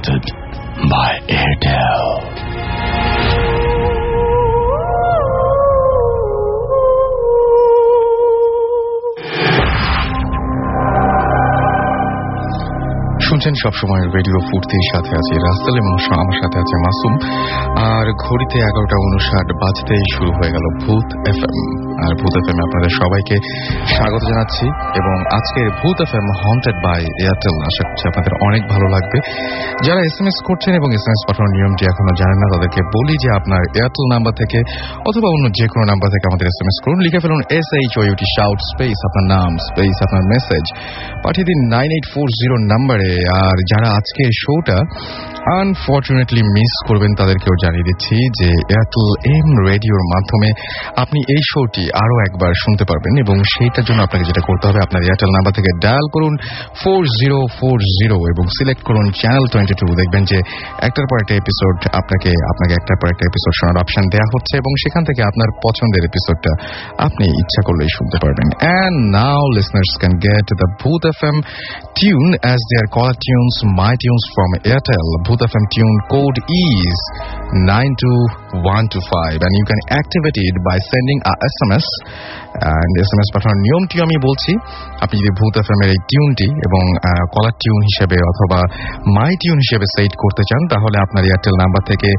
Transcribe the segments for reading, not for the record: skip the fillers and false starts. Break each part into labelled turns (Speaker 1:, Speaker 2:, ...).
Speaker 1: Haunted by Airtel. শুনছেন সবসময় radio ফুর্তির সাথে আছে রাস্তাল এবং আমার সাথে আছে মাসুম। আর ঘড়িতে 11:59 বাজতেই শুরু হয়ে গেল ভূত এফএম। আর ভূত এফএম আপনাদের সবাইকে স্বাগত জানাচ্ছি। এবং আজকের ভূত এফএম হন্টেড বাই এয়ারটেল। আশা করছি আপনাদের অনেক ভালো লাগবে। যারা এসএমএস করছেন এবং এসএমএস পাঠানোর নিয়মটি এখনো জানেন না, তাদেরকে বলি যে আপনার এয়ারটেল নাম্বার থেকে অথবা অন্য যে কোনো নাম্বার থেকে আমাদের এসএমএস করুন। লিখে ফেলুন SHOUT শাউট স্পেস আপনার নাম স্পেস আপনার মেসেজ, পাঠিয়ে দিন 9840 নাম্বারে। আর যারা আজকে শোটা আনফর্চুনেটলি মিস করবেন তাদেরকেও জানিয়ে দিচ্ছি যে এয়ারটেল এম রেডিওর মাধ্যমে আপনি এই শোটি আরো একবার শুনতে পারবেন। এবং সেইটার জন্য আপনাকে যেটা করতে হবে, আপনার এয়ারটেল নাম্বার থেকে ডায়াল করুন 4040 এবং সিলেক্ট করুন চ্যানেল 22। দেখবেন যে একটার পর একটা এপিসোড আপনাকে একটার পর একটা এপিসোড শোনার অপশন দেওয়া হচ্ছে এবং সেখান থেকে আপনার পছন্দের এপিসোডটা আপনি ইচ্ছা করলেই শুনতে পারবেন। And now listeners can get the Bhoot FM tune as their caller tunes, my tunes from Airtel. Bhoot FM tune code is 92125 and you can activate it by sending a SMS. And SMS পাঠানোর নিয়মটি আমি বলছি, আপনি যদি ভূত FM এর এই টিউনটি এবং কলার টিউন হিসেবে অথবা মাই টিউন হিসেবে সেট করতে চান, তাহলে আপনার এয়ারটেল নাম্বার থেকে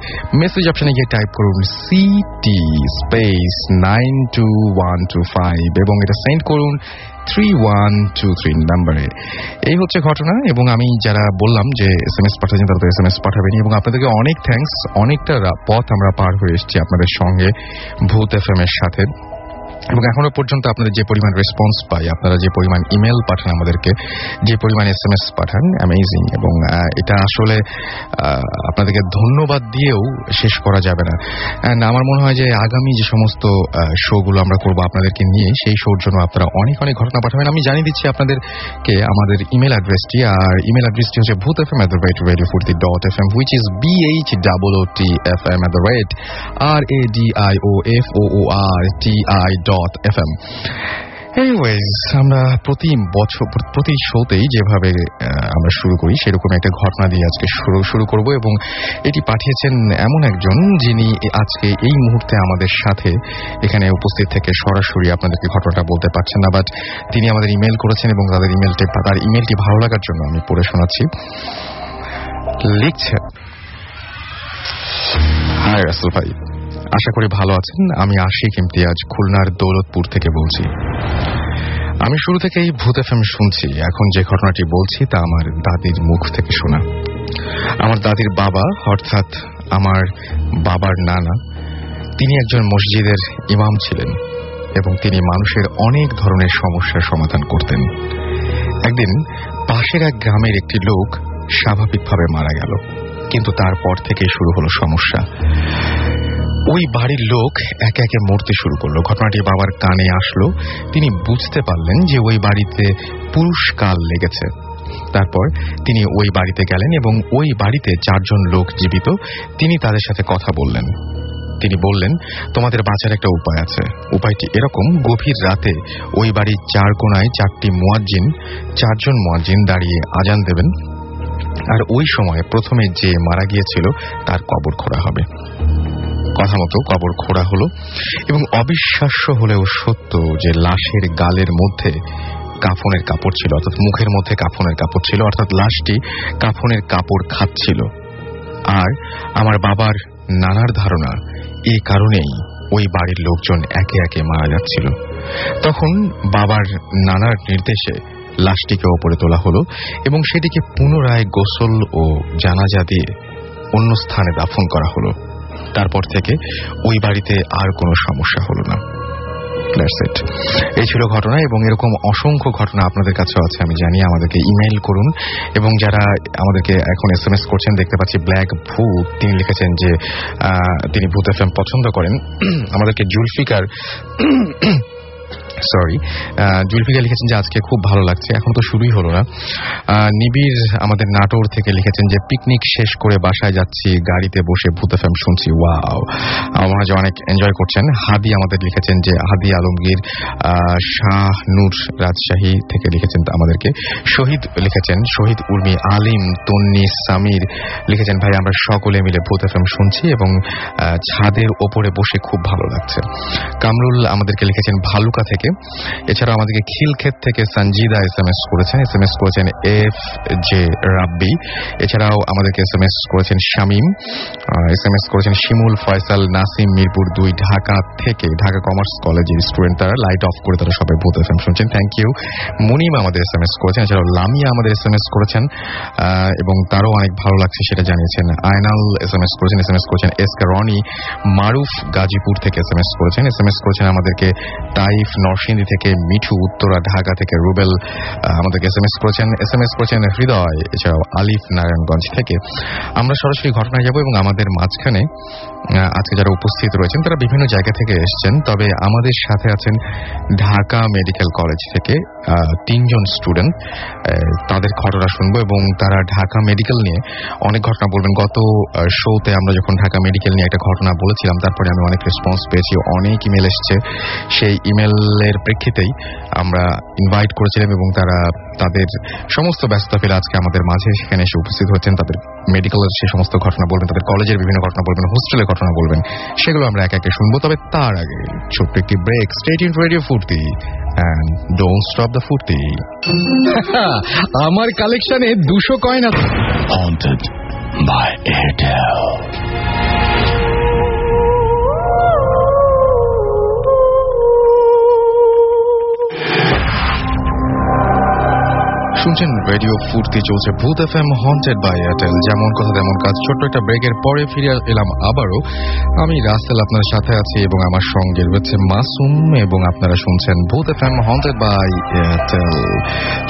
Speaker 1: মেসেজ অপশনে গিয়ে টাইপ করুন CT স্পেস 92125 এবং এটা সেন্ড করুন 3123 নাম্বারে। এই হচ্ছে ঘটনা। এবং আমি যারা বললাম যে SMS পাঠাচ্ছেন তারা তো SMS পাঠাবেন এবং আপনাদেরকে অনেক থ্যাঙ্কস। অনেকটা পথ আমরা পার হয়ে এসেছি আপনাদের সঙ্গে ভূত এফএম এর সাথে। এবং এখনো পর্যন্ত আপনাদের যে পরিমাণ রেসপন্স পাই, আপনারা যে পরিমাণ ইমেল পাঠান আমাদেরকে, যে পরিমাণ SMS পাঠান, অ্যামেজিং। এবং এটা আসলে আপনাদেরকে ধন্যবাদ দিয়েও শেষ করা যাবে না। অ্যান্ড আমার মনে হয় যে আগামী যে সমস্ত শোগুলো আমরা করবো আপনাদেরকে নিয়ে, সেই শোর জন্য আপনারা অনেক অনেক ঘটনা পাঠাবেন। আমি জানিয়ে দিচ্ছি আপনাদেরকে আমাদের ইমেল অ্যাড্রেসটি। আর ইমেল অ্যাড্রেসটি হচ্ছে bhootfm@radiofurti.fm which is BHOOTFM@radioforti.fm. Anyways, আমরা প্রতি শোতেই যেভাবে আমরা শুরু করি সেরকম একটা ঘটনা দিয়ে আজকে শুরু করব। এবং এটি পাঠিয়েছেন এমন একজন যিনি আজকে এই মুহূর্তে আমাদের সাথে এখানে উপস্থিত থেকে সরাসরি আপনাদেরকে ঘটনাটা বলতে পারছেন না, বাট তিনি আমাদের ইমেল করেছেন এবং তার ইমেলটি ভালো লাগার জন্য আমি পড়ে শোনাচ্ছি। লিখছেন, হাই রাসেল ভাই, আশা করি ভালো আছেন। আমি আশিক ইমতিয়াজ খুলনার দৌলতপুর থেকে বলছি। আমি শুরু থেকেই ভূত এফএম শুনছি। এখন যে ঘটনাটি বলছি তা আমার দাদির মুখ থেকে শোনা। আমার দাদির বাবা, অর্থাৎ আমার বাবার নানা, তিনি একজন মসজিদের ইমাম ছিলেন এবং তিনি মানুষের অনেক ধরনের সমস্যার সমাধান করতেন। একদিন পাশের এক গ্রামের একটি লোক স্বাভাবিকভাবে মারা গেল, কিন্তু তারপর থেকেই শুরু হলো সমস্যা। ওই বাড়ির লোক একে একে মরতে শুরু করলো। ঘটনাটি বাবার কানে আসলো। তিনি বুঝতে পারলেন যে ওই বাড়িতে পুরুষকাল লেগেছে। তারপর তিনি ওই বাড়িতে গেলেন এবং ওই বাড়িতে 4 জন লোক জীবিত। তিনি তাদের সাথে কথা বললেন। তিনি বললেন, তোমাদের বাঁচার একটা উপায় আছে। উপায়টি এরকম, গভীর রাতে ওই বাড়ির 4 কোণায় 4টি মুয়াজ্জিন, 4 জন মুয়াজ্জিন দাঁড়িয়ে আজান দেবেন। আর ওই সময় প্রথমে যে মারা গিয়েছিল তার কবর খোঁড়া হবে। কথা মতো কবর খোঁড়া হলো এবং অবিশ্বাস্য হলেও সত্য যে লাশের গালের মধ্যে কাফনের কাপড় ছিল, অর্থাৎ মুখের মধ্যে কাফনের কাপড় ছিল, অর্থাৎ লাশটি কাফনের কাপড় খাচ্ছিল। আর আমার বাবার নানার ধারণা এই কারণেই ওই বাড়ির লোকজন একে একে মারা যাচ্ছিল। তখন বাবার নানার নির্দেশে লাশটিকে ওপরে তোলা হলো এবং সেটিকে পুনরায় গোসল ও জানাজা দিয়ে অন্য স্থানে দাফন করা হলো। তারপর থেকে ওই বাড়িতে আর কোনো সমস্যা হলো না। এই ছিল ঘটনা। এবং এরকম অসংখ্য ঘটনা আপনাদের কাছেও আছে আমি জানি। আমাদেরকে ইমেইল করুন। এবং যারা আমাদেরকে এখন SMS করছেন, দেখতে পাচ্ছি ব্ল্যাক ভূত, তিনি লিখেছেন যে তিনি ভূত এফএম পছন্দ করেন। আমাদেরকে জুলফিকার সরি, জুলফিকা লিখেছেন যে আজকে খুব ভালো লাগছে, এখন তো শুরুই হলো না। নিবিড় আমাদের নাটোর থেকে লিখেছেন যে পিকনিক শেষ করে বাসায় যাচ্ছি, গাড়িতে বসে ভূত এফএম শুনছি, ওয়াও, আমার মনে হয় অনেক এনজয় করছেন। হাদি আমাদের লিখেছেন যে হাদি আলমগীর শাহ নূর রাজশাহী থেকে লিখেছেন আমাদেরকে। শহীদ লিখেছেন, শহীদ উর্মি, আলিম, তন্নি, সামির লিখেছেন ভাই আমরা সকলে মিলে ভূত এফএম শুনছি এবং ছাদের ওপরে বসে খুব ভালো লাগছে। কামরুল আমাদেরকে লিখেছেন ভালুকা থেকে। এছাড়াও আমাদেরকে খিলক্ষেত থেকে সঞ্জিদা এসএমএস করেছেন এফ জে রাব্বি। এছাড়াও আমাদেরকে এসএমএস করেছেন শামীম, এসএমএস করেছেন শিমুল, ফয়সাল, নাসিম, মিরপুর 2 ঢাকা থেকে, ঢাকা কমার্স কলেজের স্টুডেন্ট তারা, লাইট অফ করে তারা সবাই ভূত এফএম শুনছেন, থ্যাংক ইউ। মুনিম আমাদের এসএমএস করেছেন, এছাড়াও লামিয়া আমাদের এসএমএস করেছেন এবং তারও অনেক ভালো লাগছে সেটা জানিয়েছেন। আয়নাল এসএমএস করেছেন এসকে রনি, মারুফ গাজীপুর থেকে এসএমএস করেছেন আমাদেরকে তাইফ নরসিংদী থেকে, মিঠু উত্তরা ঢাকা থেকে, রুবেল আমাদেরকে এসএমএস করেছেন হৃদয়, এছাড়াও আলিফ নারায়ণগঞ্জ থেকে। আমরা সরাসরি ঘটনায় যাব এবং আমাদের মাঝখানে আজকে যারা উপস্থিত রয়েছেন তারা বিভিন্ন জায়গা থেকে এসেছেন, তবে আমাদের সাথে আছেন ঢাকা মেডিকেল কলেজ থেকে 3 জন স্টুডেন্ট। তাদের ঘটনা শুনবো এবং তারা ঢাকা মেডিকেল নিয়ে অনেক ঘটনা বলবেন। গত শোতে আমরা যখন ঢাকা মেডিকেল নিয়ে একটা ঘটনা বলেছিলাম, তারপরে আমি অনেক রেসপন্স পেয়েছি, অনেক ইমেল এসেছে। সেই ইমেলের প্রেক্ষিতেই আমরা ইনভাইট করেছিলাম এবং তারা তাদের সমস্ত ব্যস্ততা ফেলে আজকে আমাদের মাঝে সেখানে এসে উপস্থিত হচ্ছেন। তাদের মেডিকেলের সেই সমস্ত ঘটনা বলবেন, তাদের কলেজের বিভিন্ন ঘটনা বলবেন, হোস্টেলের ঘটনা বলবেন, সেগুলো আমরা একে একে শুনবো। তবে তার আগে ছোট্ট একটি ব্রেক। স্টে টিউনড রেডিও ফুর্তি and don't stop the ফুর্তি। আমার কালেকশনে 200 কয়েন আছে। Haunted by Airtel। শুনছেন রেডিও ফুর্তি, চলছে ভূত এফএম হন্টেড বাই এয়ারটেল। যেমন কথা তেমন কাজ। ছোট্ট একটা ব্রেকের পরে ফিরে এলাম আবারও। আমি রাসেল আপনার সাথে আছি এবং আমার সঙ্গে রয়েছে মাসুম এবং আপনারা শুনছেন ভূত এফএম হন্টেড বাই এয়ারটেল।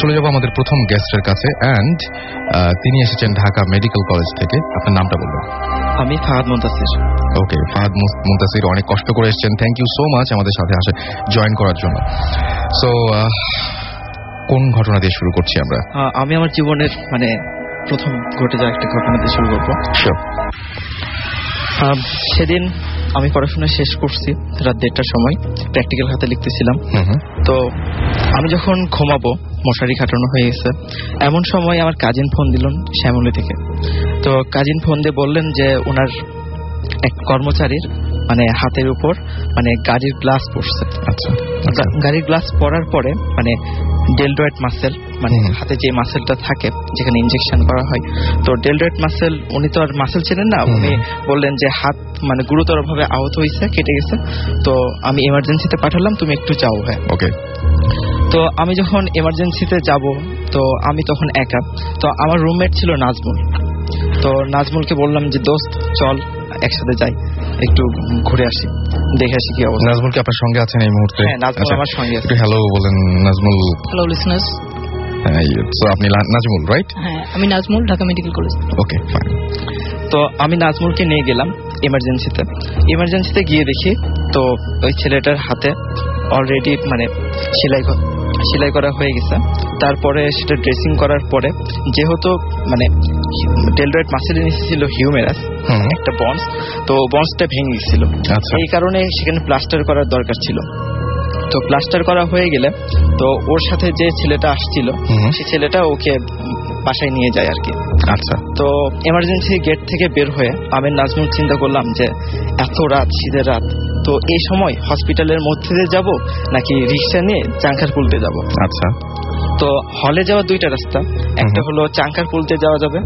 Speaker 1: চলে যাব আমাদের প্রথম গেস্টের কাছে অ্যান্ড তিনি এসেছেন ঢাকা মেডিকেল কলেজ থেকে। আপনার নামটা বলবেন?
Speaker 2: আমি ফাহাদ মুনতাসির।
Speaker 1: ওকে, ফাহাদ মুনতাসির, অনেক কষ্ট করে এসেছেন, থ্যাংক ইউ সো মাচ আমাদের সাথে জয়েন করার জন্য। সো কোন ঘটনা দিয়ে শুরু করছি আমরা?
Speaker 2: আমি আমার জীবনের প্রথম ঘটে যাওয়া একটা ঘটনা দিয়ে শুরু করবো। সেদিন আমি পড়াশোনা শেষ করছি রাত 1:30টার সময়, প্র্যাকটিক্যাল হাতে লিখতেছিলাম। তো আমি যখন ঘুমাবো, মশারি খাটানো হয়ে গেছে, এমন সময় আমার কাজিন ফোন দিলেন শ্যামলী থেকে। তো কাজিন ফোন দিয়ে বললেন যে ওনার এক কর্মচারীর হাতের উপর গাড়ির গ্লাস পড়ছে।
Speaker 1: আচ্ছা,
Speaker 2: গাড়ির গ্লাস পড়ার পরে ডেলডয়েড মাসেল, হাতে যে মাসেলটা থাকে যেখানে ইনজেকশন করা হয়, তো ডেলডয়েড মাসেল, উনি তো আর মাসেল চেনেন না, উনি বললেন যে হাত গুরুতর ভাবে আহত হয়েছে, কেটে গেছে, তো আমি এমার্জেন্সিতে পাঠালাম, তুমি একটু যাও। হ্যাঁ, ওকে। তো আমি যখন এমার্জেন্সিতে যাব, তো আমি তখন একা। তো আমার রুমমেট ছিল নাজমুল। তো নাজমুলকে বললাম যে দোস্ত চল একসাথে যাই, একটু ঘুরে আসি, দেখে আসি কি অবস্থা।
Speaker 1: নাজমুল কি আপনার সঙ্গে আছেন এই মুহূর্তে?
Speaker 2: হ্যাঁ, নাজমুল আমার সঙ্গে আছে।
Speaker 1: হ্যালো বলেন নাজমুল।
Speaker 3: Hello listeners.
Speaker 1: সো আপনি নাজমুল, রাইট?
Speaker 3: হ্যাঁ, আমি নাজমুল, ঢাকা মেডিকেল কলেজ।
Speaker 1: ওকে, ফাইন।
Speaker 2: তো আমি নাজমুলকে নিয়ে গেলাম এমার্জেন্সিতে গিয়ে দেখি তো ওই ছেলেটার হাতে অলরেডি সেলাই করা হয়ে গেছে। তারপরে সেটা ড্রেসিং করার পরে যেহেতু ডেলডয়েড মাসেলের নিচে ছিল হিউমেরাস, একটা বন্ডস, তো বন্ডসটা ভেঙে গেছিল। এই কারণে সেখানে প্লাস্টার করার দরকার ছিল। তো প্লাস্টার করা হয়ে গেলে তো ওর সাথে যে ছেলেটা আসছিল, সেই ছেলেটা ওকে বাসায় নিয়ে যায় আর কি।
Speaker 1: আচ্ছা।
Speaker 2: তো এমার্জেন্সি গেট থেকে বের হয়ে আমি নাজমুল চিন্তা করলাম যে এত রাত, শীতের রাত, তো এই সময় হসপিটালের মধ্যে দিয়ে যাব নাকি রিক্সা নিয়ে চাঙ্কারপুল দিয়ে যাব।
Speaker 1: আচ্ছা।
Speaker 2: তো হলে যাওয়ার 2টা রাস্তা, একটা হলো চাঙ্কারপুল দিয়ে যাওয়া যাবে,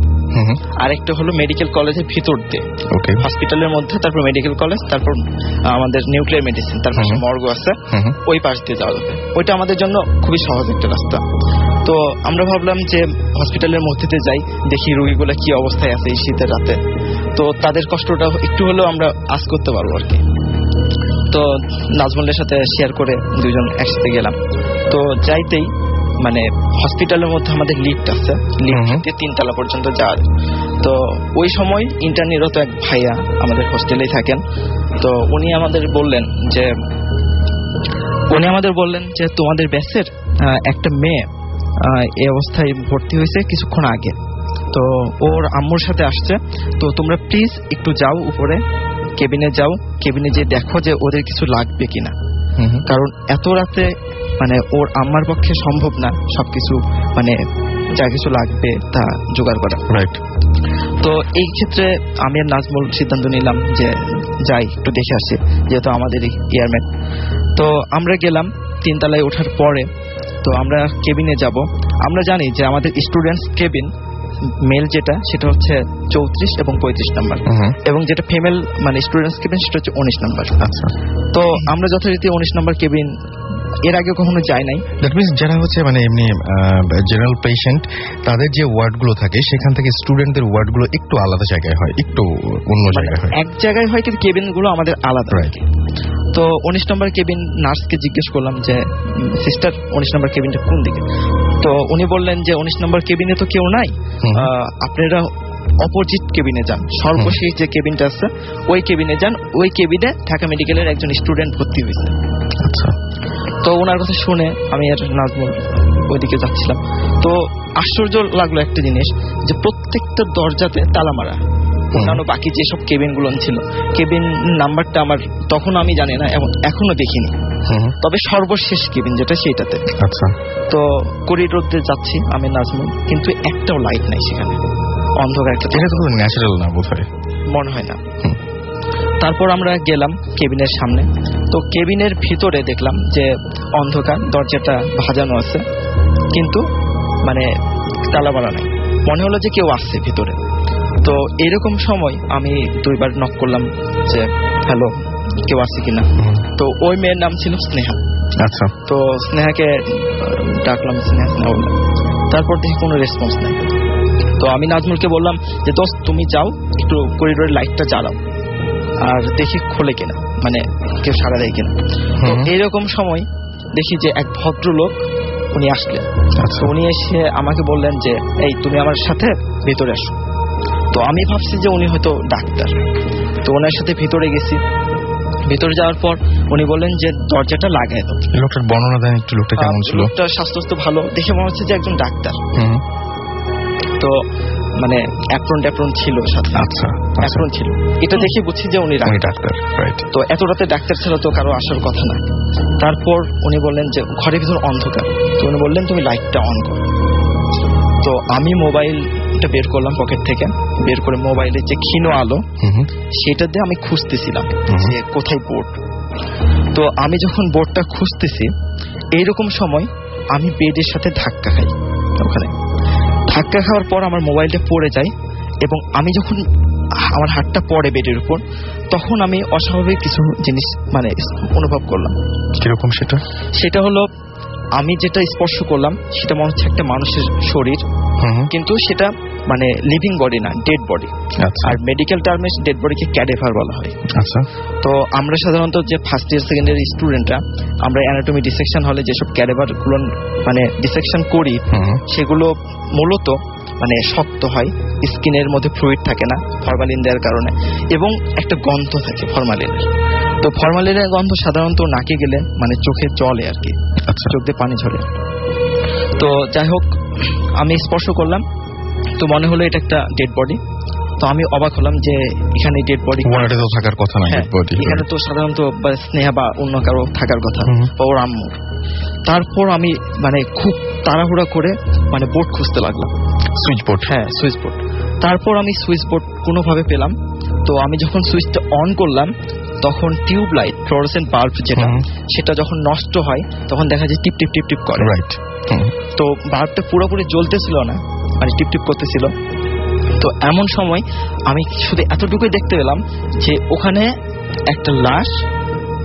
Speaker 2: আর একটা হলো মেডিকেল কলেজের ভিতর দিয়ে, হসপিটালের মধ্যে, তারপর মেডিকেল কলেজ, তারপর আমাদের নিউক্লিয়ার মেডিসিন, তারপর মর্গ আছে, ওই পাশ দিয়ে যাওয়া যাবে। ওইটা আমাদের জন্য খুবই সহজ একটা রাস্তা। তো আমরা ভাবলাম যে হসপিটালের মধ্যে দিয়ে যাই, দেখি রোগীগুলো কি অবস্থায় আছে এই শীতের রাতে, তো তাদের কষ্টটা একটু হলেও আমরা আজ করতে পারবো আর কি। তো নাজমুলের সাথে শেয়ার করে 2 জন একসাথে গেলাম। তো যাইতেই হসপিটালের মধ্যে আমাদের লিফট আছে, লিফট দিয়ে 3 তলা পর্যন্ত যাওয়া। তো ওই সময় ইন্টার্নিরত এক ভাইয়া আমাদের হোস্টেলেই থাকেন। তো উনি আমাদের বললেন যে উনি আমাদের বললেন যে তোমাদের ব্যাচের একটা মেয়ে এই অবস্থায় ভর্তি হয়েছে কিছুক্ষণ আগে, তো ওর আম্মুর সাথে আসছে, তো তোমরা প্লিজ একটু যাও উপরে কেবিনে যাও, কেবিনে যে দেখো যে ওদের কিছু লাগবে কিনা, কারণ এত রাতে মানে ওর আম্মার পক্ষে সম্ভব না সবকিছু মানে যা কিছু লাগবে তা জোগাড় করা।
Speaker 1: রাইট।
Speaker 2: তো এই ক্ষেত্রে আমি আর নাজমুল সিদ্ধান্ত নিলাম যে যাই একটু দেখে আসি, যেহেতু আমাদের এয়ারম্যান। তো আমরা গেলাম 3 তলায় ওঠার পরে, তো আমরা কেবিনে যাব। আমরা জানি যে আমাদের স্টুডেন্টস কেবিন মেল যেটা সেটা হচ্ছে 34 এবং 35 নাম্বার, এবং যেটা ফিমেল মানে স্টুডেন্টস কেবিন সেটা হচ্ছে 19 নাম্বার।
Speaker 1: আচ্ছা।
Speaker 2: তো আমরা যথারীতি 19 নাম্বার কেবিন এর আগে কখনো যাই নাই।
Speaker 1: দ্যাট মিন্স যারা হচ্ছে মানে এমনি জেনারেল পেশেন্ট তাদের যে ওয়ার্ডগুলো থাকে সেখান থেকে স্টুডেন্টদের ওয়ার্ডগুলো একটু আলাদা জায়গায় হয়, একটু অন্য জায়গায় হয়,
Speaker 2: এক জায়গায় হয়, কিন্তু কেবিনগুলো আমাদের আলাদা। তো 19 নম্বর কেবিন নার্সকে জিজ্ঞেস করলাম যে সিস্টার 19 নম্বর কেবিনটা কোন দিকে, তো উনি বললেন যে 19 নম্বর কেবিনে তো কেউ নাই, আপনারা অপোজিট কেবিনে যান, সর্বশেষ যে কেবিনটা আছে ওই কেবিনে যান, ওই কেবিনে ঢাকা মেডিকেলের একজন স্টুডেন্ট ভর্তি হয়েছে।
Speaker 1: আচ্ছা।
Speaker 2: তো ওনার কথা শুনে আমি আর নাজমুল ওইদিকে যাচ্ছিলাম। তো আশ্চর্য লাগলো একটা জিনিস, যে প্রত্যেকটা দরজাতে তালা মারা, অন্যান্য বাকি যেসব কেবিন গুলো ছিল কেবিন নাম্বারটা আমার তখন আমি জানি না, এখনো দেখিনি, তবে সর্বশেষ কেবিন যেটা সেইটাতে।
Speaker 1: আচ্ছা।
Speaker 2: তো করিডোর দিয়ে যাচ্ছি আমি নাজমুল, কিন্তু একটাও লাইট নাই সেখানে, অন্ধকার একটা।
Speaker 1: এটা তো ন্যাচারাল না বোধহয়,
Speaker 2: মনে হয় না। তারপর আমরা গেলাম কেবিনের সামনে, তো কেবিনের ভিতরে দেখলাম যে অন্ধকার, দরজাটা ভাজানো আছে কিন্তু মানে তালা মারা নাই, মনে হলো যে কেউ আসছে ভিতরে। তো এরকম সময় আমি 2 বার নক করলাম যে হ্যালো কেউ আসছে কিনা, তো ওই মেয়ের নাম ছিল স্নেহা।
Speaker 1: আচ্ছা।
Speaker 2: তো স্নেহাকে ডাকলাম, স্নেহা স্নেহা বললাম, তারপর দেখি কোনো রেসপন্স নাই। তো আমি নাজমুলকে বললাম যে দোস্ত তুমি যাও একটু করিডোরের লাইটটা জ্বালাও আর দেখি খোলে কিনা, মানে কেউ সাড়া দেয় কিনা। তো এইরকম সময় দেখি যে এক ভদ্রলোক উনি আসলেন। উনি এসে আমাকে বললেন যে এই তুমি আমার সাথে ভেতরে আসো। তো আমি ভাবছি যে উনি হয়তো ডাক্তার, তো ওনার সাথে ভিতরে গেছি। ভিতরে যাওয়ার পর উনি বললেন যে দরজাটা লাগায় দাও।
Speaker 1: লোকটার বর্ণনা দেন একটু, লোকটা কেমন ছিল?
Speaker 2: লোকটা স্বাস্থ্য ভালো, দেখে মনে হচ্ছে যে একজন ডাক্তার। তো মানে অ্যাপ্রন ছিল সাথে।
Speaker 1: আচ্ছা।
Speaker 2: অ্যাপ্রন ছিল, এটা দেখে বুঝছি যে উনি
Speaker 1: ডাক্তার। রাইট।
Speaker 2: তো এত রাতে ডাক্তার ছাড়া তো কারো আসার কথা না। তারপর উনি বললেন যে ঘরের ভিতর অন্ধকার, তো উনি বললেন তুমি লাইটটা অন করো। তো আমি মোবাইলটা বের করলাম পকেট থেকে, বের করে মোবাইলের যে ক্ষীণ আলো সেটা দিয়ে আমি খুঁজতেছিলাম যে কোথায় বোর্ড। তো আমি যখন বোর্ডটা খুঁজতেছি এইরকম সময় আমি বেডের সাথে ধাক্কা খাই। ওখানে ধাক্কা খাওয়ার পর আমার মোবাইলটা পড়ে যায়, এবং আমি যখন আমার হাতটা পড়ে বেডের উপর তখন আমি অস্বাভাবিক কিছু জিনিস মানে অনুভব করলাম।
Speaker 1: কিরকম সেটা?
Speaker 2: সেটা হলো আমি যেটা স্পর্শ করলাম সেটা মনে হচ্ছে একটা মানুষের শরীর, কিন্তু সেটা মানে লিভিং বডি না, ডেড বডি। আর মেডিকেল টার্মে ডেড বডিকে ক্যাডেভার বলা হয়।
Speaker 1: আচ্ছা।
Speaker 2: তো আমরা সাধারণত যে ফার্স্ট ইয়ার সেকেন্ড ইয়ার স্টুডেন্টরা আমরা অ্যানাটমি ডিসেকশন হলে যেসব ক্যাডেভার গুলো মানে ডিসেকশন করি সেগুলো মূলত মানে শক্ত হয়, স্কিনের মধ্যে ফ্লুইড থাকে না ফরমালিন দেওয়ার কারণে, এবং একটা গন্ধ থাকে ফরমালিনের। তো ফরমালিনের গন্ধ সাধারণত নাকে গেলে মানে চোখে জলে আর কি, চোখ দিয়ে পানি ঝরে। তো যাই হোক আমি স্পর্শ করলাম, তো মনে হলো এটা একটা ডেড বডি। তো আমি অবাক হলাম যে এখানে ডেড বডি
Speaker 1: তো থাকার কথা না, ডেড বডি
Speaker 2: এখানে তো সাধারণত স্নেহা বা অন্য কারো থাকার কথা, বা ওর আম্মুর। তারপর আমি মানে খুব তাড়াহুড়া করে মানে বোর্ড খুঁজতে লাগলাম,
Speaker 1: সুইচ বোর্ড।
Speaker 2: হ্যাঁ সুইচ বোর্ড। তারপর আমি সুইচ বোর্ড কোনোভাবে পেলাম। তো আমি যখন সুইচটা অন করলাম তখন টিউব লাইট ফ্লোরোসেন্ট বাল্ব যেটা সেটা যখন নষ্ট হয় তখন দেখা যায় টিপ টিপ টিপ টিপ করে।
Speaker 1: রাইট।
Speaker 2: তো বাল্বটা পুরোপুরি জ্বলতেছিল না, মানে টিপ টিপ করতেছিল। তো এমন সময় আমি শুধু এতটুকুই দেখতে পেলাম যে ওখানে একটা লাশ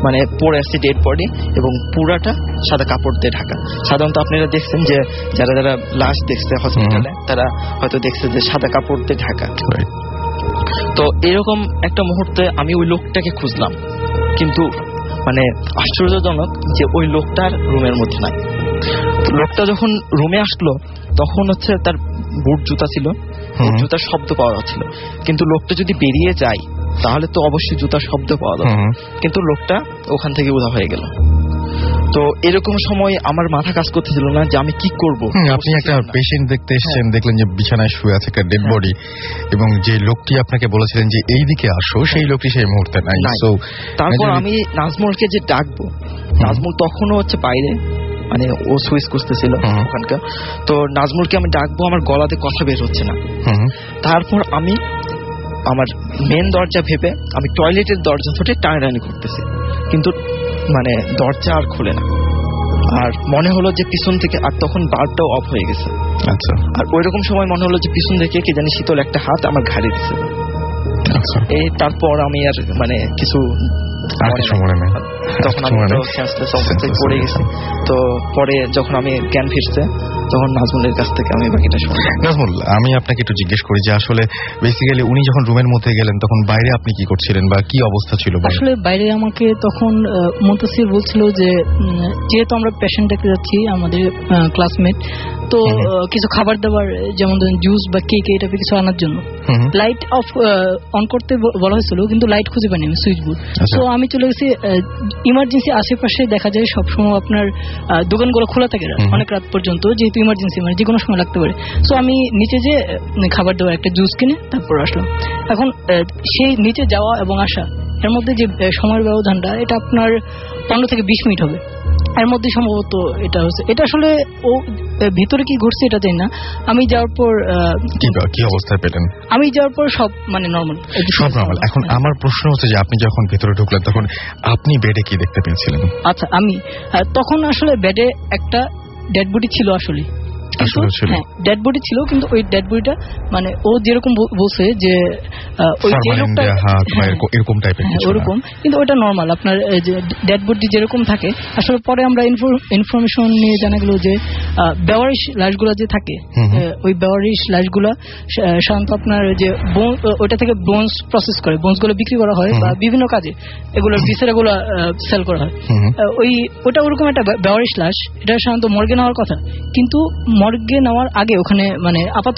Speaker 2: মানে পড়ে আসছে, ডেড বডি, এবং পুরাটা সাদা কাপড় দিয়ে ঢাকা। সাধারণত আপনারা দেখছেন যে যারা যারা লাশ দেখছে হসপিটালে তারা হয়তো দেখছে যে সাদা কাপড় দিয়ে ঢাকা। তো এরকম একটা মুহূর্তে আমি ওই লোকটাকে খুঁজলাম, কিন্তু মানে আশ্চর্যজনক যে ওই লোকটার রুমের মধ্যে নাই। লোকটা যখন রুমে আসলো তখন হচ্ছে তার বুট জুতা ছিল, জুতার শব্দ পাওয়া যাচ্ছিল, কিন্তু লোকটা যদি বেরিয়ে যায় তাহলে তো অবশ্যই জুতার শব্দ পাওয়া যাবে, কিন্তু লোকটা ওখান থেকে উধাও হয়ে গেল। তো এরকম সময় আমার মাথা কাজ করতেছিল না যে আমি কি করব।
Speaker 1: আপনি একটা পেশেন্ট দেখতে এসেছেন, দেখলেন যে বিছানায় শুয়ে আছে একটা ডেড বডি, এবং যে লোকটি আপনাকে বলেছিলেন যে এই দিকে আসো, সেই লোকটি সেই মুহূর্তে নাই।
Speaker 2: তারপর আমি নাজমুলকে যে ডাকবো, নাজমুল তখনও হচ্ছে বাইরে, মানে ও সুইচ করতেছিল ওখানকার। তো নাজমুলকে আমি ডাকবো, আমার গলাতে কথা বের হচ্ছে না। তারপর আমি আমার মেন দরজা ভেবে আমি টয়লেটের দরজা ধরে টানাটানি করতেছি, কিন্তু মানে দরজা আর খুলে না। আর মনে হলো যে পিছন থেকে, আর তখন বাল্বটাও অফ হয়ে গেছে।
Speaker 1: আচ্ছা।
Speaker 2: আর ওইরকম সময় মনে হলো যে পিছন থেকে কি জানি শীতল একটা হাত আমার ঘাড়ে দিছে। এই তারপর আমি আর মানে কিছু তখন আমি পড়ে গেছি। তো পরে যখন আমি জ্ঞান ফিরছে, তখন নাজমুলের কাছ থেকে আমি বাকিটা শুনলাম।
Speaker 1: নাজমুল, আমি আপনাকে একটু জিজ্ঞেস করি যে আসলে বেসিক্যালি উনি যখন রুমের মধ্যে গেলেন তখন বাইরে আপনি কি করছিলেন বা কি অবস্থা ছিল?
Speaker 3: আসলে বাইরে আমাকে তখন মুনতাসির বলছিল যে যেহেতু আমরা পেশেন্ট দেখতে যাচ্ছি, আমাদের ক্লাসমেট, তো কিছু খাবার দাবার যেমন জুস বা কেক এই টাইপের কিছু আনার জন্য লাইট অফ অন করতে বলা হয়েছিল, কিন্তু লাইট খুঁজে পাইনি আমি সুইচ বোর্ড। তো আমি চলে গেছি ইমার্জেন্সি। আশেপাশে দেখা যায় সবসময় আপনার দোকানগুলো খোলা থাকে অনেক রাত পর্যন্ত, যেহেতু ইমার্জেন্সি মানে যে কোনো সময় লাগতে পারে। সো আমি নিচে যে খাবার দাবার একটা জুস কিনে তারপর আসলাম। এখন সেই নিচে যাওয়া এবং আসা এর মধ্যে যে সময়ের ব্যবধানটা, এটা আপনার 15 থেকে 20 মিনিট হবে। এর মধ্যে সম্ভবত এটা হচ্ছে, এটা আসলে ও ভিতরে কি ঘটছে এটা জানি না। আমি যাওয়ার পর
Speaker 1: কি অবস্থায় পেলেন?
Speaker 3: আমি যাওয়ার পর সব মানে নরমাল,
Speaker 1: সব নরমাল। এখন আমার প্রশ্ন হচ্ছে যে আপনি যখন ভিতরে ঢুকলেন তখন আপনি বেডে কি দেখতে পেয়েছিলেন?
Speaker 3: আচ্ছা, আমি তখন আসলে বেডে একটা ডেড বডি ছিল। আসলে ডেড বডি ছিল, কিন্তু ওই ডেড বডিটা মানে ও যেরকম বলছে যে ওই যে লোকটা
Speaker 1: এরকম টাইপের
Speaker 3: ওরকম, কিন্তু ওটা নরমাল আপনার ডেড বডি যেরকম থাকে। আসলে পরে আমরা ইনফরমেশন নিয়ে জানা গেল যে বেওয়ারিশ লাশগুলো যে থাকে, ওই বেওয়ারিশ লাশগুলো সাধারণত আপনার যে ওটা থেকে বোনস প্রসেস করে, বোনসগুলো বিক্রি করা হয় বা বিভিন্ন কাজে এগুলোর ভিসেরাগুলো সেল করা হয়। ওটা ওরকম একটা বেওয়ারিশ লাশ, এটা সাধারণত মর্গে নেওয়ার কথা, কিন্তু মর্গে নেওয়ার আগে ওখানে মানে আপাতত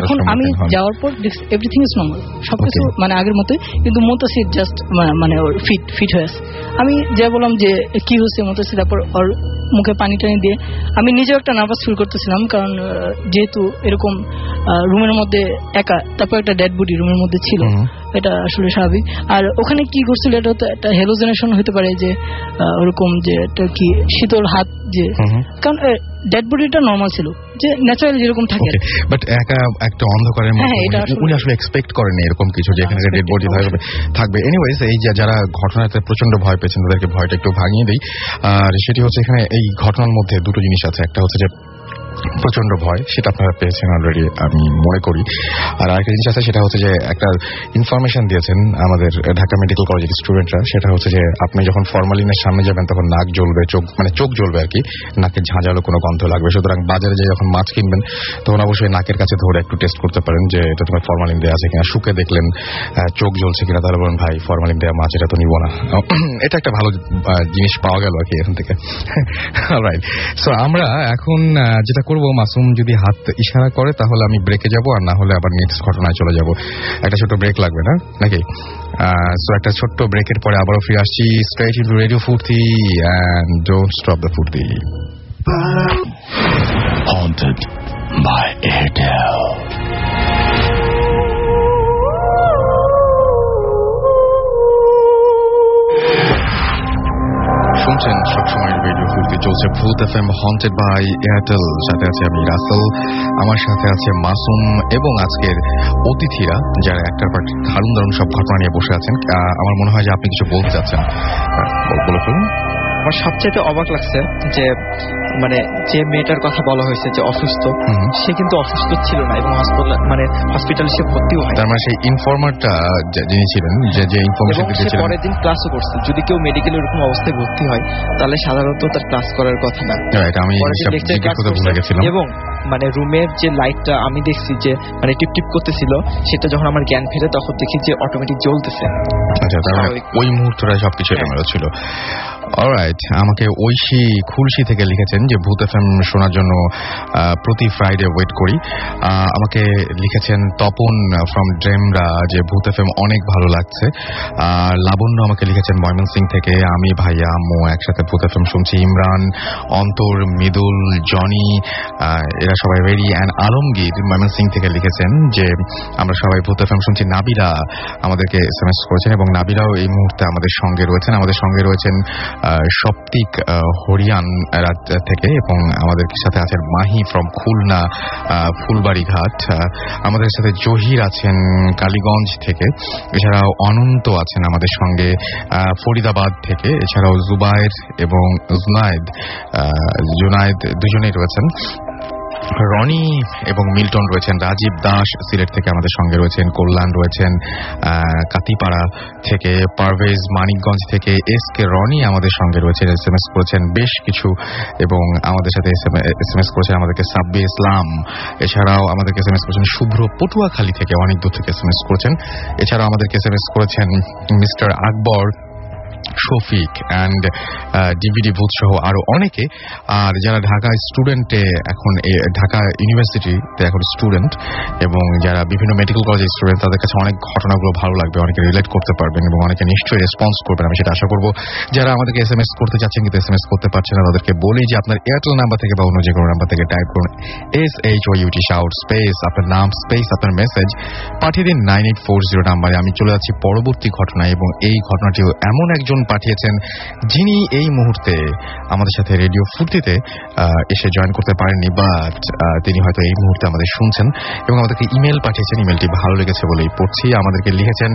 Speaker 3: এখন আমি যাওয়ার পর এভরিথিং ইজ নরমাল, সবকিছু মানে আগের মতোই, কিন্তু মুনতাসির জাস্ট মানে ওর ফিট হয়ে আছে। আমি যা বললাম যে কি হচ্ছে মুনতাসির, তারপর ওর মুখে পানি টানি দিয়ে আমি নিজেও একটা নার্ভাস ফিল করতেছিলাম, কারণ যেহেতু এরকম রুমের মধ্যে একা, তারপর একটা ডেড বডি রুমের মধ্যে ছিল, এটা আসলে স্বাভাবিক। আর ওখানে কি করছিল, এটা তো একটা হ্যালোজিনেশন হতে পারে যে ওরকম যে একটা কি শীতল হাত, যে কারণ ডেড বডিটা নরমাল ছিল যে ন্যাচারালি যেরকম থাকে,
Speaker 1: বাট একা একটা অন্ধকারের মধ্যে উনি আসলে এক্সপেক্ট করেননি এরকম কিছু যে এখানে ডেড বডি থাকবে। এনিওয়েজ, এই যে যারা ঘটনাতে প্রচন্ড ভয় পেয়েছেন তাদেরকে ভয়টা একটু ভাঙিয়ে দিই। আর সেটি হচ্ছে এখানে এই ঘটনার মধ্যে দুটো জিনিস আছে, একটা হচ্ছে যে প্রচন্ড ভয়, সেটা আপনারা পেয়েছেন অলরেডি আমি মনে করি। আর আরেকটা জিনিস আছে, সেটা হচ্ছে যে একটা ইনফরমেশন দিয়েছেন আমাদের ঢাকা মেডিকেল কলেজের স্টুডেন্টরা, সেটা হচ্ছে যে আপনি যখন ফরমালিনের সামনে যাবেন তখন নাক জ্বলবে, চোখ জ্বলবে আর কি, নাকে ঝাঁঝালো কোনো গন্ধ লাগবে। সুতরাং বাজারে যে যখন মাছ কিনবেন তখন অবশ্যই নাকের কাছে ধরে একটু টেস্ট করতে পারেন যে এটা তোমার ফরমালিন দেওয়া আছে কিনা। শুকে দেখলেন চোখ জ্বলছে কিনা, তাহলে বলেন ভাই ফরমালিন দেওয়া মাছ, এটা তো নিব না। এটা একটা ভালো জিনিস পাওয়া গেল আর কি এখান থেকে। রাইট, সো আমরা এখন যেটা করবো, মাসুম যদি হাত ইশারা করে তাহলে আমি ব্রেকে যাব, আর না হলে আবার নেক্সট ঘটনায় চলে যাব। একটা ছোট্ট ব্রেক লাগবে না নাকি? সো একটা ছোট্ট ব্রেকের পরে আবারও ফিরে আসছি স্ট্রেট ইনটু রেডিও ফুর্তি, এন্ড ডোন্ট স্টপ দ্য ফুর্তি। Haunted by Airtel. শুনছেন সবসময় রেডিও ফুর্তি, চলছে ভূত এফএম হন্টেড বাই এয়ারটেল। সাথে আছে আমি রাসেল, আমার সাথে আছে মাসুম এবং আজকের অতিথিরা যারা একটার পর দারুণ দারুণ সব ঘটনা নিয়ে বসে আছেন। আমার মনে হয় যে আপনি কিছু বলতে চাচ্ছেন, বলে ফেলুন।
Speaker 2: আমার সবচেয়ে অবাক লাগছে যে মানে যে মেয়েটার কথা বলা হয়েছে যে অসুস্থ, সে কিন্তু অসুস্থ ছিল না এবং হসপিটালে সে ভর্তিও হয়।
Speaker 1: তার মানে সেই ইনফরমারটা যিনি ছিলেন, যে ইনফরমেশন দিয়েছিলেন,
Speaker 2: পরের দিন ক্লাসও করছে। যদি কেউ মেডিকেলে এরকম অবস্থায় ভর্তি হয় তাহলে সাধারণত তার ক্লাস করার কথা না।
Speaker 1: আমি জিজ্ঞেস করতে ভুলে গেছিলাম।
Speaker 2: এবং মানে রুমের যে লাইটটা আমি দেখছি যে মানে টিপ টিপ করতেছিল, সেটা যখন আমার জ্ঞান ফেরে তখন দেখি যে অটোমেটিক জ্বলতেছে।
Speaker 1: আচ্ছা, ওই মুহূর্তটা সবকিছু এলোমেলো ছিল। অলরাইট, আমাকে ঐশী খুলশি থেকে লিখেছেন যে ভূত এফএম শোনার জন্য প্রতি ফ্রাইডে ওয়েট করি। আমাকে লিখেছেন তপন ফ্রম ড্রেমরা যে ভূত এফএম অনেক ভালো লাগছে। লাবণ্য আমাকে লিখেছেন ময়মনসিং থেকে, আমি ভাইয়া আম্মু একসাথে ভূত এফএম শুনছি। ইমরান, অন্তর, মৃদুল, জনি, এরা সবাই রেডি। অ্যান্ড আলমগীর ময়মনসিং থেকে লিখেছেন যে আমরা সবাই ভূত এফএম শুনছি। নাবিলা আমাদেরকে SMS করেছেন এবং নাবিলাও এই মুহূর্তে আমাদের সঙ্গে রয়েছেন। আমাদের সঙ্গে রয়েছেন সপ্তিক হরিয়ান থেকে এবং আমাদের সাথে আছেন মাহি ফ্রম খুলনা ফুলবাড়িঘাট। আমাদের সাথে জহির আছেন কালীগঞ্জ থেকে, এছাড়াও অনন্ত আছেন আমাদের সঙ্গে ফরিদাবাদ থেকে, এছাড়াও জুবায়ের এবং জুনায়েদ দুজনেই রয়েছেন। রনি এবং মিল্টন রয়েছেন। রাজীব দাস সিলেট থেকে আমাদের সঙ্গে রয়েছেন। কল্যাণ রয়েছেন কাতিপাড়া থেকে। পারভেজ মানিকগঞ্জ থেকে। SK রনি আমাদের সঙ্গে রয়েছেন, SMS করেছেন বেশ কিছু এবং আমাদের সাথে SMS করেছেন আমাদেরকে সাব্বির ইসলাম। এছাড়াও আমাদেরকে SMS করেছেন শুভ্র পটুয়াখালী থেকে, অনেক দূর থেকে SMS করেছেন। এছাড়াও আমাদেরকে SMS করেছেন mister Akbar, Shafiq and DVD ভূত সহ আরো অনেকে। আর যারা ঢাকা স্টুডেন্টে এখন ঢাকা ইউনিভার্সিটিতে এখন স্টুডেন্ট এবং যারা বিভিন্ন মেডিকেল কলেজের স্টুডেন্ট, তাদের কাছে অনেক ঘটনাগুলো ভালো লাগবে, অনেকে রিলেট করতে পারবেন এবং অনেকে নিশ্চয়ই রেসপন্স করবেন, আমি সেটা আশা করবো। যারা আমাদেরকে SMS করতে চাচ্ছেন কিন্তু SMS করতে পারছেন না, তাদেরকে বলি যে আপনার এয়ারটেল নাম্বার থেকে বা অন্য যে কোনো নাম্বার থেকে টাইপ করুন SHOUT শাউট স্পেস আপনার নাম স্পেস আপনার মেসেজ পাঠিয়ে দিন 9840 নাম্বারে। আমি চলে যাচ্ছি পরবর্তী ঘটনায় এবং এই ঘটনাটিও এমন একজন পাঠিয়েছেন যিনি এই মুহূর্তে আমাদের সাথে রেডিও ফুর্তিতে এসে জয়েন করতে পারেননি, বাট তিনি হয়তো এই মুহূর্তে আমাদের শুনছেন এবং আমাদেরকে ইমেল পাঠিয়েছেন। ইমেলটি ভালো লেগেছে বলেই পড়ছি। আমাদেরকে লিখেছেন,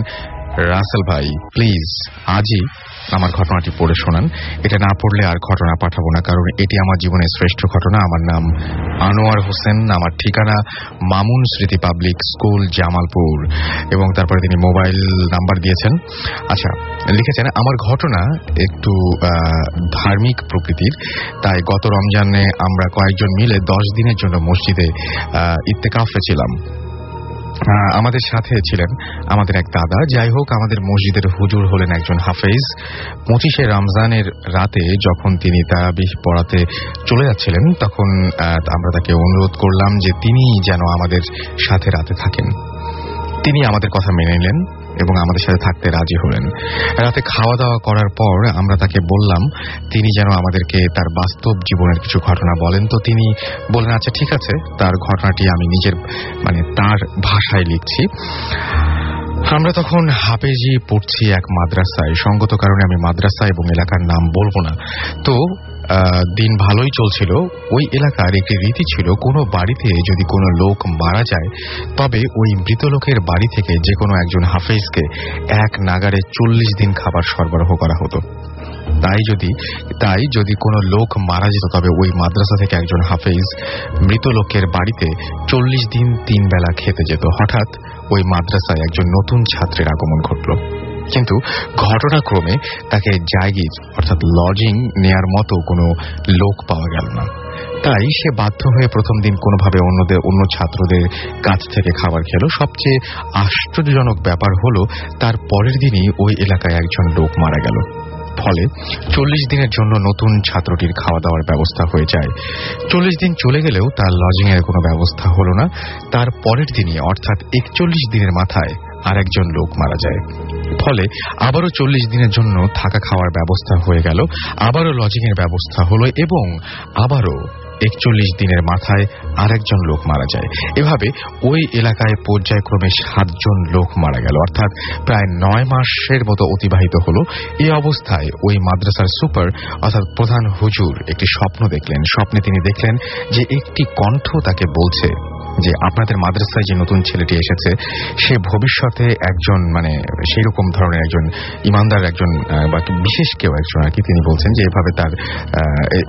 Speaker 1: রাসেল ভাই প্লিজ আজই আমার ঘটনাটি পড়ে শোনান। এটা না পড়লে আর ঘটনা পাঠাবো না, কারণ এটি আমার জীবনের শ্রেষ্ঠ ঘটনা। আমার নাম আনোয়ার হোসেন, আমার ঠিকানা মামুন স্মৃতি পাবলিক স্কুল জামালপুর এবং তারপরে তিনি মোবাইল নাম্বার দিয়েছেন। আচ্ছা, লিখেছেন আমার ঘটনা একটু ধার্মিক প্রকৃতির। তাই গত রমজানে আমরা কয়েকজন মিলে 10 দিনের জন্য মসজিদে ইত্তেকাফে ছিলাম। আমাদের সাথে ছিলেন আমাদের এক দাদা। যাই হোক, আমাদের মসজিদের হুজুর হলেন একজন হাফেজ। 25শে রমজানের রাতে যখন তিনি তারাবিহ পড়াতে চলে যাচ্ছিলেন, তখন আমরা তাকে অনুরোধ করলাম যে তিনি যেন আমাদের সাথে রাতে থাকেন। তিনি আমাদের কথা মেনে নিলেন এবং আমাদের সাথে থাকতে রাজি হলেন। রাতে খাওয়া দাওয়া করার পর আমরা তাকে বললাম তিনি যেন আমাদেরকে তার বাস্তব জীবনের কিছু ঘটনা বলেন। তো তিনি বললেন আচ্ছা ঠিক আছে, তার ঘটনাটি আমি নিজের তার ভাষায় লিখছি। আমরা তখন হাফেজি পড়ছি এক মাদ্রাসায়। সঙ্গত কারণে আমি মাদ্রাসা এবং এলাকার নাম বলবো না। তো দিন ভালোই চলছিল। ওই এলাকার একটি রীতি ছিল, কোনো বাড়িতে যদি কোনো লোক মারা যায় তবে ওই মৃত লোকের বাড়ি থেকে যে কোনো একজন হাফেজকে এক নাগারে 40 দিন খাবার সরবরাহ করা হতো। তাই যদি কোনো লোক মারা যেত তবে ওই মাদ্রাসা থেকে একজন হাফেজ মৃত লোকের বাড়িতে 40 দিন 3 বেলা খেতে যেত। হঠাৎ ওই মাদ্রাসায় একজন নতুন ছাত্রের আগমন ঘটল, কিন্তু ঘটনাক্রমে তাকে জায়গির অর্থাৎ লজিং নেয়ার মতো কোনো লোক পাওয়া গেল না। তাই সে বাধ্য হয়ে প্রথম দিন কোনোভাবে অন্য ছাত্রদের কাছ থেকে খাবার খেল। সবচেয়ে আশ্চর্যজনক ব্যাপার হলো তার পরের দিনই ওই এলাকায় একজন লোক মারা গেল। ফলে 40 দিনের জন্য নতুন ছাত্রটির খাওয়া দাওয়ার ব্যবস্থা হয়ে যায়। 40 দিন চলে গেলেও তার লজিং এর কোনো ব্যবস্থা হলো না। তার পরের দিনই অর্থাৎ 41 দিনের মাথায় আরেকজন লোক মারা যায়। ফলে আবারও 40 দিনের জন্য থাকা খাওয়ার ব্যবস্থা হয়ে গেল, আবারও লজিং এর ব্যবস্থা হলো এবং আবারও 41 দিনের মাথায় আরেকজন লোক মারা যায়। এভাবে ওই এলাকায় পর্যায়ক্রমে 7 জন লোক মারা গেল, অর্থাৎ প্রায় 9 মাসের মতো অতিবাহিত হলো। এই অবস্থায় ওই মাদ্রাসার সুপার অর্থাৎ প্রধান হুজুর একটি স্বপ্ন দেখলেন। স্বপ্নে তিনি দেখলেন যে একটি কণ্ঠ তাকে বলছে যে আপনাদের মাদ্রাসায় যে নতুন ছেলেটি এসেছে সে ভবিষ্যতে একজন মানে সেই রকম ধরনের একজন ইমানদার একজন বা বিশেষ কেউ একজন আর কি। তিনি বলছেন যে এভাবে তার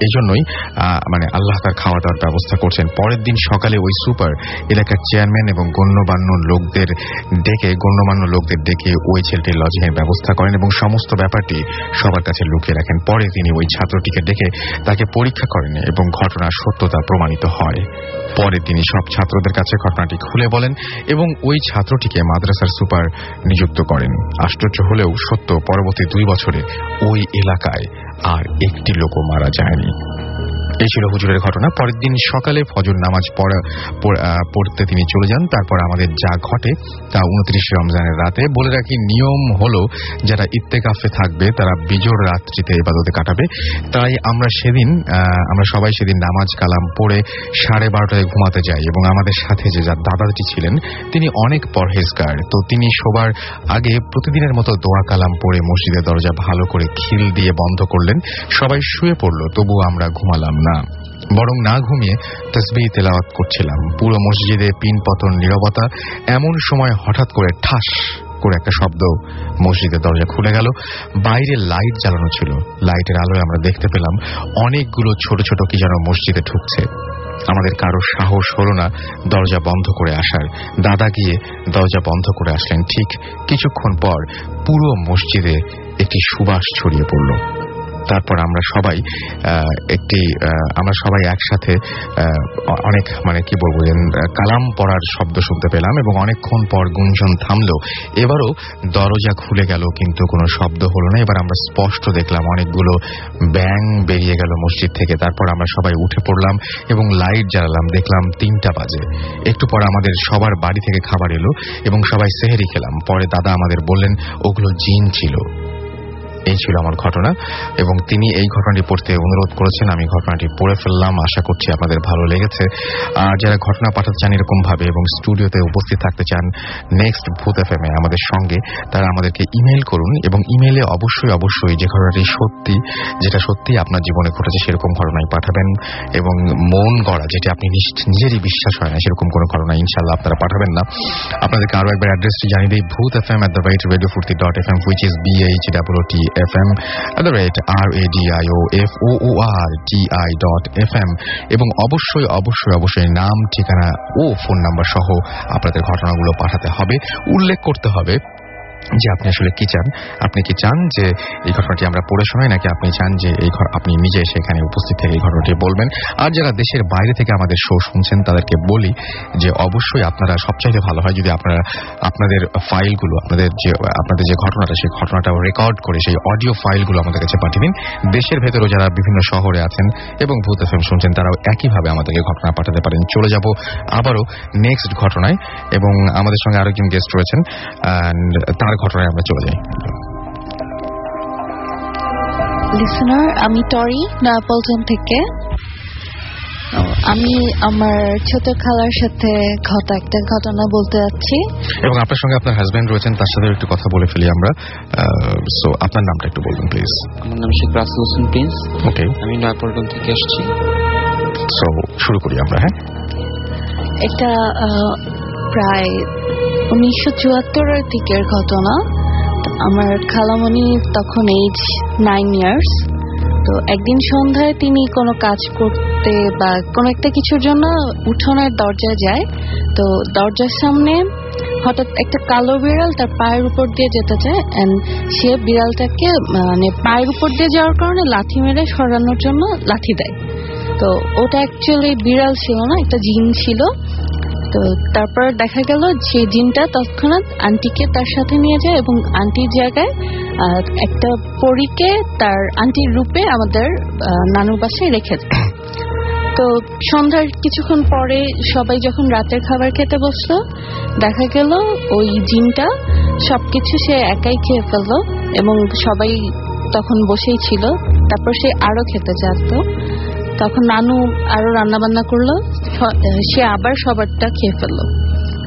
Speaker 1: এই জন্যই মানে আল্লাহ তার খাওয়া দাওয়ার ব্যবস্থা করছেন। পরের দিন সকালে ওই সুপার এলাকার চেয়ারম্যান এবং গণ্যমান্য লোকদের ডেকে ওই ছেলেটির লজিং এর ব্যবস্থা করেন এবং সমস্ত ব্যাপারটি সবার কাছে লুকিয়ে রাখেন। পরে তিনি ওই ছাত্রটিকে ডেকে তাকে পরীক্ষা করেন এবং ঘটনার সত্যতা প্রমাণিত হয়। পরে তিনি সব ছাত্রদের কাছে ঘটনাটি খুলে বলেন এবং ওই ছাত্রটিকে মাদ্রাসার সুপার নিযুক্ত করেন। আশ্চর্য হলেও সত্য, পরবর্তী 2 বছরে ওই এলাকায় আর একটি লোকও মারা যায়নি। এই ছিল হুজুরের ঘটনা। পরের দিন সকালে ফজর নামাজ পড়তে তিনি চলে যান। তারপর আমাদের যা ঘটে তা 29 রমজানের রাতে। বলে রাখি, নিয়ম হলো যারা ইত্তেকাফে থাকবে তারা বিজোড় রাত্রিতে ইবাদতে কাটাবে। তাই আমরা সবাই সেদিন নামাজ কালাম পড়ে 12:30টায় ঘুমাতে যাই এবং আমাদের সাথে যে যার দাদাটি ছিলেন তিনি অনেক পরহেজগার। তো তিনি শোবার আগে প্রতিদিনের মতো দোয়া কালাম পড়ে মসজিদের দরজা ভালো করে খিল দিয়ে বন্ধ করলেন। সবাই শুয়ে পড়ল, তবুও আমরা ঘুমালাম না, বরং না ঘুমিয়ে তাসবিহ তেলাওয়াত করছিলাম। পুরো মসজিদে পিন পতন নীরবতা। এমন সময় হঠাৎ করে ঠাস করে একটা শব্দ, মসজিদের দরজা খুলে গেল। বাইরে লাইট জ্বালানো ছিল। লাইটের আলোয় আমরা দেখতে পেলাম অনেকগুলো ছোট ছোট কি যেন মসজিদে ঢুকছে। আমাদের কারো সাহস হলো না দরজা বন্ধ করে আসার। দাদা গিয়ে দরজা বন্ধ করে আসলেন। ঠিক কিছুক্ষণ পর পুরো মসজিদে একটি সুবাস ছড়িয়ে পড়ল। তারপর আমরা সবাই একসাথে অনেক মানে কি বলবো কালাম পড়ার শব্দ শুনতে পেলাম এবং অনেকক্ষণ পর গুঞ্জন থামলো। এবারও দরজা খুলে গেল, কিন্তু কোনো শব্দ হলো না। এবার আমরা স্পষ্ট দেখলাম অনেকগুলো ব্যাঙ বেরিয়ে গেল মসজিদ থেকে। তারপর আমরা সবাই উঠে পড়লাম এবং লাইট জ্বালালাম। দেখলাম 3টা বাজে। একটু পর আমাদের সবার বাড়ি থেকে খাবার এলো এবং সবাই সেহরি খেলাম। পরে দাদা আমাদের বললেন ওগুলো জিন ছিল। এই ছিল আমার ঘটনা এবং তিনি এই ঘটনাটি পড়তে অনুরোধ করেছেন। আমি ঘটনাটি পড়ে ফেললাম। আশা করছি আপনাদের ভালো লেগেছে। আর যারা ঘটনা পাঠাতে চান এরকম ভাবে এবং স্টুডিওতে উপস্থিত থাকতে চান নেক্সট ভূত এফএমে আমাদের সঙ্গে, তারা আমাদেরকে ইমেইল করুন এবং ইমেইলে অবশ্যই যে ঘটনাটি যেটা সত্যি আপনার জীবনে ঘটেছে সেরকম ঘটনাই পাঠাবেন এবং মন গড়া যেটা আপনি নিজেরই বিশ্বাস হয় না সেরকম কোনো ঘটনা ইনশাআল্লাহ আপনারা পাঠাবেন না। আপনাদেরকে আরো একবার অ্যাড্রেসটি জানিয়ে দিই, bhutfm@radiofurti.fm, which is BHOOTFM@radioforti.fm এবং অবশ্যই নাম, ঠিকানা ও ফোন নাম্বার সহ আপনাদের ঘটনাগুলো পাঠাতে হবে। উল্লেখ করতে হবে যে আপনি আসলে কি চান। আপনি কি চান যে এই ঘটনাটি আমরা পড়ে শোনাই, নাকি আপনি চান যে আপনি নিজে সেখানে উপস্থিত থেকে এই ঘটনাটি বলবেন। আর যারা দেশের বাইরে থেকে আমাদের শো শুনছেন তাদেরকে বলি যে অবশ্যই আপনারা সবচাইতে ভালো হয় যদি আপনারা আপনাদের ফাইলগুলো, আপনাদের যে ঘটনাটা সেই ঘটনাটা রেকর্ড করে সেই অডিও ফাইলগুলো আমাদের কাছে পাঠিয়ে দিন। দেশের ভেতরেও যারা বিভিন্ন শহরে আছেন এবং ভূত এফএম শুনছেন তারাও একইভাবে আমাদেরকে ঘটনা পাঠাতে পারেন। চলে যাব আবারও নেক্সট ঘটনায় এবং আমাদের সঙ্গে আরো একজন গেস্ট রয়েছেন, তার ঘটনায় আমরা চলে যাই।
Speaker 4: লিসনার, আমি টরি নয়াপল্টন থেকে। আমি আমার ছোট খালার সাথে একটা ঘটনা বলতে যাচ্ছি
Speaker 1: এবং আপনার সঙ্গে আপনার হাজবেন্ড রয়েছেন, তার সাথে একটু কথা বলে ফেলি আমরা। সো আপনার নামটা একটু বলবেন প্লিজ।
Speaker 5: আমার নাম শেখ রাসেল হোসেন প্রিন্স।
Speaker 1: ওকে,
Speaker 5: আমি নয়াপল্টন থেকে আসছি।
Speaker 1: সো শুরু করি আমরা। হ্যাঁ,
Speaker 4: এটা প্রায় 1974-এর দিকের ঘটনা। আমার খালামণি তখন এজ 9 ইয়ার্স। তো একদিন সন্ধ্যায় তিনি কোনো কাজ করতে বা কোনো একটা কিছুর জন্য উঠোনের দরজায় যায়। তো দরজার সামনে হঠাৎ একটা কালো বিড়াল তার পায়ের উপর দিয়ে যেতে চায় এন্ড সে বিড়ালটাকে মানে পায়ের উপর দিয়ে যাওয়ার কারণে লাঠি মেরে সরানোর জন্য লাঠি দেয়। তো ওটা অ্যাকচুয়ালি বিড়াল ছিল না, একটা জিন ছিল। তো তারপর দেখা গেল সেই জিনটা তৎক্ষণাৎ আন্টিকে তার সাথে নিয়ে যায় এবং আন্টির জায়গায় একটা পরীকে তার আন্টির রূপে আমাদের নানুর বাসায় রেখে দেয়। তো সন্ধ্যার কিছুক্ষণ পরে সবাই যখন রাতের খাবার খেতে বসলো, দেখা গেল ওই জিনটা সবকিছু সে একাই খেয়ে ফেললো এবং সবাই তখন বসেই ছিল। তারপর সে আরো খেতে চাইত। তখন নানু আরো রান্না বান্না করলো, সে আবার সবারটা খেয়ে ফেললো।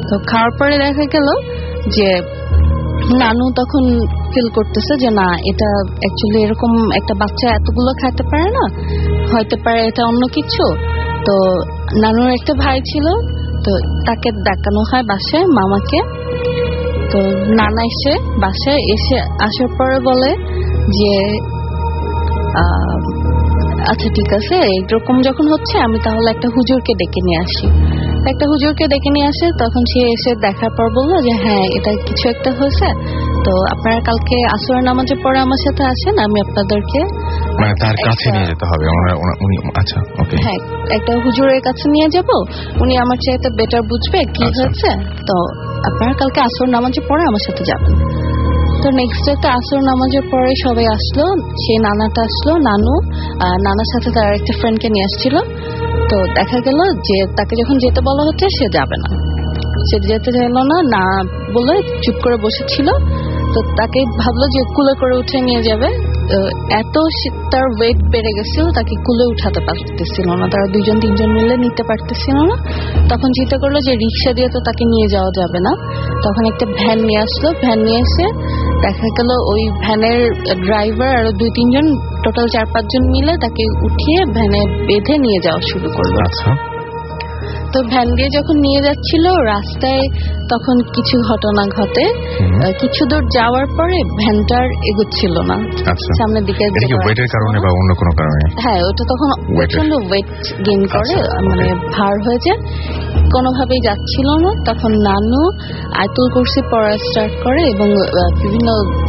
Speaker 4: তো খাওয়ার পরে দেখা গেল যে নানু তখন ফিল করতেছে যে না, এটা অ্যাকচুয়ালি এরকম একটা বাচ্চা এতগুলো খাইতে পারে না, হয়তো পারে এটা অন্য কিছু। তো নানুর একটা ভাই ছিল, তো তাকে দেখানো হয় বাসায় মামাকে। তো নানা এসে বাসায় এসে আসার পরে বলে যে আচ্ছা ঠিক আছে, এরকম যখন হচ্ছে আমি তাহলে একটা হুজুরকে ডেকে নিয়ে আসি। একটা হুজুরকে ডেকে নিয়ে আসে, তখন সে এসে দেখার পর বললো যে হ্যাঁ এটা কিছু একটা হয়েছে, তো আপনারা কালকে আসরের নামাজের পরে আমার সাথে আসেন, আমি আপনাদেরকে
Speaker 1: তার কাছে নিয়ে যেতে হবে। আচ্ছা ওকে,
Speaker 4: হ্যাঁ একটা হুজুরের কাছে নিয়ে যাব, উনি আমার চাইতে বেটার বুঝবে কি হয়েছে, তো আপনারা কালকে আসর নামাজের পরে আমার সাথে যাবেন। তো নেক্সট ডে আসর নামাজের পরে সবাই আসলো, সেই নানাটা আসলো, নানার সাথে তার একটা ফ্রেন্ডকে নিয়ে আসছিল। তো দেখা গেল যে তাকে যখন যেতে বলা হচ্ছে সে যাবে না, সে যেতে চাইলো না বলে চুপ করে বসেছিল। তো তাকে ভাবলো যে কুলে করে উঠে নিয়ে যাবে, এত তার ওয়েট বেড়ে গেছিল তাকে কুলে উঠাতে পারতেছিল না, তারা 2-3 মিলে নিতে পারতেছিল না। তখন চিন্তা করলো যে রিক্সা দিয়ে তো তাকে নিয়ে যাওয়া যাবে না, তখন একটা ভ্যান নিয়ে আসলো। ভ্যান নিয়ে এসে দেখা গেল ওই ভ্যানের ড্রাইভার আরো 2-3 জন, টোটাল 4-5 জন মিলে তাকে উঠিয়ে ভ্যানে বেঁধে নিয়ে যাওয়া শুরু করলো। তো ভ্যান দিয়ে যখন নিয়ে যাচ্ছিল রাস্তায় তখন কিছু ঘটনা ঘটে। কিছু দূর যাওয়ার পরে ভ্যানটার এগোচ্ছিল না সামনের দিকে,
Speaker 1: ওয়েটের কারণে বা অন্য কোনো কারণে।
Speaker 4: হ্যাঁ ওটা তখন প্রচন্ড ওয়েট গেইন করে, মানে ভার হয়ে যায়, কোনোভাবেই যাচ্ছিল না। তখন নানু আয়াতুল কুরসি পড়া স্টার্ট করে এবং বিভিন্ন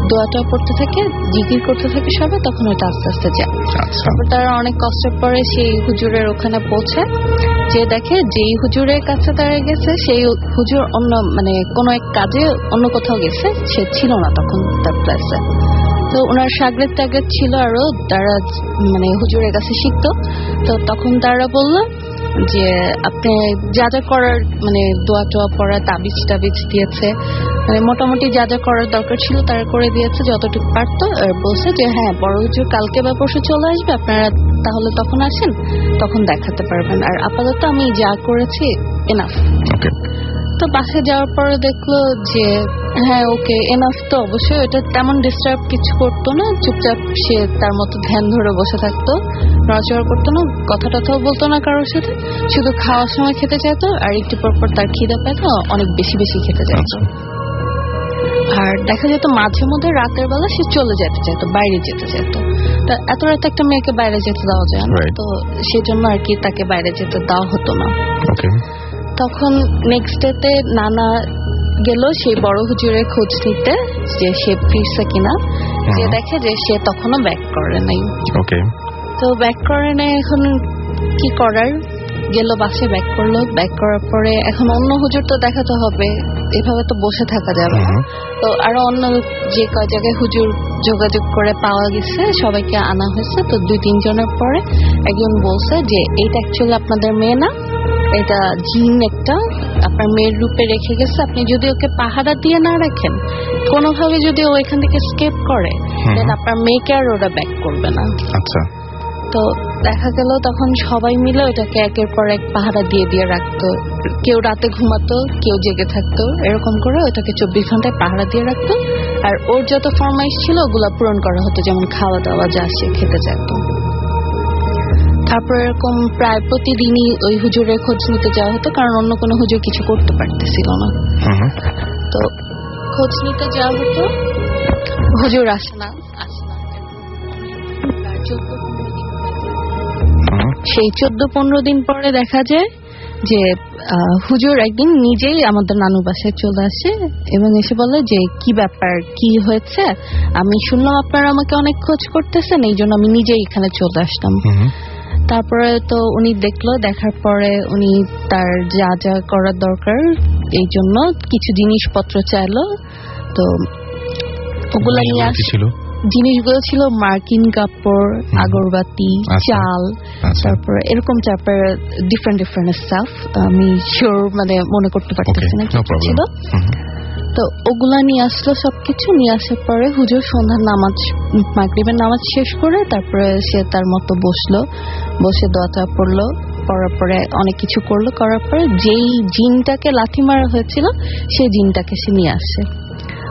Speaker 4: দোয়াটা পড়তে থাকে, জিকির করতে থাকে সবাই, তখন ওটা আস্তে আস্তে যায়। তারপর তারা অনেক কষ্টের পরে সেই হুজুরের ওখানে পৌঁছায়, যে দেখে যেই হুজুরের কাছে তারা গেছে সেই হুজুর অন্য মানে কোনো এক কাজে অন্য কোথাও গেছে, সে ছিল না তখন তার প্লেসে। তো ওনার সাগরেদ টাগরেদ ছিল আরো, তারা মানে হুজুরের কাছে শিখতো। তো তখন তারা বলল যে আপনি যা যা করার মানে দোয়া টোয়া পড়া, তাবিজ টাবিজ দিয়েছে, মানে মোটামুটি যা যা করার দরকার ছিল তারা করে দিয়েছে যতটুকু পারতো। আর বলছে যে হ্যাঁ বড় হুজুর কালকে বা পরশু চলে আসবে, আপনারা তাহলে তখন আসেন, তখন দেখাতে পারবেন, আর আপাতত আমি যা করেছি এনাফ। তো বাসে যাওয়ার পরে দেখলো যে হ্যাঁ ওকে এনাফ, তো অবশ্যই এটা তেমন ডিস্টার্ব কিছু করতো না, চুপচাপ সে তার মতো ধ্যান ধরে বসে থাকতো, নড়াচড়া করতো না, কথা টথাও বলতো না কারোর সাথে, শুধু খাওয়ার সময় খেতে চাইতো, আর একটু পরপর তার খিদে পেতো, অনেক বেশি বেশি খেতে চাইতো। আর দেখা যেত মাঝে মধ্যে রাতের বেলা সে চলে যেতে চাইতো, বাইরে যেতে চাইতো। তা এত রাতে একটা মেয়েকে বাইরে যেতে দেওয়া যায় না, তো সেজন্য আর কি তাকে বাইরে যেতে দেওয়া হতো না। তখন নেক্সট ডেতে নানা গেল সেই বড় হুজুরের খোঁজ নিতে যে সে ফিরছে কিনা, যে দেখে যে সে তখনও ব্যাক করে নাই। তো ব্যাক করে নাই, এখন কি করার, গেল বাসে ব্যাক করলো। ব্যাক করার পরে এখন অন্য হুজুর তো দেখাতে হবে, এভাবে তো বসে থাকা যাবে না। তো আরো অন্য যে কয় জায়গায় হুজুর যোগাযোগ করে পাওয়া গেছে সবাইকে আনা হয়েছে। তো 2-3 জনের পরে একজন বলছে যে এইটা অ্যাকচুয়ালি আপনাদের মেয়ে না, এটা জিন একটা আপনার মেয়ের রূপে রেখে গেছে, আপনি যদি ওকে পাহারা দিয়ে না রাখেন, কোনোভাবে যদি ও এখান থেকে স্কেপ করে, দেন আপনার মেয়েকে আর ওরা ব্যাক করবে না।
Speaker 1: আচ্ছা।
Speaker 4: তো দেখা গেল তখন সবাই মিলে ওটাকে একের পর এক পাহারা দিয়ে দিয়ে রাখতো, কেউ রাতে ঘুমাতো, কেউ জেগে থাকতো, এরকম করে ওটাকে 24 ঘন্টায় পাহারা দিয়ে রাখতো। আর ওর যত ফরমাইশ ছিল ওগুলা পূরণ করা হতো, যেমন খাওয়া দাওয়া যা সে খেতে চাইতো। তারপর এরকম প্রায় প্রতিদিনই ওই হুজুরের খোঁজ নিতে যাওয়া হতো, কারণ অন্য কোনো হুজুর কিছু করতে পারতেছিল না। তো খোঁজ নিতে যাওয়া হতো, হুজুর আসে না। সেই 14-15 দিন পরে দেখা যায় যে হুজুর একদিন নিজেই আমাদের নানু বাসায় চলে আসে এবং এসে বলে যে কি ব্যাপার, কি হয়েছে, আমি শুনলাম আপনারা আমাকে অনেক খোঁজ করতেছেন, এই জন্য আমি নিজেই এখানে চলে আসলাম। তারপরে তো উনি দেখলো, দেখার পরে উনি তার যা যা করার দরকার এই জন্য কিছু জিনিসপত্র চাইলো। তো ওগুলা নিয়ে আসছিল, জিনিসগুলো ছিল মার্কিন কাপড়, আগরবাতি, চাল, তারপর এরকম টাইপের ডিফারেন্ট ডিফারেন্ট স্টাফ, আমি শিওর মানে মনে করতে পারতেছি না কি ছিল। তো ওগুলা নিয়ে আসলো, সবকিছু নিয়ে আসার পরে হুজুর সন্ধ্যার নামাজ, মাগরিবের নামাজ শেষ করে তারপরে সে তার মতো বসলো, বসে দোয়া পড়লো, পড়ার পরে অনেক কিছু করলো, করার পরে যেই জিনটাকে লাথি মারা হয়েছিল সেই জিনটাকে সে নিয়ে আসে।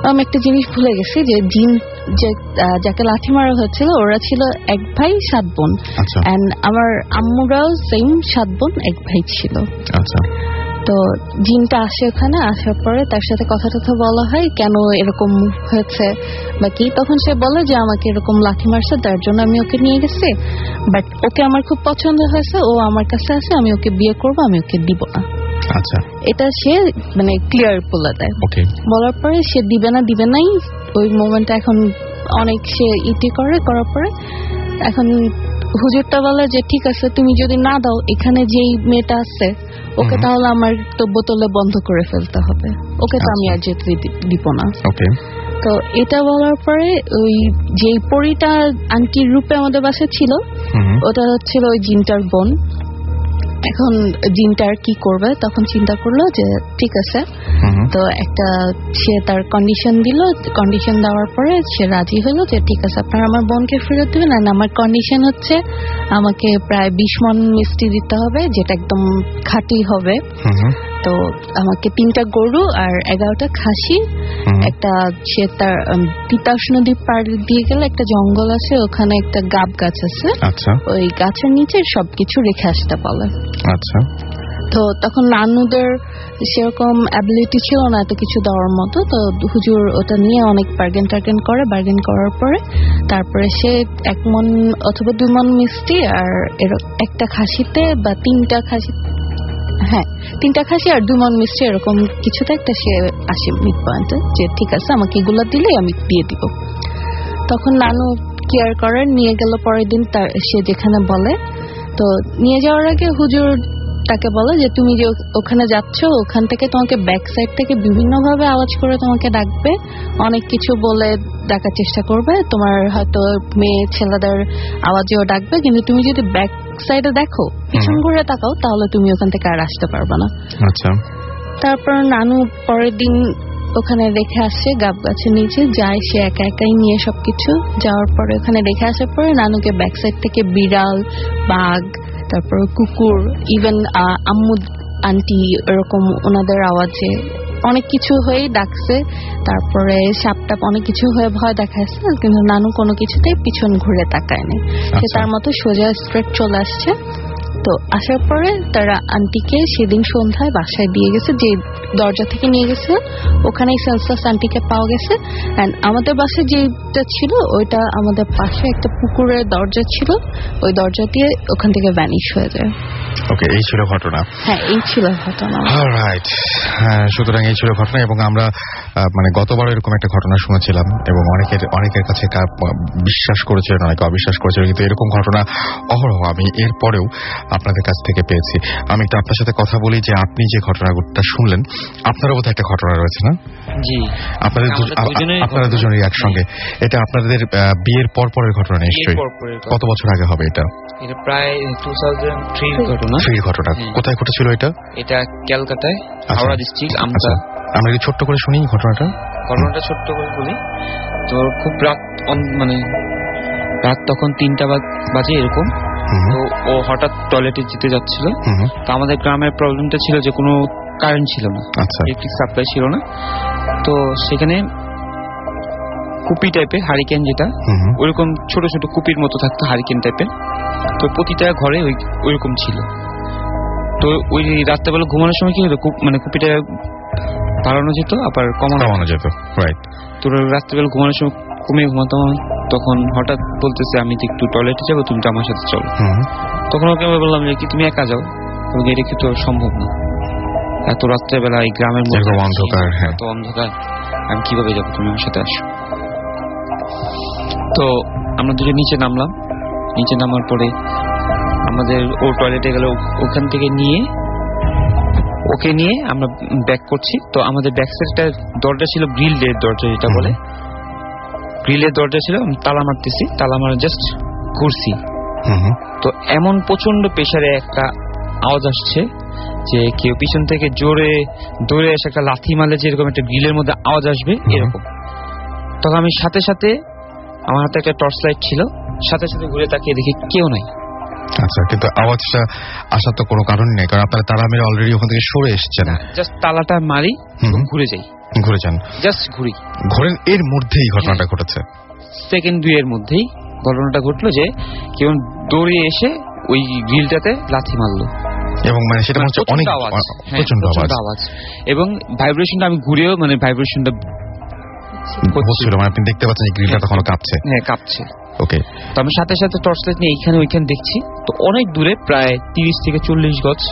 Speaker 4: আমি একটা জিনিস ভুলে গেছি যে জিন যাকে লাথি মারা হয়েছিল ওরা ছিল 1 ভাই 7 বোন, এন্ড আমার আম্মুরাও সেম 7 বোন 1 ভাই ছিল। তো জিনটা আসে ওখানে, আসার পরে তার সাথে কথা বলা হয় কেন এরকম হয়েছে বা কি। তখন সে বলে যে আমাকে এরকম লাথি মারছে, তার জন্য আমি ওকে নিয়ে গেছি, বাট ওকে আমার খুব পছন্দ হয়েছে, ও আমার কাছে আছে, আমি ওকে বিয়ে করব, আমি ওকে দিব না।
Speaker 1: আচ্ছা,
Speaker 4: এটা সে মানে ক্লিয়ার বলে দেয়। বলার পরে সে দিবে নাই ওই মোমেন্টে। এখন অনেক সে করার পরে এখন হুজুরটা বলে যে ঠিক আছে, তুমি যদি না দাও, এখানে যেই মেয়েটা আছে ওকে তাহলে আমার তো বোতলে বন্ধ করে ফেলতে হবে, ওকে তো আমি আর যেতে দিব না। তো এটা বলার পরে ওই যে পরীটা আন্টির রূপে আমাদের বাসায় ছিল, ওটা হচ্ছিল ওই জিনটার বোন। এখন জিনটার কি করবে, তখন চিন্তা করলো যে ঠিক আছে, তো একটা সে তার কন্ডিশন দিল। কন্ডিশন দেওয়ার পরে সে রাজি হলো যে ঠিক আছে, আপনারা আমার বোনকে ফেরত দিবেন, আর আমার কন্ডিশন হচ্ছে আমাকে প্রায় 20 মণ মিষ্টি দিতে হবে, যেটা একদম খাঁটি হবে। তো আমাকে 3টা গরু আর 11টা খাসি, একটা সে তার তিতাস নদী পার দিয়ে গেলে একটা জঙ্গল আছে, ওখানে একটা গাব গাছ আছে, ওই গাছের নিচে সবকিছু রেখে আসতে বলে।
Speaker 1: আচ্ছা,
Speaker 4: তো তখন নানুদের সেরকম অ্যাবিলিটি ছিল না এত কিছু দেওয়ার মতো। তো হুজুর ওটা নিয়ে অনেক বার্গেন করার পরে তারপরে সে 1 মণ অথবা 2 মণ মিষ্টি আর একটা খাসিতে বা 3টা খাসি, 3টা খাসি আর 2 মণ মিষ্টি, এরকম কিছুতে একটা সে আসে মিড পয়েন্টে যে ঠিক আছে, আমাকে এগুলো দিলে আমি দিয়ে দিব। তখন নানু কেয়ার করার নিয়ে গেল পরের দিন সে যেখানে বলে। তো নিয়ে যাওয়ার আগে হুজুর তাকে বলে যে তুমি যে ওখানে যাচ্ছ, ওখান থেকে তোমাকে ব্যাক সাইড থেকে বিভিন্ন ভাবে আওয়াজ করে তোমাকে ডাকবে, অনেক কিছু বলে ডাকার চেষ্টা করবে, তোমার হয়তো মেয়ে ছেলেদের আওয়াজেও ডাকবে, কিন্তু তুমি যদি ব্যাক সাইডে দেখো, পিছন ঘুরে তাকাও, তাহলে তুমি ওখান থেকে আর আসতে পারবে না।
Speaker 1: আচ্ছা,
Speaker 4: তারপর নানু পরের দিন ওখানে রেখে আসে গাব গাছের নিচে, যায় সে একাই নিয়ে সবকিছু। যাওয়ার পরে ওখানে রেখে আসার পরে নানুকে ব্যাক সাইড থেকে বিড়াল, বাঘ, তারপর কুকুর, ইভেন আম্মু আন্টি এরকম ওনাদের আওয়াজে অনেক কিছু হয়ে ডাকছে। তারপরে সাপটাপ অনেক কিছু হয়ে ভয় দেখাচ্ছে, কিন্তু নানু কোনো কিছুতেই পিছন ঘুরে তাকায়নি, সে তার মতো সোজা স্ট্রেট চলে আসছে। তো আসার পরে তারা আন্টিকে সেদিন সন্ধ্যায় বাসায় দিয়ে গেছে, যে দরজা থেকে নিয়ে গেছে ওখানেই সেন্সলেস আন্টিকে পাওয়া গেছে। এন্ড আমাদের বাসায় যেটা ছিল ওইটা আমাদের পাশে একটা পুকুরের দরজা ছিল, ওই দরজা দিয়ে ওখান থেকে ভ্যানিশ হয়ে যায়।
Speaker 1: ওকে, এই ছিল ঘটনা।
Speaker 4: হ্যাঁ, এই ছিল ঘটনা।
Speaker 1: অলরাইট, সুতরাং এই ছিল ঘটনা। এবং আমরা মানে গতবার এরকম একটা ঘটনা শুনেছিলাম এবং অনেকের কাছে বিশ্বাস করেছিলেন, অনেকে অবিশ্বাস করেছিলেন, কিন্তু এরকম ঘটনা অহরহ আমি এরপরেও আপনাদের কাছ থেকে পেয়েছি। আমি একটু আপনার সাথে কথা বলি যে আপনি যে ঘটনাটা শুনলেন, আপনারও বোধহয় একটা ঘটনা রয়েছে না?
Speaker 5: জি,
Speaker 1: আপনারা দুজনেরই একসঙ্গে। এটা আপনাদের বিয়ের পরের ঘটনা নিশ্চয়ই। কত বছর আগে হবে এটা?
Speaker 5: এটা প্রায় 2003 ঘটনা।
Speaker 1: কোথায় ঘটেছিল এটা?
Speaker 5: এটা ক্যালকাটায়, হাওড়া ডিস্ট্রিক্ট আমতা।
Speaker 1: আমরা একটু ছোট্ট করে শুনি ঘটনাটা
Speaker 5: ছোট্ট করে বলি। তো খুব রাত, মানে রাত তখন 3টা বাজে এরকম। তো ও হঠাৎ টয়লেটে যেতে যাচ্ছিল। তো আমাদের গ্রামের প্রবলেমটা ছিল যে কোনো কারেন্ট ছিল না, ইলেকট্রিক সাপ্লাই ছিল না। তো সেখানে কুপি টাইপের হারিকেন, যেটা ওইরকম ছোট ছোট কুপির মতো থাকতো, হারিকেন টাইপের। তো প্রতিটা ঘরে ওইরকম ছিল। তো ওই রাত্রেবেলা ঘুমানোর সময় কি হতো, মানে কুপিটা বাড়ানো যেত আবার কমানো যেত। তো রাত্রেবেলা ঘুমানোর সময় কমিয়ে ঘুমাতাম। তখন হঠাৎ বলতেছে আমি তো একটু টয়লেটে যাবো, তুমি তো আমার সাথে চলো। তখন ওকে আমি বললাম যে কি তুমি একা যাও, এটা কি তো সম্ভব না, এত রাত্রেবেলা এই গ্রামের মধ্যে এত অন্ধকার, আমি কিভাবে যাবো, তুমি আমার সাথে আসো। তো আমরা দুজন নিচে নামলাম। নিচে নামার পরে আমাদের ও টয়লেটে গেল, ওখান থেকে ওকে নিয়ে আমরা ব্যাক করছি। তো আমাদের ব্যাক সাইডটা দরজা ছিল গ্রিলের দরজা, যেটা বলে গ্রিলের দরজা ছিল। তালা মারতেছি, তালা মারা জাস্ট ঘুরছি। তো এমন প্রচন্ড প্রেসারে একটা আওয়াজ আসছে যে কেউ পিছন থেকে জোরে দৌড়ে এসে একটা লাথি মারলে যেরকম একটা গ্রিলের মধ্যে আওয়াজ আসবে এরকম। তখন আমি সাথে সাথে, আমার হাতে একটা টর্চ লাইট ছিল, সাথে সাথে ঘুরে তাকিয়ে দেখি কেউ নাই।
Speaker 1: আচ্ছা, কিন্তু আওয়াজটা আসার তো কোনো কারণ নেই, কারণ আপনারা তালা মেরে অলরেডি ওখান থেকে সরে এসেছেন।
Speaker 5: জাস্ট তালাটা মারি, ঘুরে যান, জাস্ট ঘুরেন।
Speaker 1: এর মধ্যেই ঘটনাটা ঘটেছে,
Speaker 5: সেকেন্ড 2 এর মধ্যেই ঘটনাটা ঘটলো যে কেউ দৌড়ে এসে ওই গ্রিলটাতে লাথি মারলো।
Speaker 1: এবং মানে সেটা হচ্ছে অনেক প্রচন্ড
Speaker 5: আওয়াজ এবং ভাইব্রেশনটা আমি ঘুরেও মানে ভাইব্রেশনটা
Speaker 1: হচ্ছিল, মানে আপনি দেখতে পাচ্ছেন যে গ্রিলটা তখন কাঁপছে।
Speaker 5: হ্যাঁ, কাঁপছে।
Speaker 1: ওকে,
Speaker 5: তো আমি সাথে সাথে টর্চ লাইট নিয়ে এইখানে ওইখানে দেখছি, তো অনেক দূরে প্রায় 30 থেকে 40 গজ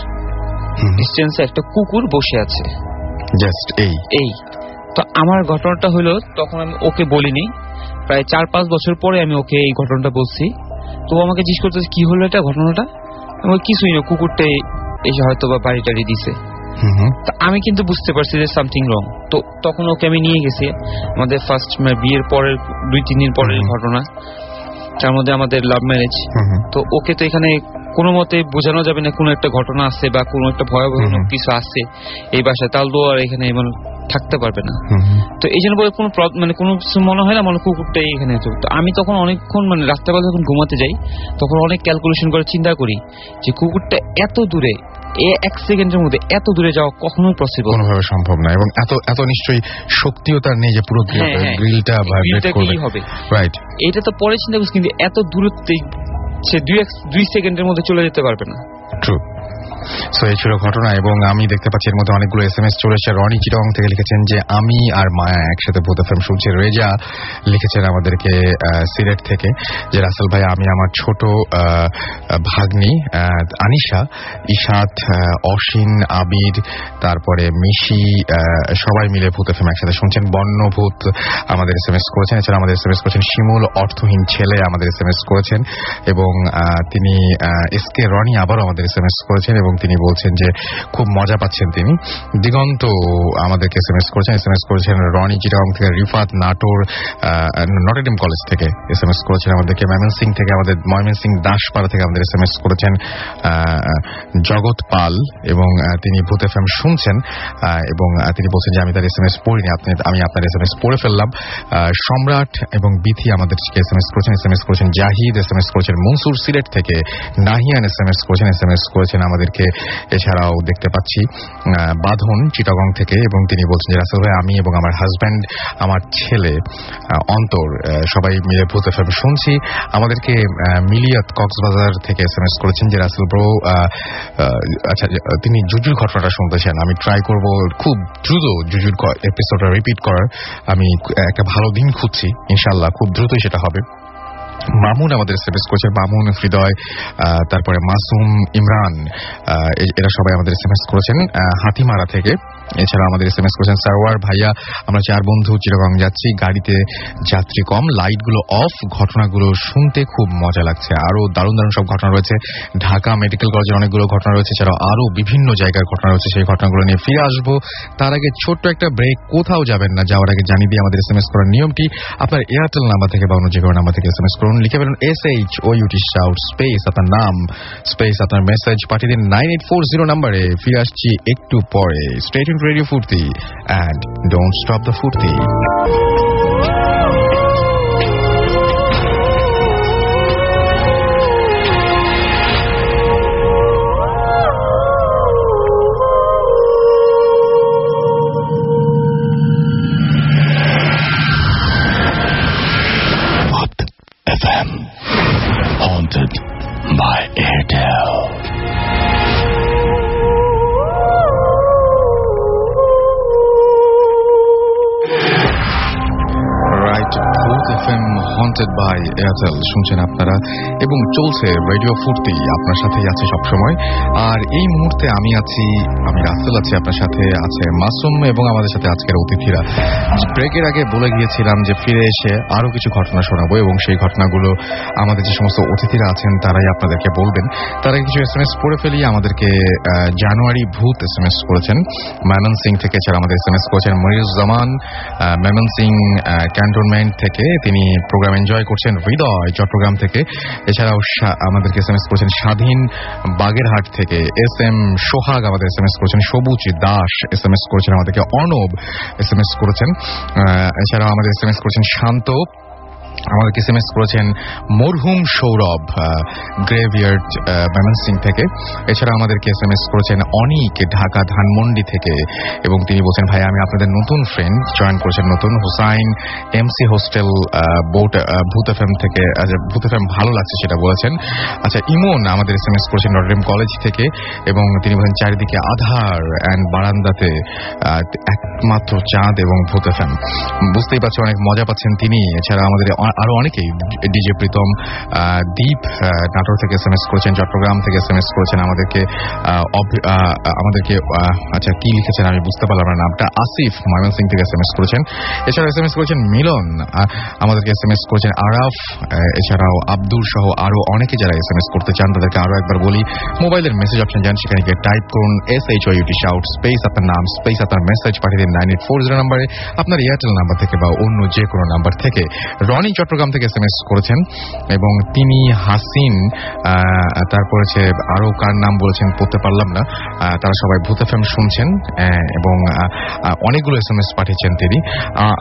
Speaker 5: ডিস্টেন্সে একটা কুকুর বসে আছে,
Speaker 1: জাস্ট এই।
Speaker 5: তো আমার ঘটনাটা হলো, তখন আমি ওকে বলিনি, প্রায় 4-5 বছর পরে আমি ওকে এই ঘটনাটা বলছি। তো আমাকে জিজ্ঞেস করতেছে কি হলো এটা ঘটনাটা, আমার কিছুই না, কুকুরটাই এসে হয়তো বা বাড়ি টাড়ি দিছে। তো আমি কিন্তু বুঝতে পারছি যে সামথিং রং। তো তখন ওকে আমি নিয়ে গেছি, আমাদের ফার্স্ট বিয়ের পরের 2-3 দিন পরের ঘটনা, তার মধ্যে আমাদের লাভ ম্যারেজ। তো ওকে তো এখানে কোনো মতে বোঝানো যাবে না কোনো একটা ঘটনা আছে বা কোনো একটা ভয়াবহ কিছু আছে এই বাসায়, তাহলে তো আর এখানে মানে থাকতে পারবে না। তো এই জন্য বলে কোনো মানে কোনো কিছু মনে হয় না, মানে কুকুরটাই এখানে। তো আমি তখন অনেকক্ষণ মানে রাত্রেবেলা যখন ঘুমাতে যাই তখন অনেক ক্যালকুলেশন করে চিন্তা করি যে কুকুরটা এত দূরে, 1 সেকেন্ডের মধ্যে এত দূরে যাওয়া কখনোই পসিবল,
Speaker 1: কোনোভাবে সম্ভব না। এবং এত নিশ্চয়ই শক্তিও তার নেই যে পুরো গ্রিলটা ভাইব্রেট করবে। রাইট,
Speaker 5: এটা তো পরে চিন্তা করছি, কিন্তু এত দূরত্বে সে 2 সেকেন্ডের মধ্যে চলে যেতে পারবে না।
Speaker 1: ট্রু। সো এই ছিল ঘটনা। এবং আমি দেখতে পাচ্ছি এর মধ্যে অনেকগুলো SMS চলেছে। রনি চিটং থেকে লিখেছেন যে আমি আর মায়া একসাথে ভূত এফএম শুনছি। রেজা লিখেছেন আমাদেরকে সিলেট থেকে যে রাসেল ভাই, আমি আমার ছোট ভাগ্নি আনিশা, ইশাত, অসীন, আবির, তারপরে মিশি, সবাই মিলে ভূত এফএম একসাথে শুনছেন। বন্যভূত আমাদের SMS করেছেন। এছাড়া আমাদের SMS করেছেন শিমুল, অর্থহীন ছেলে আমাদের SMS করেছেন। এবং তিনি SK রনি আবারও আমাদের SMS করেছেন এবং তিনি বলছেন যে খুব মজা পাচ্ছেন তিনি। দিগন্ত আমাদেরকে SMS করেছেন রনি চিটাগং থেকে। রিফাত নাটোর নটরডেম কলেজ থেকে SMS করেছেন আমাদেরকে। ময়মনসিং থেকে আমাদের ময়মনসিং দাসপাড়া থেকে আমাদের SMS করেছেন জগৎ পাল এবং তিনি ভূত এফএম শুনছেন এবং তিনি বলছেন যে আমি তার SMS পড়িনি, আমি আপনার SMS পড়ে ফেললাম। সম্রাট এবং বিথি আমাদেরকে SMS করেছেন জাহিদ, SMS করেছেন মনসুর সিলেট থেকে। নাহিয়ান SMS করেছেন আমাদেরকে। এছাড়াও দেখতে পাচ্ছি বাঁধন চিটাগং থেকে এবং তিনি বলছেন যে রাসেল ভাই, আমি এবং আমার হাজব্যান্ড, আমার ছেলে অন্তর সবাই মিলে ভূত এফএম শুনছি। আমাদেরকে মিলিয়াত কক্সবাজার থেকে SMS করেছেন যে রাসেল ব্রো, আচ্ছা তিনি জুজুর ঘটনাটা শুনতেছেন। আমি ট্রাই করব খুব দ্রুত জুজুর এপিসোডটা রিপিট করার। আমি একটা ভালো দিন খুঁজছি, ইনশাআল্লাহ খুব দ্রুতই সেটা হবে। মামুন আমাদের SMS করেছেন, মামুন, হৃদয়, তারপরে মাসুম, ইমরান, এরা সবাই আমাদের SMS করেছেন হাতিমারা থেকে। এছাড়া আমাদের SMS করেছেন সারওয়ার ভাইয়া, আমরা 4 বন্ধু চিটাগং যাচ্ছি, গাড়িতে যাত্রী কম, লাইটগুলো অফ, ঘটনাগুলো শুনতে খুব মজা লাগছে। আরো দারুণ দারুণ সব ঘটনা রয়েছে। ঢাকা মেডিকেল কলেজের অনেকগুলো ঘটনা রয়েছে, এছাড়াও আরো বিভিন্ন জায়গার ঘটনা রয়েছে। সেই ঘটনাগুলো নিয়ে ফিরে আসবো। তার আগে ছোট্ট একটা ব্রেক, কোথাও যাবেন না। যাওয়ার আগে জানিয়ে দিয়ে আমাদের SMS করার নিয়মটি, আপনার এয়ারটেল নাম্বার থেকে বা অন্য যে কোনো নাম্বার থেকে SMS করুন, লিখে ফেলুন SHOUT শাউট স্পেস আপনার নাম স্পেস আপনার মেসেজ পাঠিয়ে দিন 9840 নাম্বারে। ফিরে আসছি একটু পরে। স্টে টিউনড রেডিও ফুর্তি and don't stop the ফুর্তি। FM haunted by Airtel. haunted by Airtel শুনছেন আপনারা এবং চলছে রেডিও ফুর্তি, আপনার সাথেই আছে সবসময়। আর এই মুহূর্তে আমি রাসেল আছি, আপনার সাথে আছে মাসুম এবং আমাদের সাথে আজকের অতিথিরা। ব্রেকের আগে বলে গিয়েছিলাম যে ফিরে এসে আরো কিছু ঘটনা শোনাবো এবং সেই ঘটনাগুলো আমাদের যে সমস্ত অতিথিরা আছেন তারাই আপনাদেরকে বলবেন। তারা কিছু SMS পড়ে ফেলি। আমাদেরকে জানুয়ারি ভূত SMS করেছেন ময়মনসিং থেকে। এছাড়া আমাদের SMS করেছেন মনিরুজ্জামান ময়মনসিং ক্যান্টনমেন্ট থেকে, তিনি প্রোগ্রাম এনজয় করছেন। হৃদয় চট্টগ্রাম থেকে। এছাড়াও আমাদেরকে SMS করেছেন স্বাধীন বাগেরহাট থেকে। SM সোহাগ আমাদের SMS করেছেন। সবুজ দাস SMS করেছেন আমাদেরকে। অর্ণব SMS করেছেন। এছাড়াও আমাদের SMS করেছেন শান্ত আমাদেরকে এসএমএস করেছেন মরহুম সৌরভ, গ্রেভিয়ার্ড ময়মনসিং থেকে। এছাড়া আমাদেরকে এসএমএস করেছেন অনিক, ঢাকা ধানমন্ডি থেকে, এবং তিনি বলছেন ভাই আমি আপনাদের নতুন ফ্রেন্ড, জয়েন করেছেন নতুন। হুসাইন এমসি হোস্টেল ভূত এফএম থেকে, ভূত এফএম ভালো লাগছে সেটা বলেছেন। আচ্ছা, ইমন আমাদের এসএমএস করেছেন নটরডেম কলেজ থেকে, এবং তিনি বলেন চারিদিকে আধার অ্যান্ড বারান্দাতে একমাত্র চাঁদ এবং ভূত এফএম। বুঝতেই পারছেন অনেক মজা পাচ্ছেন তিনি। এছাড়া আমাদের আরো অনেকেই, ডিজে প্রীতম, দীপ নাটোর থেকে এসএমএস করেছেন, চট্টগ্রাম থেকে এসএমএস করেছেন আমাদেরকে। আচ্ছা কি লিখেছেন আমি বুঝতে পারলাম না নামটা। আসিফ ময়মনসিং থেকে এসএমএস করেছেন। এছাড়া এসএমএস করেছেন মিলন, আমাদেরকে এসএমএস করেছেন আরাফ, এছাড়াও আব্দুল সহ আরো অনেকে যারা এসএমএস করতে চান তাদেরকে আরো একবার বলি, মোবাইলের মেসেজ অপশন যান, সেখানে গিয়ে টাইপ করুন SHOUT শাউট স্পেস আপনার নাম স্পেস আপনার মেসেজ পাঠিয়ে দিন 9840 নাম্বারে, আপনার এয়ারটেল নাম্বার থেকে বা অন্য যে কোনো নাম্বার থেকে। রনি চট্টগ্রাম থেকে এসএমএস করেছেন, এবং তিনি হাসিন, তারপরে আরো কার নাম বলেছেন পড়তে পারলাম না, তারা সবাই ভূত এফএম শুনছেন, এবং অনেকগুলো এসএমএস পাঠিয়েছেন তিনি।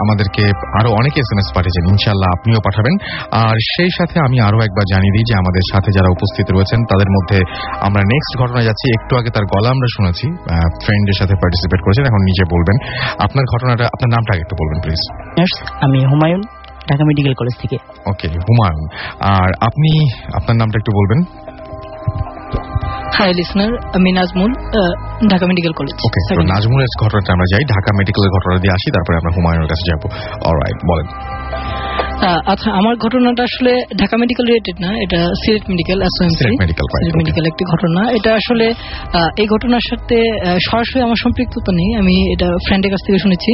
Speaker 1: আমাদেরকে আরো অনেকে এসএমএস পাঠিয়েছেন, ইনশাআল্লাহ আপনিও পাঠাবেন। আর সেই সাথে আমি আরো একবার জানিয়ে দিই যে আমাদের সাথে যারা উপস্থিত রয়েছেন তাদের মধ্যে আমরা নেক্সট ঘটনায় যাচ্ছি। একটু আগে তার গলা আমরা শুনেছি, ফ্রেন্ডের সাথে পার্টিসিপেট করেছেন, এখন নিজে বলবেন আপনার ঘটনাটা, আপনার নামটা একটু বলবেন প্লিজ।
Speaker 6: আমি হুমায়ুন, ঢাকা মেডিকেল কলেজ থেকে।
Speaker 1: ওকে হুমায়ুন, আর আপনি আপনার নামটা একটু বলবেন।
Speaker 3: হাই লিসনার, আমি নাজমুল, ঢাকা মেডিকেল কলেজ।
Speaker 1: ওকে, তো নাজমুলের ঘটনাটা আমরা যাই, ঢাকা মেডিকেলের ঘটনা দিয়ে আসি, তারপরে আমরা হুমায়ুনের কাছে যাবো। অলরাইট, বলেন।
Speaker 3: আচ্ছা, আমার ঘটনাটা আসলে ঢাকা মেডিকেল রিলেটেড না, এটা সিলেট মেডিকেল, সিলেট মেডিকেল একটি ঘটনা। এটা আসলে এই ঘটনার সাথে সরাসরি আমার সম্পৃক্ততা নেই, আমি এটা ফ্রেন্ডের কাছ থেকে শুনেছি।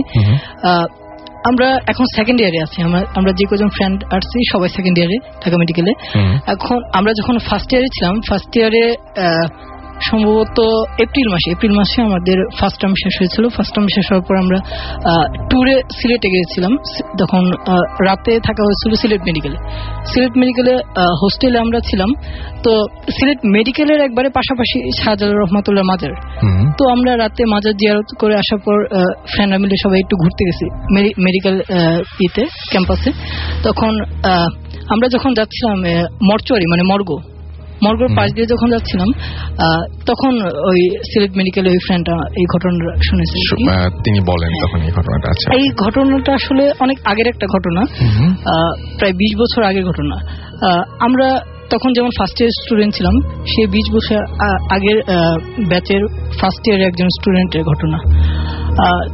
Speaker 3: আমরা এখন সেকেন্ড ইয়ারে আছি, আমরা যে কজন ফ্রেন্ড আসছি সবাই সেকেন্ড ইয়ারে ঢাকা মেডিকেলে। এখন আমরা যখন ফার্স্ট ইয়ারে ছিলাম, ফার্স্ট ইয়ারে সম্ভবত এপ্রিল মাসে আমাদের ফার্স্ট টার্ম শেষ হয়েছিল। ফার্স্ট টার্ম শেষ হওয়ার পর আমরা ট্যুরে সিলেটে গিয়েছিলাম। তখন রাতে থাকা হয়েছিল সিলেট মেডিকেলে হোস্টেলে আমরা ছিলাম। তো সিলেট মেডিকেলের একবারে পাশাপাশি শাহজালাল রহমাতুল্লাহ মাজার। তো আমরা রাতে মাজার জিয়ারত করে আসার পর ফ্রেন্ডরা মিলে সবাই একটু ঘুরতে গেছি মেডিকেল ক্যাম্পাসে। তখন আমরা যখন যাচ্ছিলাম মর্চুয়ারি মানে মর্গর পাশ দিয়ে যখন যাচ্ছিলাম, তখন ওই সিলেট মেডিকেলে ওই ফ্রেন্ডটা এই ঘটনাটা শুনেছে।
Speaker 1: তিনি বলেন তখন এই ঘটনাটা। আচ্ছা,
Speaker 3: এই ঘটনাটা আসলে অনেক আগের একটা ঘটনা, প্রায় 20 বছর আগের ঘটনা। আমরা তখন যেমন ফার্স্ট ইয়ার স্টুডেন্ট ছিলাম, সেই 20 বছর আগের ব্যাচের ফার্স্ট ইয়ারের একজন স্টুডেন্টের ঘটনা।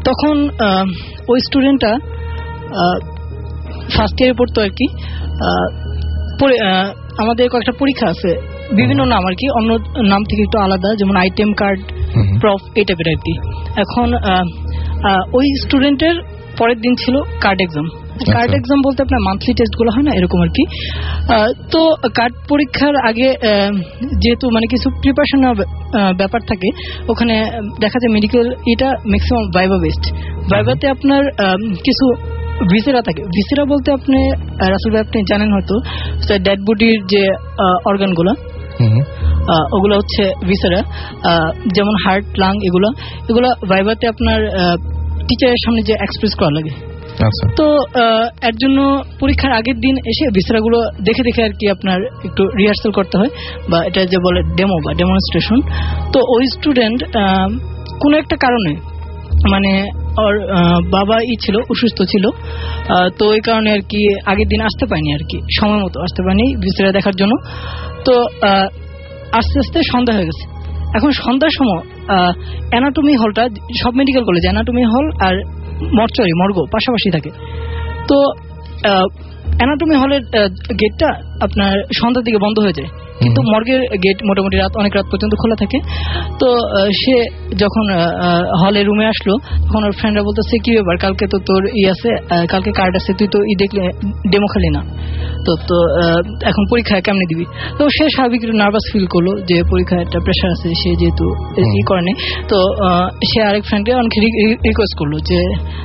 Speaker 3: তখন ওই স্টুডেন্টটা ফার্স্ট ইয়ারে পড়তো আর কি। আমাদের কয়েকটা পরীক্ষা আছে, বিভিন্ন নাম আর কি, অন্য নাম থেকে একটু আলাদা, যেমন আইটেম কার্ড, প্রফ, এই টাইপের আর কি। এখন ওই স্টুডেন্টের পরের দিন ছিল কার্ড এক্সাম। কার্ড এক্সাম বলতে আপনার মান্থলি টেস্ট গুলো হয় না, এরকম আর কি। তো কার্ড পরীক্ষার আগে যেহেতু মানে কিছু প্রিপারেশন ব্যাপার থাকে, ওখানে দেখা যায় মেডিকেল এটা ম্যাক্সিমাম ভাইভা বেসড। ভাইভাতে আপনার কিছু ভিসেরা থাকে। ভিসেরা বলতে আপনি রাসেল ভাই আপনি জানেন হয়তো, ডেড বডির যে অর্গানগুলো, ওগুলো হচ্ছে ভিসেরা, যেমন হার্ট, লাং, এগুলো ভাইভাতে আপনার টিচারের সামনে যে এক্সপ্রেস করা লাগে। তো এর জন্য পরীক্ষার আগের দিন এসে ভিসেরাগুলো দেখে আর কি আপনার একটু রিহার্সাল করতে হয়, বা এটা যে বলে ডেমো বা ডেমনস্ট্রেশন। তো ওই স্টুডেন্ট কোনো একটা কারণে, মানে ওর বাবা ছিল অসুস্থ ছিল, তো ওই কারণে আর কি আগের দিন আসতে পারিনি আর কি, সময় মতো আসতে পারিনি ভিসেরা দেখার জন্য। তো আস্তে আস্তে সন্ধ্যা হয়ে গেছে। এখন সন্ধ্যার সময় অ্যানাটমি হলটা, সব মেডিকেল কলেজ অ্যানাটমি হল আর মর্গ পাশাপাশি থাকে। তো অ্যানাটমি হলের গেটটা আপনার সন্ধ্যার দিকে বন্ধ হয়ে যায়, কিন্তু মর্গের গেট মোটামুটি অনেক রাত পর্যন্ত খোলা থাকে। তো সে যখন হলে রুমে আসলো, তখন ওর ফ্রেন্ডরা বলতেছে কি ব্যাপার, কালকে তো তোর আছে, কালকে কার্ড আছে, তুই তো দেখলে ডেমো খালি না, তো এখন পরীক্ষায় কেমনে দিবি। তো সে স্বাভাবিক নার্ভাস ফিল করলো যে পরীক্ষায় একটা প্রেশার আছে, সে যেহেতু করে নেই। তো সে আরেক ফ্রেন্ডকে অনেক রিকোয়েস্ট করলো যে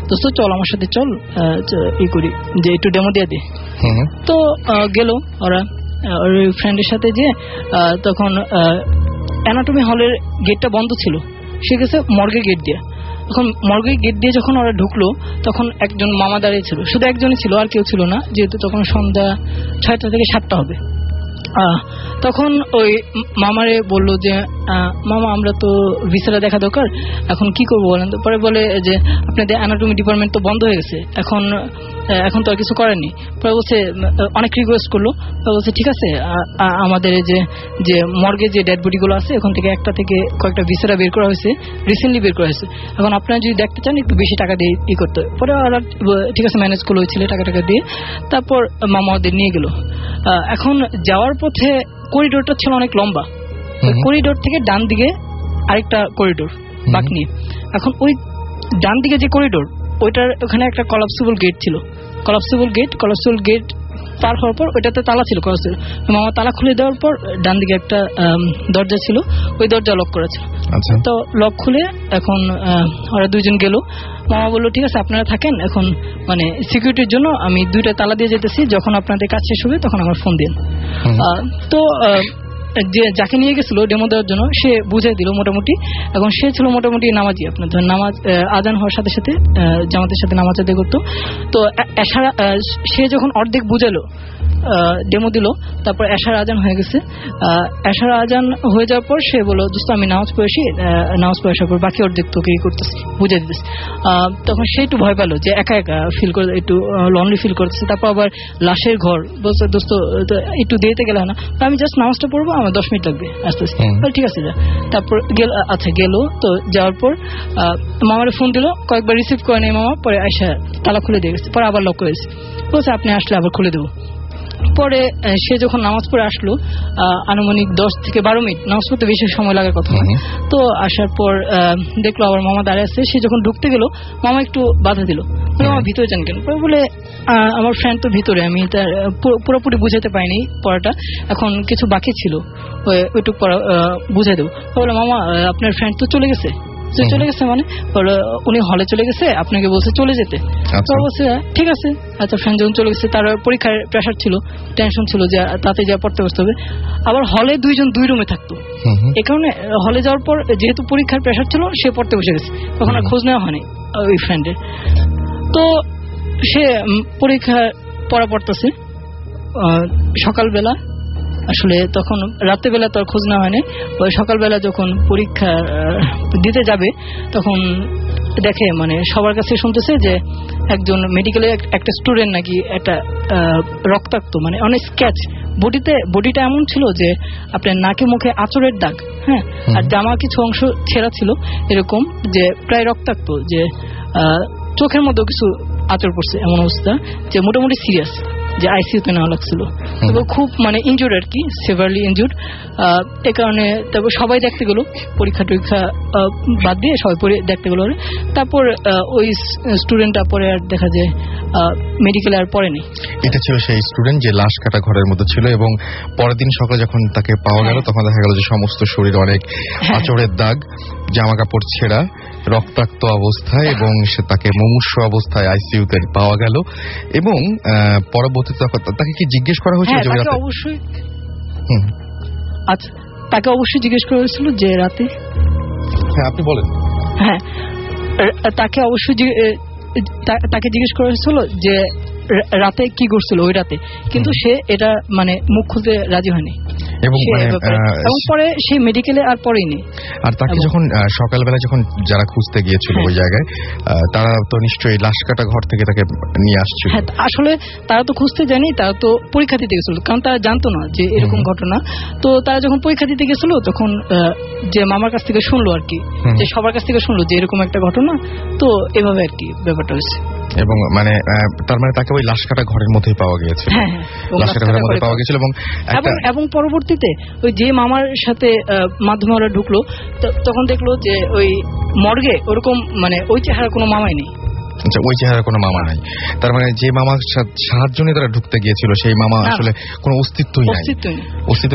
Speaker 3: দোস্ত চল আমার সাথে, চল করি যে একটু ডেমো দিয়ে দে। তো গেল ওরা ওর ফ্রেন্ডের সাথে, যে তখন অ্যানাটমি হলের গেটটা বন্ধ ছিল, সে গেছে মর্গের গেট দিয়ে। এখন মর্গে গেট দিয়ে যখন ওরা ঢুকলো তখন একজন মামা দাঁড়িয়ে ছিল, শুধু একজনই ছিল, আর কেউ ছিল না, যেহেতু তখন সন্ধ্যা 6টা থেকে 7টা হবে। তখন ওই মামারে বলল যে মামা আমরা তো ভিসাটা দেখা দরকার, এখন কি করবো বলেন। তো পরে বলে যে আপনাদের অ্যানাটমি ডিপার্টমেন্ট তো বন্ধ হয়ে গেছে, এখন তো আর কিছু করেনি। পরে বলছে অনেক রিকোয়েস্ট করলো, বলছে ঠিক আছে আমাদের যে মর্গে যে ডেড বডি গুলো আছে ওখান থেকে একটা থেকে কয়েকটা ভিসাটা বের করা হয়েছে, রিসেন্টলি বের করা হয়েছে, এখন আপনারা যদি দেখতে চান একটু বেশি টাকা দিয়ে ই করতে। পরে ওরা ঠিক আছে ম্যানেজ করলো ওই ছেলে টাকা দিয়ে, তারপর মামা ওদের নিয়ে গেল। এখন যাওয়ার পথে করিডোরটা ছিল অনেক লম্বা, করিডোর থেকে ডান দিকে আরেকটা করিডোর বাঁক নিয়ে। এখন ওই ডান দিকে যে করিডোর ওইটার ওখানে একটা কলাপসিবল গেট ছিল, কলাপসিবল গেট পার হওয়ার পর ওইটাতে তালা ছিল, মামা তালা খুলে দেওয়ার পর ডান দিকে একটা দরজা ছিল, ওই দরজা লক করা ছিল। তো লক খুলে এখন ওরা দুইজন গেল। মামা বললো ঠিক আছে আপনারা থাকেন, এখন মানে সিকিউরিটির জন্য আমি 2টা তালা দিয়ে যেতেছি, যখন আপনাদের কাজ শেষ হবে তখন আমার ফোন দিন। তো যে যাকে নিয়ে গেছিল ডেমো দেওয়ার জন্য সে বুঝাই দিল মোটামুটি। এখন সে ছিল মোটামুটি নামাজি, আপনার ধর নামাজ আজান হওয়ার সাথে সাথে জামাতের সাথে নামাজ আদায় করতো। তো সে যখন অর্ধেক বুঝালো ডেমো দিল, তারপর এশার আজান হয়ে গেছে। এশার আজান হয়ে যাওয়ার পর সে বললো দোস্ত আমি নামাজ পড়েছি, নামাজ পড়ে আসার পর বাকি অর্ধেক তোকে করতেছি, বুঝে দিতেছি। তখন সে একটু ভয় পেলো যে একা একা ফিল করে, একটু লনলি ফিল করতেছে। তারপর আবার লাশের ঘর বলছে দোস্ত একটু দেরিতে গেলে না, আমি জাস্ট নামাজটা পড়বো, আমার 10 মিনিট লাগবে আস্তে আস্তে। ঠিক আছে যা। তারপর গেল। তো যাওয়ার পর মামারে ফোন দিল, কয়েকবার রিসিভ করে নেই মামা, পরে আয়সা তালা খুলে দিয়ে গেছে, পরে আবার লক করেছে, বলছে আপনি আসলে আবার খুলে দেবো। পরে সে যখন নামাজ পড়ে আসলো আনুমানিক 10 থেকে 12 মিনিট, নামাজ পড়তে বেশি সময় লাগার কথা। তো আসার পর দেখলো আবার মামা দাঁড়িয়ে আছে। সে যখন ঢুকতে গেল মামা একটু বাধা দিল, মামা ভিতরে যান কেন? বলে আমার ফ্রেন্ড তো ভিতরে, আমি তার পুরোপুরি বুঝাতে পারিনি পড়াটা, এখন কিছু বাকি ছিল ওইটুকু পড়া বুঝাই দেবো। বলে মামা আপনার ফ্রেন্ড তো চলে গেছে মানে উনি হলে চলে গেছে, আপনাকে বলছে চলে যেতে। তো বলছে ঠিক আছে। আচ্ছা ফ্রেন্ড যখন চলে গেছে, তার পরীক্ষার প্রেশার ছিল, টেনশন ছিল যে তাতে যা পড়তে বসতে হবে। আবার হলে 2 জন 2 রুমে থাকতো, এ কারণে হলে যাওয়ার পর যেহেতু পরীক্ষার প্রেশার ছিল সে পড়তে বসে গেছে, তখন আর খোঁজ নেওয়া হয়নি ওই ফ্রেন্ডের। তো সে পরীক্ষা পড়া পড়তেছে সকালবেলা, আসলে তখন রাত্রেবেলা তো আর খোঁজ নেওয়া হয়নি। সকালবেলা যখন পরীক্ষা দিতে যাবে তখন দেখে মানে সবার কাছে শুনতেছে যে একজন মেডিকেলের একটা স্টুডেন্ট নাকি একটা রক্তাক্ত, মানে অনেক স্ক্যাচ, বডিটা এমন ছিল যে আপনার নাকে মুখে আঁচড়ের দাগ, হ্যাঁ, আর জামা কিছু অংশ ছেঁড়া ছিল, এরকম যে প্রায় রক্তাক্ত, যে চোখের মধ্যেও কিছু আঁচড় পড়ছে, এমন অবস্থা যে মোটামুটি সিরিয়াস, যে আইসিইউতে নেওয়া লাগছিল। তবে খুব মানে ইনজুর্ড আর কি, সেভারলি ইনজুর্ড। এ কারণে তারপর সবাই দেখতে গেল, পরীক্ষা বাদ দিয়ে সবাই দেখতে গেল। তারপর ওই স্টুডেন্টটা পরে আর দেখা যায় মেডিকেলে আর পড়েনি।
Speaker 1: এটা ছিল সেই স্টুডেন্ট যে লাশ কাটা ঘরের মধ্যে ছিল, এবং পরের দিন সকালে যখন তাকে পাওয়া গেল তখন দেখা গেল যে সমস্ত শরীর অনেক আঁচড়ের দাগ, জামা কাপড় ছেঁড়া, রক্তাক্ত অবস্থায়, এবং সে তাকে মুমূর্ষ অবস্থায় আইসিইউতে পাওয়া গেল। এবং পরবর্তীতে তাকে কি জিজ্ঞেস করা হয়েছিল?
Speaker 3: অবশ্যই আচ্ছা, তাকে অবশ্যই জিজ্ঞেস করা হয়েছিল যে রাতে।
Speaker 1: হ্যাঁ আপনি বলেন।
Speaker 3: হ্যাঁ, তাকে অবশ্যই তাকে জিজ্ঞেস করা হয়েছিল যে রাতে কি করছিল ওই রাতে, কিন্তু সে এটা মানে মুখ খুলতে রাজি হয়নি, এবং পরে সে মেডিকেলে আর পড়েনি।
Speaker 1: আর তাকে যখন সকালবেলা যখন যারা খুঁজতে গিয়েছিল ওই জায়গায়, তারা তো নিশ্চয়ই লাশ কাটা ঘর থেকে তাকে নিয়ে আসছিল।
Speaker 3: হ্যাঁ, আসলে তারা তো খুঁজতে যায়নি, তারা তো পরীক্ষা দিতে গেছিল, কারণ তারা জানতো না যে এরকম ঘটনা। তো তারা যখন পরীক্ষা দিতে গেছিল তখন যে মামার কাছ থেকে শুনলো আর কি, যে সবার কাছ থেকে শুনলো যে এরকম একটা ঘটনা, তো এভাবে আর কি ব্যাপারটা হয়েছে।
Speaker 1: এবং মানে তার মানে তাকে ওই লাশ কাটা ঘরের মধ্যেই পাওয়া গিয়েছিল, লাশ কাটা ঘরের মধ্যে পাওয়া গিয়েছিল।
Speaker 3: এবং পরবর্তীতে ওই যে মামার সাথে মাধ্যমে ওরা ঢুকলো তখন দেখলো যে ওই মর্গে ওরকম মানে ওই চেহারা কোনো মামাই নেই,
Speaker 1: আচ্ছা, ওই চেহারার কোনো মামা নাই। তার মানে যে মামা সাহায্য নিয়ে তারা ঢুকতে গিয়েছিল সেই মামা আসলে কোনো অস্তিত্বই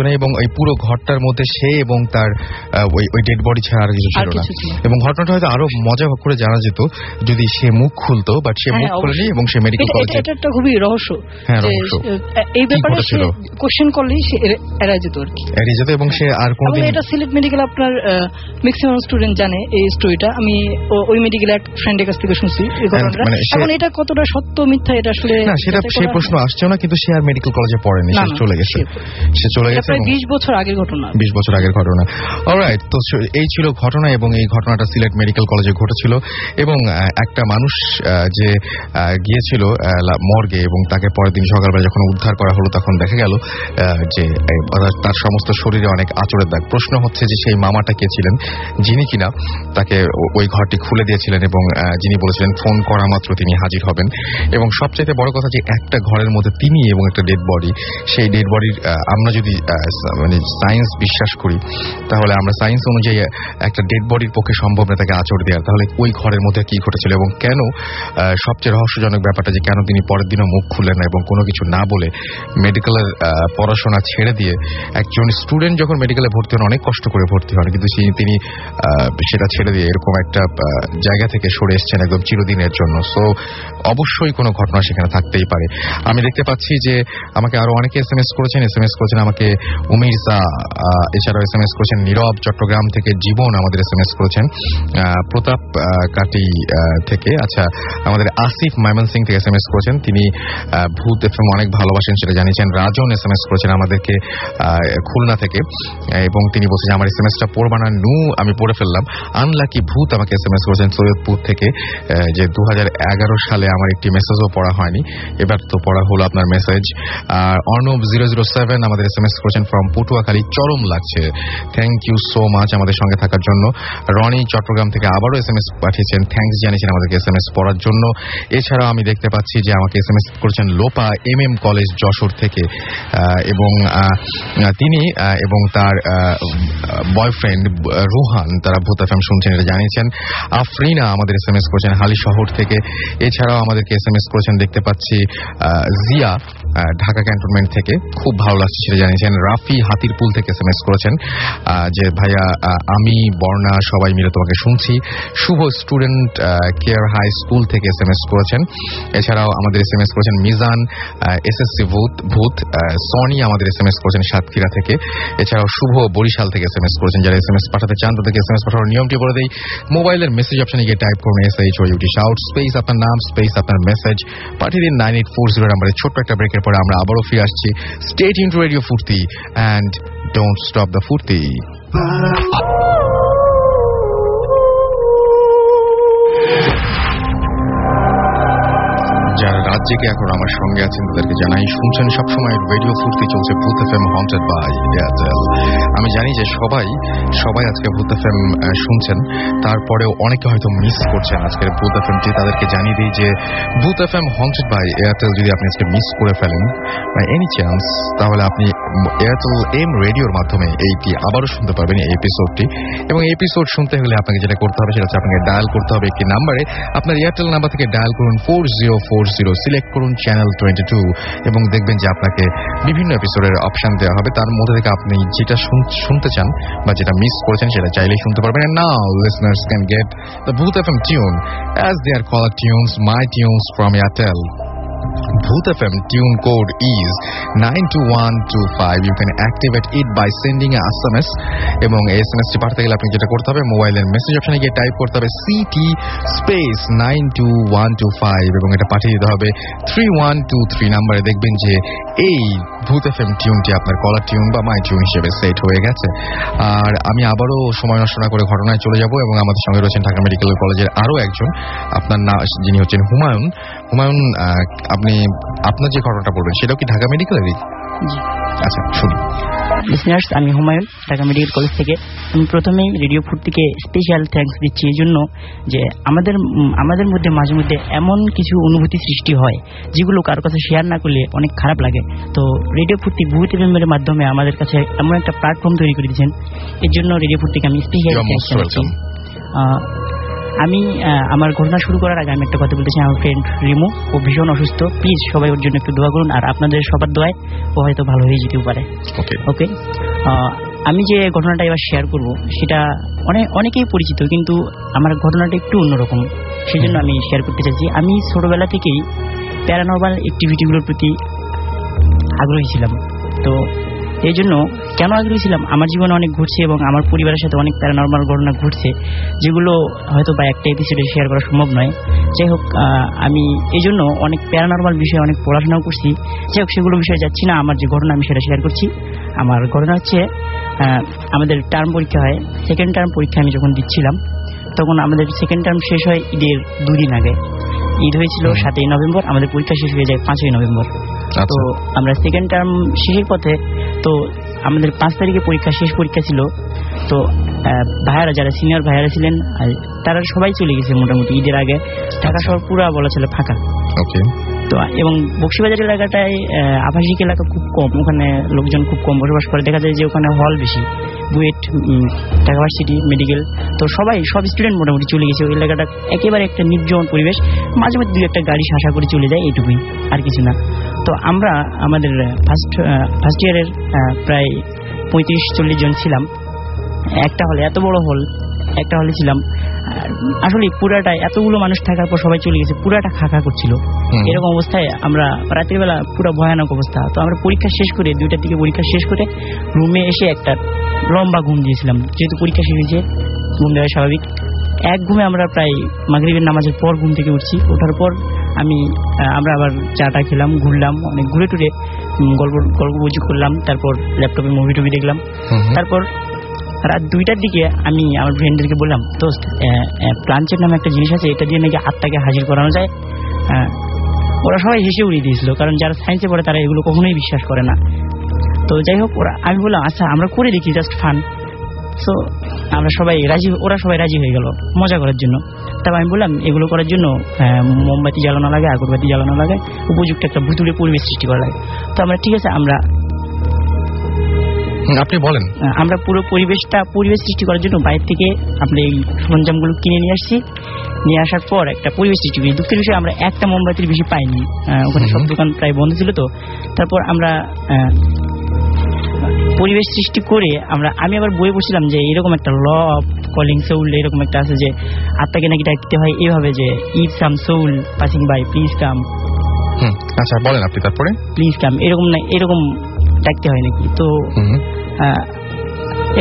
Speaker 1: নেই, এবং এই পুরো ঘরটার মধ্যে সে এবং তার ওই ডেড বডি ছাড়া আর কিছু ছিল না। এবং ঘটনাটা হয়তো আরো মজা করে জানা যেত যদি সে মুখ খুলতো, বাট সে মুখ খুলেনি এবং সে মেডিকেল কলেজে।
Speaker 3: এটা একটা খুবই রহস্য।
Speaker 1: হ্যাঁ, রহস্য।
Speaker 3: এই ব্যাপারে কোশ্চেন করলেই সে এড়িয়ে যেত আর কি, এড়িয়ে যেত। এবং সে আর কোনোদিন, এটা সিলেট মেডিকেল আপনার ম্যাক্সিমাম স্টুডেন্ট জানে এই স্টোরিটা। আমি ওই মেডিকেল এক ফ্রেন্ডের কাছ থেকে শুনছি এই ঘটনাটা। এখন এটা কতটা সত্য মিথ্যা এটা আসলে
Speaker 1: না, সেটা সেই প্রশ্ন আসছে না, কিন্তু সে আর মেডিকেল কলেজে পড়েনি, সে চলে গেছে।
Speaker 3: প্রায় 20 বছর আগের ঘটনা।
Speaker 1: 20 বছর আগের ঘটনা। অলরাইট, তো এই ছিল ঘটনা, এবং এই ঘটনাটা সিলেট মেডিকেল কলেজে ঘটেছিল। এবং একটা মানুষ যে গিয়েছিল মর্গে, এবং তাকে পরের দিন সকালবেলা যখন উদ্ধার করা হলো তখন দেখা গেল যে তার সমস্ত শরীরে অনেক আঁচড়ের দাগ। প্রশ্ন হচ্ছে যে সেই মামাটা কে ছিলেন, যিনি কিনা তাকে ওই ঘরটি খুলে দিয়েছিলেন এবং যিনি বলেছিলেন ফোন করা মাত্র তিনি হাজির হবেন। এবং সবচেয়ে বড় কথা যে একটা ঘরের মধ্যে তিনি এবং একটা ডেড বডি, সেই ডেড বডির আমরা যদি মানে সায়েন্স বিশ্বাস করি তাহলে আমরা সায়েন্স অনুযায়ী একটা ডেড বডির পক্ষে সম্ভব না তাকে আঁচড় দেওয়ার। তাহলে ওই ঘরের মধ্যে কি ঘটেছিল এবং কেন, সবচেয়ে রহস্যজনক ব্যাপারটা যে কেন তিনি পরের দিনও মুখ খুললেন না এবং কোনো কিছু না বলে মেডিকেলের পড়াশোনা ছেড়ে দিয়ে, একজন স্টুডেন্ট যখন মেডিকেলে ভর্তি হন অনেক কষ্ট করে ভর্তি হন, কিন্তু তিনি সেটা ছেড়ে দিয়ে এরকম একটা জায়গা থেকে সরে এসছেন একদম চিরদিনের জন্য। সো অবশ্যই কোনো ঘটনা সেখানে থাকতেই পারে। আমি দেখতে পাচ্ছি যে আমাকে আরো অনেকে এসএমএস করেছেন আমাকে উমিরজা, এছাড়াও এসএমএস করেছেন নীরব চট্টগ্রাম থেকে, জীবন আমাদের এসএমএস করেছেন প্রতাপ কাটি থেকে, আচ্ছা আমাদের আসিফ ময়মনসিং থেকে এসএমএস করেছেন, তিনি ভূত এফএম অনেক ভালোবাসেন সেটা জানিয়েছেন। রাজন এসএমএস করেছেন আমাদেরকে খুলনা থেকে, এবং তিনি বলছেন আমার এসএমএসটা পড়বা না নু, আমি পড়ে ফেললাম। আনলাকি ভূত আমাকে এসএমএস করেছেন সৈয়দপুর থেকে, যে 2011 সালে আমার একটি মেসেজও পড়া হয়নি, এবার তো পড়া হলো আপনার মেসেজ। অর্ণব 007 আমাদের এসএমএস করেছেন ফ্রম পটুয়াখালী, চরম লাগছে, থ্যাংক ইউ সো মাচ আমাদের সঙ্গে থাকার জন্য। রনি চট্টগ্রাম থেকে আবারও এসএমএস পাঠিয়েছেন, থ্যাংকস জানিয়েছেন আমাদেরকে এসএমএস পড়ার জন্য। এছাড়াও আমি দেখতে পাচ্ছি যে আমাকে এসএমএস করেছেন লোপা MM কলেজ যশোর থেকে, এবং তিনি এবং তার বয়ফ্রেন্ড রুহান তারা ভূত এফএম শুনছেন এটা জানিয়েছেন। আফরিনা আমাদের এসএমএস করেছেন হালি শহর থেকে। এছাড়াও আমাদেরকে এসএমএস করেছেন দেখতে পাচ্ছি জিয়া ঢাকা ক্যান্টনমেন্ট থেকে, খুব ভালো লাগছে সেটা জানিয়েছেন। রাফি হাতিরপুল থেকে এসএমএস করেছেন যে ভাইয়া আমি বর্ণা সবাই মিলে তোমাকে শুনছি। শুভ স্টুডেন্ট কেয়ার হাই স্কুল থেকে এসএমএস করেছেন। এছাড়াও আমাদের এসএমএস করেছেন মিজান SSC ভূত। সনি আমাদের এসএমএস করেছেন সাতক্ষীরা থেকে। এছাড়াও শুভ বরিশাল থেকে এসএমএস করেছেন। যারা এসএমএস পাঠাতে চান তাদেরকে এসএমএস পাঠানোর নিয়মটি বলে দেই, মোবাইলের মেসেজ অপশনে গিয়ে টাইপ করুন SHOUT শাউট স্পেস আপনার নাম স্পেস আপনার মেসেজ পাঠিয়ে দিন 9840 নাম্বারে। ছোট্ট একটা ব্রেকের পরে আমরা আবারও ফিরে আসছি। স্টে টিউনড টু রেডিও ফুর্তি অ্যান্ড ডোন্ট স্টপ দ্য ফুর্তি। যারা রাত জেগে এখন আমার সঙ্গে আছেন তাদেরকে জানাই শুনছেন সবসময় রেডিও ফুর্তি, চলছে ভূত এফএম হন্টেড বাই এয়ারটেল। আমি জানি যে সবাই আজকে ভূত এফএম শুনছেন, তারপরেও অনেকে হয়তো মিস করছেন আজকের ভূত এফএমটি। তাদেরকে জানিয়ে দিই যে ভূত এফএম হন্টেড বাই এয়ারটেল যদি আপনি আজকে মিস করে ফেলেন বাই এনি চান্স, তাহলে আপনি এয়ারটেল এম রেডিওর মাধ্যমে এইটি আবারও শুনতে পারবেন এই এপিসোডটি। এবং এই এপিসোড শুনতে হলে আপনাকে যেটা করতে হবে সেটা হচ্ছে আপনাকে ডায়াল করতে হবে একটি নাম্বারে। আপনার এয়ারটেল নাম্বার থেকে ডায়াল করুন 4040, সিলেক্ট করুন চ্যানেল 22 এবং দেখবেন যে আপনাকে বিভিন্ন এপিসোডের অপশন দেওয়া হবে। তার মধ্যে থেকে আপনি যেটা শুনতে চান বা যেটা মিস করেছেন সেটা চাইলেই শুনতে পারবেন। And now listeners can get the Booth FM tune as they are called tunes, my tunes from Airtel. Booth FM tune code is 92125. You can activate it by sending a SMS. এবং SMS টি পাঠাতে গেলে আপনি যেটা করতে হবে মোবাইলের message অপশনে গিয়ে টাইপ করতে হবে CT স্পেস 92125 এবং এটা পাঠিয়ে দিতে হবে 3123 নম্বরে। দেখবেন যে এই ভূত FM টিউনটি আপনার কলার টিউন বা মাই টিউন হিসেবে সেট হয়ে গেছে। আর আমি আবারও সময় নষ্ট না করে ঘটনায় চলে যাব এবং আমাদের সঙ্গে রয়েছেন ঢাকা মেডিকেল কলেজের আরও একজন, আপনার নাম যিনি হচ্ছেন হুমায়ুন। আপনি আপনার যে ঘটনাটা বলবেন সেটাও কি ঢাকা মেডিকেলেরই? আচ্ছা শুনি।
Speaker 6: লিসনার্স, আমি হুমায়ুন ঢাকা মেডিকেল কলেজ থেকে। আমি প্রথমেই রেডিও ফুর্তিকে স্পেশাল থ্যাঙ্কস দিচ্ছি এই জন্য যে আমাদের মধ্যে মাঝে মধ্যে এমন কিছু অনুভূতি সৃষ্টি হয় যেগুলো কারোর কাছে শেয়ার না করলে অনেক খারাপ লাগে। তো রেডিও ফুর্তি ভূত এফএমের মাধ্যমে আমাদের কাছে এমন একটা প্ল্যাটফর্ম তৈরি করে দিয়েছেন, এর জন্য রেডিও ফুর্তিকে আমি স্পেশাল থ্যাঙ্কস জানাচ্ছি। আমি আমার ঘটনা শুরু করার আগে আমি একটা কথা বলতে চাই। আমার ফ্রেন্ড রিমু, ও ভীষণ অসুস্থ, প্লিজ সবাই ওর জন্য একটু দোয়া করুন, আর আপনাদের সবার দোয়ায় ও হয়তো ভালো হয়ে যেতেও পারে। ওকে, আমি যে ঘটনাটা এবার শেয়ার করব সেটা অনেকেই পরিচিত, কিন্তু আমার ঘটনাটা একটু অন্যরকম, সেজন্য আমি শেয়ার করতে চাইছি। আমি ছোটবেলা থেকেই প্যারানর্মাল অ্যাক্টিভিটিগুলোর প্রতি আগ্রহী ছিলাম। তো এই জন্য কেন আগ্রহী ছিলাম, আমার জীবনে অনেক ঘটছে এবং আমার পরিবারের সাথে অনেক প্যারানর্মাল ঘটনা ঘটছে, যেগুলো হয়তো বা একটা এপিসোডে শেয়ার করা সম্ভব নয়। যাই হোক, আমি এই জন্য অনেক প্যারানর্মাল বিষয়ে অনেক পড়াশোনাও করছি। যাই হোক, সেগুলো বিষয়ে যাচ্ছি না। আমার যে ঘটনা আমি সেটা শেয়ার করছি। আমার ঘটনা হচ্ছে, আমাদের টার্ম পরীক্ষা হয়, সেকেন্ড টার্ম পরীক্ষা আমি যখন দিচ্ছিলাম তখন আমাদের সেকেন্ড টার্ম শেষ হয় ঈদের 2 দিন আগে। ঈদ হয়েছিল 7ই নভেম্বর, আমাদের পরীক্ষা শেষ হয়ে যায় 5ই নভেম্বর। তো আমরা সেকেন্ড টার্ম শেষের পথে, তো আমাদের 5 তারিখে পরীক্ষা, শেষ পরীক্ষা ছিল। তো ভাইয়ারা, যারা সিনিয়র ভাইয়ারা ছিলেন, তারা সবাই চলে গেছে মোটামুটি ঈদের আগে। ঢাকা শহর পুরো বলা ছিল ফাঁকা। তো এবং বক্সিবাজার এলাকাটায় আবাসিক এলাকা খুব কম, ওখানে লোকজন খুব কম বসবাস করে। দেখা যায় যে ওখানে হল বেশি, বুয়েট, ঢাকা ভার্সিটি, মেডিকেল, তো সব স্টুডেন্ট মোটামুটি চলে গেছে। ওই এলাকাটা একেবারে একটা নির্জন পরিবেশ, মাঝে মধ্যে 2-1 গাড়ি শাসা করে চলে যায়, এইটুকুই, আর কিছু না। তো আমরা আমাদের ফার্স্ট ইয়ারের প্রায় 35-40 জন ছিলাম একটা হলে, এত বড় হল, একটা হলে ছিলাম। আসলে পুরাটা, এতগুলো মানুষ থাকার পর সবাই চলে গেছে, পুরাটা খাখা করছিল। এরকম অবস্থায় আমরা রাতের বেলা পুরো ভয়ানক অবস্থা। তো আমরা পরীক্ষা শেষ করে 2টার দিকে পরীক্ষা শেষ করে রুমে এসে একটা লম্বা ঘুম দিয়েছিলাম, যেহেতু পরীক্ষা শেষ হয়েছে, ঘুম দেওয়া স্বাভাবিক। এক ঘুমে আমরা প্রায় মাগরিবের নামাজের পর ঘুম থেকে উঠছি। ওঠার পর আমরা আবার চাটা খেলাম, ঘুরলাম, অনেক ঘুরে টুরে গল্প বুঝি করলাম, তারপর ল্যাপটপে মুভি টুভি দেখলাম। তারপর রাত 2টার দিকে আমি আমার ফ্রেন্ডদেরকে বললাম, দোস্ত, প্লানচেট নামে একটা জিনিস আছে, এটা দিয়ে নাকি আত্মাকে হাজির করানো যায়। ওরা সবাই হেসে উড়িয়ে দিয়েছিল, কারণ যারা সায়েন্সে পড়ে তারা এগুলো কখনোই বিশ্বাস করে না। তো যাই হোক, আমি বললাম আচ্ছা আমরা করে দেখি, জাস্ট ফান। সো ওরা সবাই রাজি হয়ে গেল মজা করার জন্য। তারপর আমি বললাম, এগুলো করার জন্য মোমবাতি জ্বালানো লাগে, আগরবাতি জ্বালানো লাগে, উপযুক্ত একটা ভুতুড়ে পরিবেশ সৃষ্টি করা লাগে। তো আমরা, ঠিক আছে,
Speaker 1: আপনি বলেন,
Speaker 6: আমরা পুরো পরিবেশ সৃষ্টি করার জন্য বাইরে থেকে আমরা এই সরঞ্জামগুলো কিনে নিয়ে আসছি। নিয়ে আসার পর একটা পরিবেশ সৃষ্টি করি। দুঃখের বিষয়ে আমরা একটা মোমবাতির বেশি পাইনি, ওখানে সব দোকান প্রায় বন্ধ ছিল। তো তারপর আমরা পরিবেশ সৃষ্টি করে আমি আবার বই পড়ছিলাম যে এরকম একটা ল অফ কলিং সোল, এরকম একটা আছে যে আত্মাকে নাকি ডাকতে হয় এইভাবে, যে if some soul passing by please come.
Speaker 1: আচ্ছা, বলেন আপনি। তারপরে
Speaker 6: প্লিজ কাম, এরকম ডাকতে হয় নাকি? তো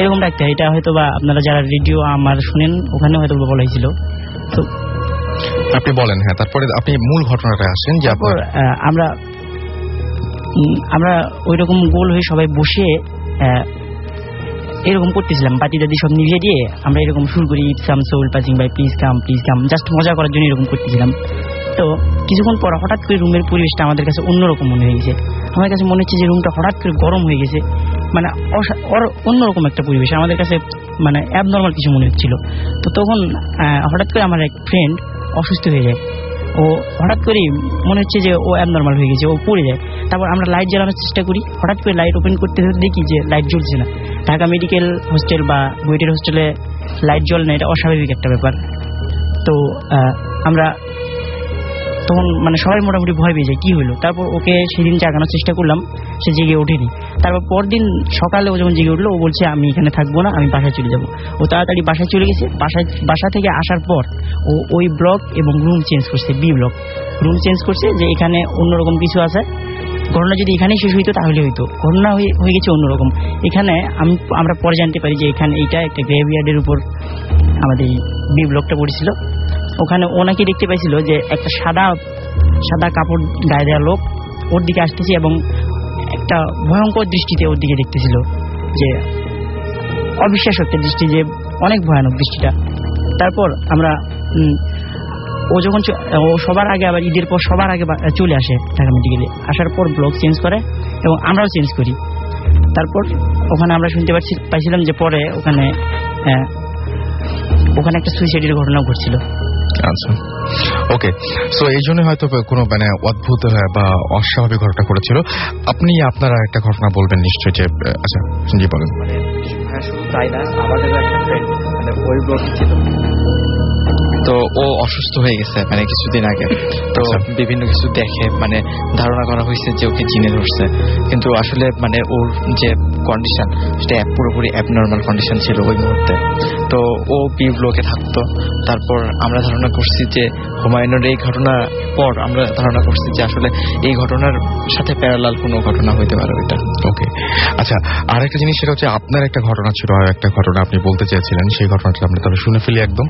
Speaker 6: এরকম ডাকতে হয়। এটা হয়তো বা আপনারা যারা রেডিও আমার শুনেন, ওখানে হয়তো বলা হয়েছিল। তো
Speaker 1: আপনি বলেন। হ্যাঁ, তারপরে আপনি মূল ঘটনাটা আসেন। যে
Speaker 6: আমরা ওইরকম গোল হয়ে সবাই বসে এরকম করতেছিলাম, বাতি দাদি সব নিভিয়ে দিয়ে আমরা এরকম শুরু করি, if some soul passing by please come, just মজা করার জন্য এরকম করতেছিলাম। তো কিছুক্ষণ পর হঠাৎ করে রুমের পরিবেশটা আমাদের কাছে অন্যরকম মনে হয়ে গেছে। আমার কাছে মনে হচ্ছে যে রুমটা হঠাৎ করে গরম হয়ে গেছে, মানে অন্যরকম একটা পরিবেশ আমাদের কাছে, মানে অ্যাবনর্মাল কিছু মনে হচ্ছিল। তো তখন হঠাৎ করে আমার এক ফ্রেন্ড অসুস্থ হয়ে যায়। ও হঠাৎ করে মনে হচ্ছে যে ও অ্যাবনর্মাল হয়ে গেছে, ও পড়ে যায়। তারপর আমরা লাইট জ্বালানোর চেষ্টা করি, হঠাৎ করে লাইট ওপেন করতে দেখি যে লাইট জ্বলছে না। ঢাকা মেডিকেল হস্টেল বা বুয়েটের হোস্টেলে লাইট জ্বলে না, এটা অস্বাভাবিক একটা ব্যাপার। তো আমরা তখন মানে সবাই মোটামুটি ভয় পেয়ে যায়, কি হলো। তারপর ওকে সেদিন জাগানোর চেষ্টা করলাম, সে জেগে ওঠেনি। তারপর পরদিন সকালে ও যখন জেগে উঠলো, ও বলছে আমি এখানে থাকবো না, আমি বাসায় চলে যাবো। ও তাড়াতাড়ি বাসায় চলে গেছে। বাসা থেকে আসার পর ও ওই ব্লক এবং রুম চেঞ্জ করছে, বি ব্লক রুম চেঞ্জ করছে, যে এখানে অন্যরকম কিছু আছে। ঘটনা যদি এখানেই শেষ হইতো তাহলে হইতো, ঘটনা হয়ে গেছে অন্যরকম। এখানে আমরা পরে জানতে পারি যে এখানে এইটা একটা গ্রেভইয়ার্ডের উপর আমাদের বি ব্লকটা পড়েছিল। ওখানে ওনাকে দেখতে পাইছিল যে একটা সাদা কাপড় গায়ে দেওয়া লোক ওর দিকে আসতেছে এবং একটা ভয়ঙ্কর দৃষ্টিতে ওর দিকে দেখতেছিল, যে অবিশ্বাস্য একটা দৃষ্টি, যে অনেক ভয়ানক দৃষ্টিটা। তারপর আমরা ও যখন সবার আগে, আবার ঈদের পর সবার আগে চলে আসে ঢাকা মেডিকেলে। আসার পর ব্লক চেঞ্জ করে এবং আমরাও চেঞ্জ করি। তারপর ওখানে আমরা শুনতে পাইছিলাম যে পরে ওখানে একটা সুইসাইডের ঘটনা ঘটছিল।
Speaker 1: আচ্ছা, ওকে। সো এই জন্য হয়তো কোনো মানে অদ্ভুত বা অস্বাভাবিক ঘটনা ঘটেছিল। আপনি আপনারা একটা ঘটনা বলবেন নিশ্চয়ই, যে আচ্ছা জি বলেন।
Speaker 2: শুধু তাই না, আমাদের একটা ফ্রেন্ড মানে ওই ব্লকে ছিল। তো ও অসুস্থ হয়ে গেছে মানে কিছুদিন আগে। তো বিভিন্ন কিছু দেখে মানে ধারণা করা হয়েছে যে ওকে জিনে ধরছে, কিন্তু আসলে মানে ওর যে কন্ডিশন সেটা পুরোপুরি অ্যাবনর্মাল কন্ডিশন ছিল ওই মুহূর্তে। তো ও বি ব্লকে থাকতো। তারপর আমরা ধারণা করছি যে হুমায়ুনের এই ঘটনার পর আমরা ধারণা করছি যে আসলে এই ঘটনার সাথে প্যারালাল কোনো ঘটনা হইতে পারে এটা।
Speaker 1: ওকে, আচ্ছা, আর একটা জিনিস সেটা হচ্ছে আপনার একটা ঘটনা ছিল, আর একটা ঘটনা আপনি বলতে চেয়েছিলেন, সেই ঘটনাটা আমরা তাহলে শুনে ফেলি একদম।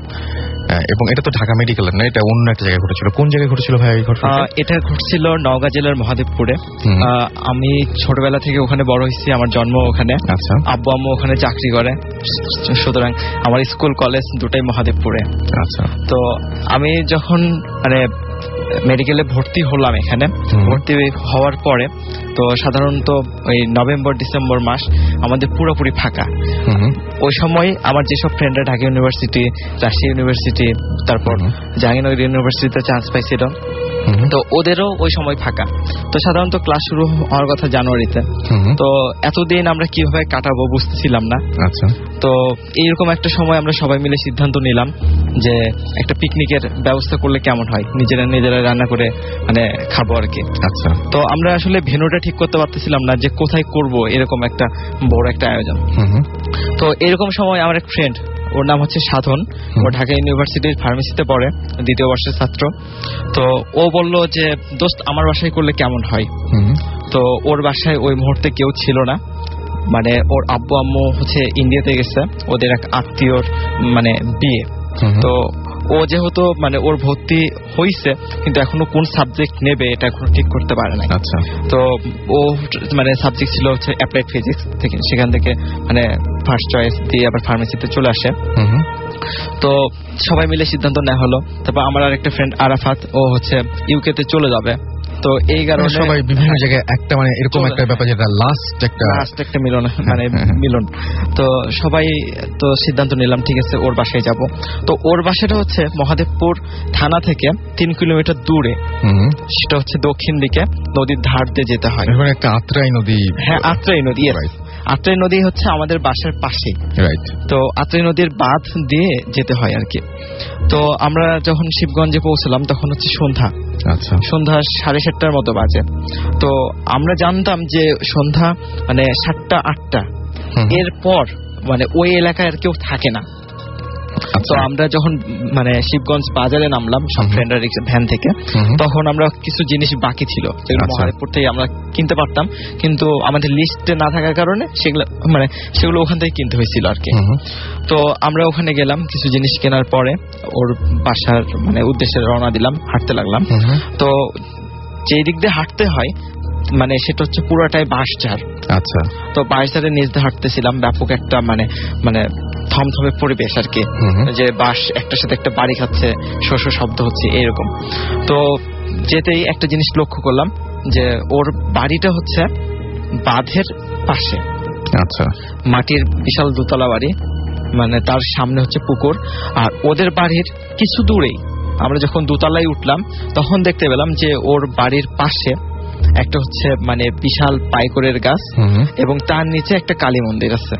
Speaker 1: এবং এটা তো ঢাকা মেডিকেলের না, এটা অন্য একটা জায়গায় ঘটেছিল। কোন জায়গায় ঘটেছিল ভাই এই ঘটনা?
Speaker 2: এটা ঘটছিল নওগাঁ জেলার মহাদেবপুরে। আমি ছোটবেলা থেকে ওখানে বড় হয়েছি, আমার জন্ম ওখানে। আচ্ছা। আব্বু আম্মু ওখানে চাকরি করে, সুতরাং আমার স্কুল কলেজ দুটাই মহাদেবপুরে। আচ্ছা। তো আমি যখন মানে মেডিকেলে ভর্তি হলাম, এখানে ভর্তি হওয়ার পরে তো সাধারণত ওই নভেম্বর ডিসেম্বর মাস আমাদের পুরোপুরি ফাঁকা। ওই সময় আমার যেসব ফ্রেন্ডরা ঢাকা ইউনিভার্সিটি, রাজশাহী ইউনিভার্সিটি, তারপর জাহাঙ্গীরনগর ইউনিভার্সিটিতে চান্স পাইছিল, তো ওদেরও ওই সময় ফাঁকা। তো সাধারণত ক্লাস শুরু হওয়ার কথা জানুয়ারিতে। তো এতদিন আমরা কিভাবে কাটাবো বুঝতেছিলাম না। আচ্ছা। তো এইরকম একটা সময় আমরা সবাই মিলে সিদ্ধান্ত নিলাম যে একটা পিকনিকের ব্যবস্থা করলে কেমন হয়, নিজেরা রান্না করে মানে খাবো আর কি। আচ্ছা। তো আমরা আসলে ভেন্যুটা ঠিক করতে পারতেছিলাম না যে কোথায় করব এরকম একটা বড় একটা আয়োজন। তো এরকম সময় আমার এক ফ্রেন্ড, ওর নাম হচ্ছে সাধন, ও ঢাকা ইউনিভার্সিটির ফার্মেসিতে পড়ে, দ্বিতীয় বর্ষের ছাত্র। তো ও বলল যে দোস্ত আমার বাসায় করলে কেমন হয়। তো ওর বাসায় ওই মুহূর্তে কেউ ছিল না, মানে ওর আব্বু আম্মু হচ্ছে ইন্ডিয়াতে গেছে, ওদের এক আত্মীয়র মানে বিয়ে। তো ও যেহেতু মানে ওর ভর্তি হইছে, কিন্তু এখনো কোন সাবজেক্ট নেবে এটা এখনো ঠিক করতে পারে না। আচ্ছা। তো ও মানে সাবজেক্ট ছিল হচ্ছে অ্যাপ্লাইড ফিজিক্স থেকে, সেখান থেকে মানে ফার্স্ট চয়েস দিয়ে আবার ফার্মেসিতে চলে আসে। তো সবাই মিলে সিদ্ধান্ত নেওয়া হলো। তারপর আমার আরেকটা ফ্রেন্ড আরাফাত, ও হচ্ছে ইউকেতে চলে যাবে। তো এই কারণে
Speaker 1: সবাই বিভিন্ন জায়গায় একটা মানে এরকম একটা ব্যাপার, যেটা লাস্ট একটা
Speaker 2: মিলন মানে মিলন। তো সবাই তো সিদ্ধান্ত নিলাম ঠিক আছে ওর বাসায় যাব। তো ওর বাসাটা হচ্ছে মহাদেবপুর থানা থেকে 3 কিলোমিটার দূরে, সেটা হচ্ছে দক্ষিণ দিকে, নদীর ধার দিয়ে যেতে হয়।
Speaker 1: একটা আত্রাই নদী।
Speaker 2: হ্যাঁ, আত্রাই নদী। আত্রাই নদী হচ্ছে আমাদের বাসার পাশে। রাইট। তো আত্রাই নদীর বাঁধ দিয়ে যেতে হয় আর কি। তো আমরা যখন শিবগঞ্জে পৌঁছলাম তখন হচ্ছে সন্ধ্যা। আচ্ছা। সন্ধ্যা 7:30টার মতো বাজে। তো আমরা জানতাম যে সন্ধ্যা মানে 7টা-8টা এরপর মানে ওই এলাকায় আর কেউ থাকে না। তো আমরা যখন মানে শিবগঞ্জ বাজারে নামলাম সব ফ্রেন্ডরা ভ্যান থেকে, তখন আমরা কিছু জিনিস বাকি ছিল যেগুলো মহাদেবপুর থেকে আমরা কিনতে পারতাম, কিন্তু আমাদের লিস্টে না থাকার কারণে সেগুলো ওখান থেকে কিনতে হয়েছিল আর কি। তো আমরা ওখানে গেলাম, কিছু জিনিস কেনার পরে ওর বাসার মানে উদ্দেশ্যে রওনা দিলাম, হাঁটতে লাগলাম। তো যেই দিক দিয়ে হাঁটতে হয় মানে সেটা হচ্ছে পুরোটাই বাঁশঝাড়। আচ্ছা। তো বাঁশঝাড়ের নিচ দিয়ে হাঁটতেছিলাম, ব্যাপক একটা মানে মানে থমথমে পরিবেশ আর কি, যে বাঁশ একটার সাথে একটা বাড়ি খাচ্ছে, শস্য শব্দ হচ্ছে এরকম। তো যেতেই একটা জিনিস লক্ষ্য করলাম যে ওর বাড়িটা হচ্ছে বাঁধের পাশে। আচ্ছা। মাটির বিশাল দোতলা বাড়ি, মানে তার সামনে হচ্ছে পুকুর। আর ওদের বাড়ির কিছু দূরেই আমরা যখন দোতলায় উঠলাম তখন দেখতে পেলাম যে ওর বাড়ির পাশে একটা হচ্ছে মানে বিশাল পাইকরের গাছ, এবং তার নিচে একটা কালী মন্দির আছে।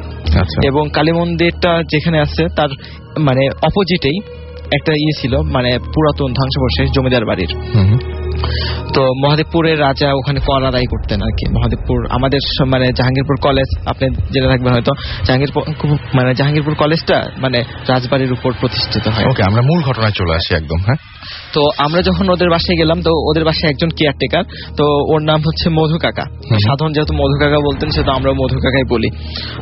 Speaker 2: এবং কালী মন্দিরটা যেখানে আছে তার মানে অপোজিটেই একটা ছিল মানে পুরাতন ধ্বংসাবশেষ জমিদার বাড়ির। তো মহাদেবপুরের রাজা ওখানে কর আদায় করতেন আর কি। মহাদেবপুর আমাদের মানে জাহাঙ্গীরপুর কলেজ, আপনি যেটা থাকবেন হয়তো, জাহাঙ্গীরপুর কলেজটা মানে রাজবাড়ির উপর প্রতিষ্ঠিত হয়।
Speaker 1: ওকে, আমরা মূল ঘটনায় চলে আসি একদম। হ্যাঁ।
Speaker 2: তো আমরা যখন ওদের বাসায় গেলাম, তো ওদের বাসায় একজন কেয়ারটেকার, তো ওর নাম হচ্ছে মধু কাকা। সাধারণ যেহেতু মধু কাকা বলতেন, সেহেতু আমরা মধু কাকাই বলি।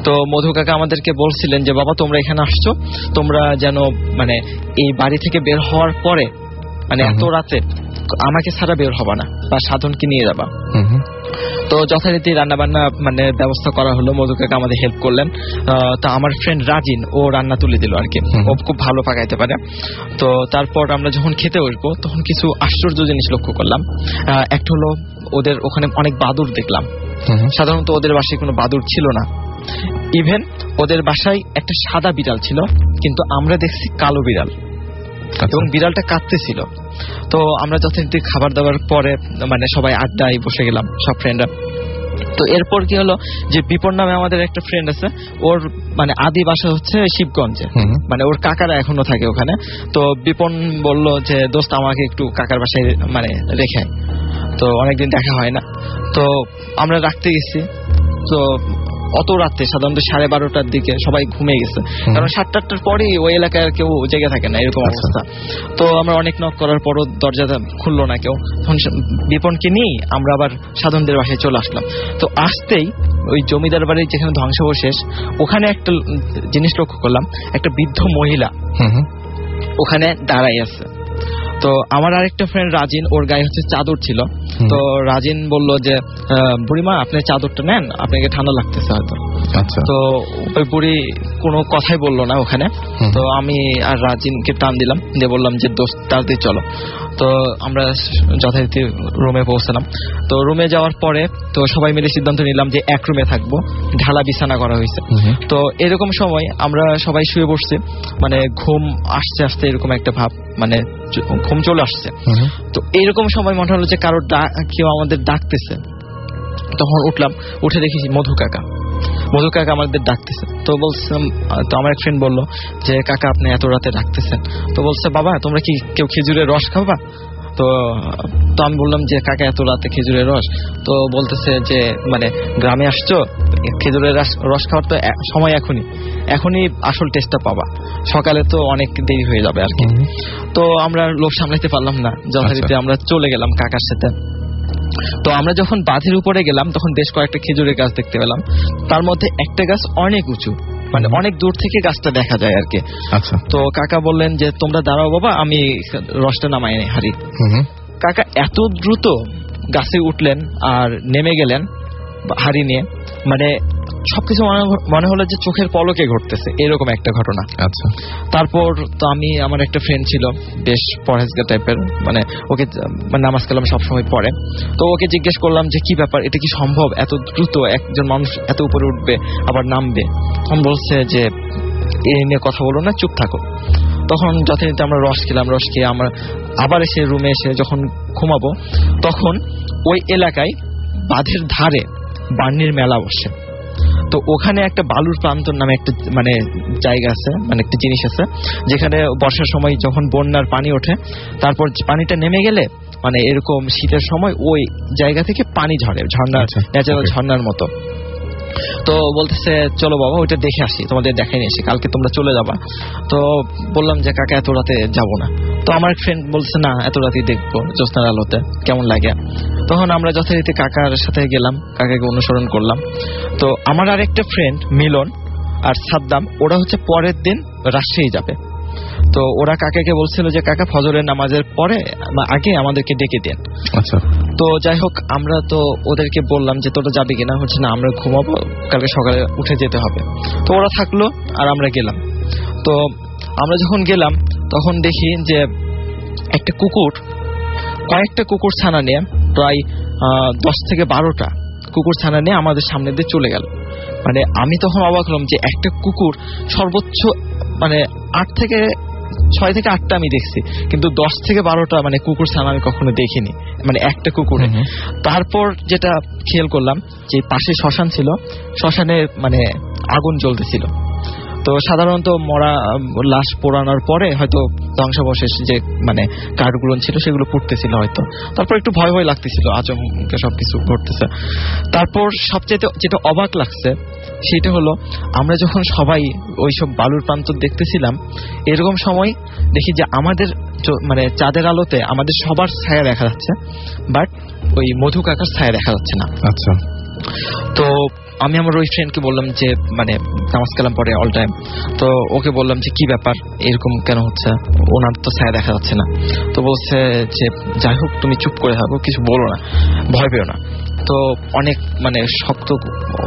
Speaker 2: তো মধু কাকা আমাদেরকে বলছিলেন যে বাবা তোমরা এখানে আসছো, তোমরা যেন মানে এই বাড়ি থেকে বের হওয়ার পরে মানে এত রাতে আমাকে ছাড়া বের হবা না, বা সাধনকে নিয়ে যাবা। তো যথারীতি রান্না বান্না মানে ব্যবস্থা করা হলো, মধু কাকা আমাদের হেল্প করলেন। তা আমার ফ্রেন্ড রাজিন ও রান্না তুলে দিল আর কি, ও খুব ভালো পাকাইতে পারে। তো তারপর আমরা যখন খেতে বসবো তখন কিছু আশ্চর্য জিনিস লক্ষ্য করলাম। একটা হলো ওদের ওখানে অনেক বাদুড় দেখলাম। সাধারণত ওদের বাসায় কোনো বাদুড় ছিল না। ইভেন ওদের বাসায় একটা সাদা বিড়াল ছিল, কিন্তু আমরা দেখছি কালো বিড়াল, এবং বিড়ালটা কাঁদতেছিল। তো আমরা যথারীতি খাবার দাবার পরে মানে সবাই আড্ডায় বসে গেলাম সব ফ্রেন্ডরা। তো এরপর কি হলো যে বিপন নামে আমাদের একটা ফ্রেন্ড আছে, ওর মানে আদি বাসা হচ্ছে শিবগঞ্জে, মানে ওর কাকারা এখনো থাকে ওখানে। তো বিপন বলল যে দোস্ত আমাকে একটু কাকার বাসায় মানে রেখে, তো অনেকদিন দেখা হয় না, তো আমরা রাখতে গেছি। তো অত রাতে সাধারণত 12:30টার দিকে সবাই ঘুমিয়ে গেছে, কারণ 7-8টার পরেই ওই এলাকায় আর কেউ জেগে থাকে না, এরকম অবস্থা। তো আমরা অনেক নক করার পরও দরজাটা খুললো না কেউ। বিপনকে নিয়ে আমরা আবার সাধনদের বাসায় চলে আসলাম। তো আসতেই ওই জমিদার বাড়ির যেখানে ধ্বংসাবশেষ, ওখানে একটা জিনিস লক্ষ্য করলাম, একটা বৃদ্ধ মহিলা ওখানে দাঁড়াই আছে। তো আমার আরেকটা ফ্রেন্ড রাজিন, ওর গায়ে হচ্ছে চাদর ছিল। তো রাজিন বলল যে বুড়িমা আপনি চাদরটা নেন, আপনাকে ঠান্ডা লাগতেছে হয়তো। তো ওই বুড়ি কোনো কথাই বললো না ওখানে। তো আমি আর রাজিনকে টান দিলাম, দিয়ে বললাম যে দোস্ত তাড়াতাড়ি চলো। তো আমরা যথারীতি রুমে পৌঁছলাম। তো রুমে যাওয়ার পরে তো সবাই মিলে সিদ্ধান্ত নিলাম যে এক রুমে থাকবো, ঢালা বিছানা করা হয়েছে। তো এরকম সময় আমরা সবাই শুয়ে বসছি, মানে ঘুম আসতে আসতে এরকম একটা ভাব, মানে ঘুম চলে আসছে। তো এইরকম সময় মনে হলো যে কারোর কেউ আমাদের ডাকতেছে। তখন উঠলাম, উঠে দেখি মধু কাকা আমাদের ডাকতেছে। তো বলছিলাম, তো আমার এক ফ্রেন্ড বললো যে কাকা আপনি এত রাতে ডাকতেছেন। তো বলছে বাবা তোমরা কি কেউ খেজুরের রস খাবা? তো আমি বললাম যে কাকা এত রাতে খেজুরের রস? তো বলতেছে যে মানে গ্রামে আসছো, খেজুরের রস খাওয়ার তো সময় এখনই আসল টেস্টটা পাবা, সকালে তো অনেক দেরি হয়ে যাবে আর কি। তো আমরা লোভ সামলাতে পারলাম না, যথারীতি আমরা চলে গেলাম কাকার সাথে। তো আমরা যখন বাঁধের উপরে গেলাম তখন বেশ কয়েকটা খেজুরের গাছ দেখতে পেলাম। তার মধ্যে একটা গাছ অনেক উঁচু, মানে অনেক দূর থেকে গাছটা দেখা যায় আর কি। তো কাকা বললেন যে তোমরা দাঁড়াও বাবা, আমি রসটা নামাই হারি। কাকা এত দ্রুত গাছে উঠলেন আর নেমে গেলেন হাড়ি নিয়ে, মানে সবকিছু মনে হলো যে চোখের পলকে ঘটতেছে, এরকম একটা ঘটনা। তারপর তো আমি, আমার একটা ফ্রেন্ড ছিল বেশ পরহেজগার টাইপের, মানে ওকে নামাজ কালাম সবসময় পড়ে। তো ওকে জিজ্ঞেস করলাম যে কি ব্যাপার, এটা কি সম্ভব এত দ্রুত একজন মানুষ এত উপরে উঠবে আবার নামবে? তখন বলছে যে এই নিয়ে কথা বলো না, চুপ থাকো। তখন যথারীতি আমরা রস খেয়ে আমরা আবার এসে রুমে এসে যখন ঘুমাবো, তখন ওই এলাকায় বাঁধের ধারে বার্নির মেলা বসে। তো ওখানে একটা বালুর প্রান্তর নামে একটা মানে জায়গা আছে, মানে একটা জিনিস আছে, যেখানে বর্ষার সময় যখন বন্যার পানি ওঠে, তারপর পানিটা নেমে গেলে মানে এরকম শীতের সময় ওই জায়গা থেকে পানি ঝরে, ঝর্ণা, ন্যাচারাল ঝর্ণার মতো। তো বলতেছে চলো বাবা ওইটা দেখে আসি, তোমাদের দেখাই নিয়ে আসি, কালকে তোমরা চলে যাবা। তো বললাম যে কাকা এত রাতে যাবো না। তো আমার ফ্রেন্ড বলছে না এত রাতেই দেখবো জ্যোৎস্নার আলোতে কেমন লাগে। তখন আমরা যথারীতি কাকার সাথে গেলাম, কাকাকে অনুসরণ করলাম। তো আমার আর একটা ফ্রেন্ড মিলন আর সাদ্দাম, ওরা হচ্ছে পরের দিন রাজশাহী যাবে। তো ওরা কাকাকে বলছিল যে কাকা ফজরের নামাজের পরে আগে আমাদেরকে ডেকে দেন। তো যাই হোক আমরা তো ওদেরকে বললাম যে তোরা যাবে কিনা, হচ্ছে না আমরা ঘুমাবো, কালকে সকালে উঠে যেতে হবে। তো ওরা থাকলো আর আমরা গেলাম। তো আমরা যখন গেলাম তখন দেখি যে একটা কুকুর, কয়েকটা কুকুর ছানা নিয়ে, প্রায় 10 থেকে 12টা কুকুর ছানা নিয়ে আমাদের সামনে দিয়ে চলে গেল। মানে আমি তখন অবাক হলাম যে একটা কুকুর সর্বোচ্চ মানে 6 থেকে 8টা আমি দেখছি, কিন্তু 10 থেকে 12টা মানে কুকুর ছানা আমি কখনো দেখিনি, মানে একটা কুকুরে। তারপর যেটা খেয়াল করলাম যে পাশে শ্মশান ছিল, শ্মশানে মানে আগুন জ্বলতেছিল। তো সাধারণত মরা লাশ পোড়ানোর পরে হয়তো ধ্বংসাবশেষ যে মানে কাঠগুলো ছিল সেগুলো পুড়তেছিল হয়তো। তারপর একটু ভয় ভয় লাগতেছিল, আচমকা সবকিছু ঘটতেছে। তারপর সবচেয়ে যেটা অবাক লাগছে সেটা হলো আমরা যখন সবাই ওইসব বালুর প্রান্ত দেখতেছিলাম, এরকম সময় দেখি যে আমাদের মানে চাঁদের আলোতে আমাদের সবার ছায়া দেখা যাচ্ছে, বাট ওই মধু কাকার ছায়া দেখা যাচ্ছে না। আচ্ছা। তো আমি আমার ওই ফ্রেন্ডকে বললাম যে মানে নামাজ কালাম পরে অল টাইম, তো ওকে বললাম যে কি ব্যাপার এরকম কেন হচ্ছে, ওনার তো ছায়া দেখা যাচ্ছে না। তো বলছে যে যাই হোক তুমি চুপ করে থাকো, কিছু বলো না, ভয় পেও না। তো অনেক মানে শক্ত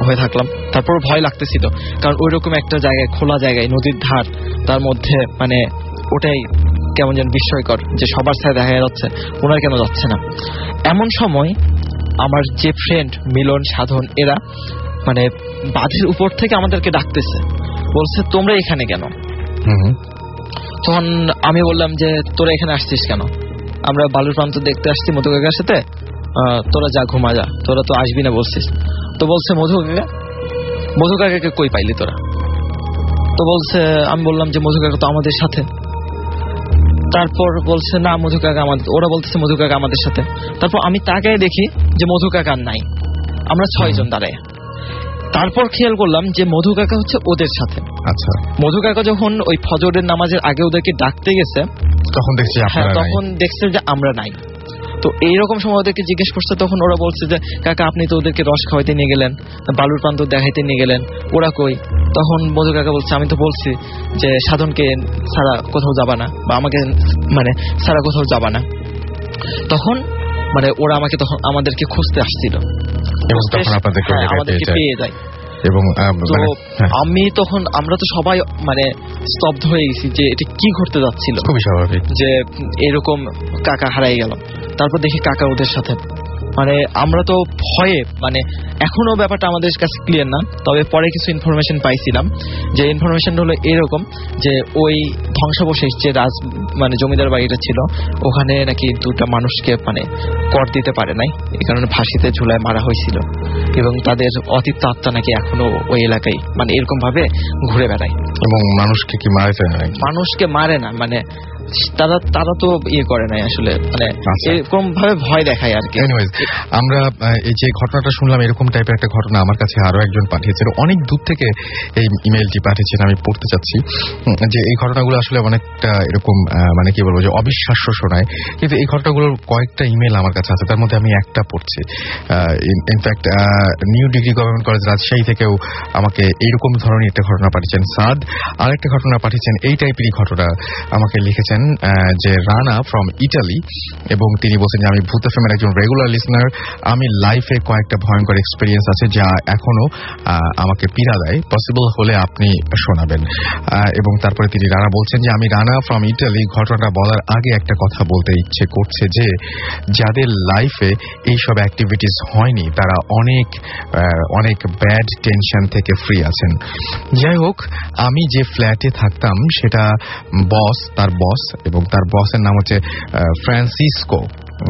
Speaker 2: হয়ে থাকলাম। তারপর ভয় লাগতেছিল, কারণ ওইরকম একটা জায়গায়, খোলা জায়গায়, নদীর ধার, তার মধ্যে মানে ওটাই কেমন যেন বিস্ময়কর যে সবার ছায়া দেখা যাচ্ছে, ওনার কেন যাচ্ছে না। এমন সময় আমার যে ফ্রেন্ড মিলন, সাধন, এরা মানে বাঁধের উপর থেকে আমাদেরকে ডাকতেছে, বলছে তোমরা এখানে কেন? তখন আমি বললাম যে তোরা এখানে আসছিস কেন? আমরা বালুর প্রান্ত দেখতে আসছি মধু কাকার সাথে, তোরা যা ঘুমা যা, তোরা তো আসবি না বলছিস।
Speaker 7: তো বলছে মধু কাকাকে কই পাইলি তোরা? তো বলছে, আমি বললাম যে মধু কাকা তো আমাদের সাথে। তারপর বলছে না মধু কাকা আমাদের, ওরা বলতেছে মধু কাকা আমাদের সাথে। তারপর আমি তাকায় দেখি যে মধু কাকা নাই, আমরা 6 জন দাঁড়ায়। তারপর খেয়াল করলাম যে মধু কাকা হচ্ছে ওদের সাথে।
Speaker 1: আচ্ছা,
Speaker 7: মধু কাকা যখন ওই ফজরের নামাজের আগে ওদেরকে ডাকতে গেছে
Speaker 1: তখন
Speaker 7: দেখছে যে আমরা নাই। তো এইরকম সময় ওদেরকে জিজ্ঞেস করছে, তখন ওরা বলছে যে কাকা আপনি তো ওদেরকে রস খাওয়াইতে নিয়ে গেলেন, বালুর প্রান্ত দেখাইতে নিয়ে গেলেন, ওরা কই? তখন মধু কাকা বলছে আমি তো বলছি যে সাধনকে ছাড়া কোথাও যাবা না, বা আমাকে মানে ছাড়া কোথাও যাবা না। তখন মানে ওরা আমাদেরকে খুঁজতে আসছিল, আমাদেরকে পেয়ে যায়। এবং আমি তখন, আমরা তো সবাই মানে স্তব্ধ হয়ে গেছি যে এটা কি ঘটতে যাচ্ছিল,
Speaker 1: খুবই স্বাভাবিক
Speaker 7: যে এরকম কাকা হারাই গেল। তারপর দেখি কাকা ওদের সাথে, মানে আমরা তো ভয়ে, মানে এখনো ব্যাপারটা আমাদের কাছে ক্লিয়ার না, তবে পরে কিছু ইনফরমেশন পাইছিলাম। যে ইনফরমেশন হলো এরকম যে ওই ধ্বংসাবশেষ যে মানে জমিদার বাড়িটা ছিল, ওখানে নাকি 2টা মানুষকে মানে কর দিতে পারে নাই, এই কারণে ফাঁসিতে ঝুলায় মারা হয়েছিল। এবং তাদের অতীত আত্মা নাকি এখনো ওই এলাকায় মানে এরকম ভাবে ঘুরে বেড়ায়।
Speaker 1: এবং মানুষকে কি মারে?
Speaker 7: মানুষকে মারে না, মানে তারা তো ইয়ে করে নাই আসলে, মানে এরকম ভাবে ভয় দেখায় আর কি।
Speaker 1: আমরা এই যে ঘটনাটা শুনলাম, এরকম টাইপের একটা ঘটনা আমার কাছে আরো একজন পাঠিয়েছেন, অনেক দূর থেকে এই ইমেলটি পাঠিয়েছেন, আমি পড়তে চাচ্ছি। যে এই ঘটনাগুলো আসলে অনেকটা এরকম মানে কি বলবো যে অবিশ্বাস্য শোনায়, কিন্তু এই ঘটনাগুলোর কয়েকটা ইমেল আমার কাছে আছে, তার মধ্যে আমি একটা পড়ছি। In fact new degree government college Rajshahi থেকেও আমাকে এইরকম ধরনের একটা ঘটনা পাঠিয়েছেন সাদ। আরেকটা ঘটনা পাঠিয়েছেন এই টাইপেরই ঘটনা আমাকে লিখেছেন যে রানা ফ্রম ইটালি, এবং তিনি বলছেন যে আমি ভূত এফএম এর একজন রেগুলার লিসনার, আমি লাইফে কয়েকটা ভয়ঙ্কর এক্সপেরিয়েন্স আছে যা এখনো আমাকে পীড়া দেয়, পসিবল হলে আপনি শোনাবেন। এবং তারপরে তিনি রানা বলছেন যে আমি রানা ফ্রম ইটালি, ঘটনাটা বলার আগে একটা কথা বলতে ইচ্ছে করছে যে যাদের লাইফে এইসব অ্যাক্টিভিটিস হয়নি তারা অনেক ব্যাড টেনশন থেকে ফ্রি আছেন। যাই হোক, আমি যে ফ্ল্যাটে থাকতাম সেটা তার বস এবং তার বসের নাম হচ্ছে ফ্রান্সিসকো,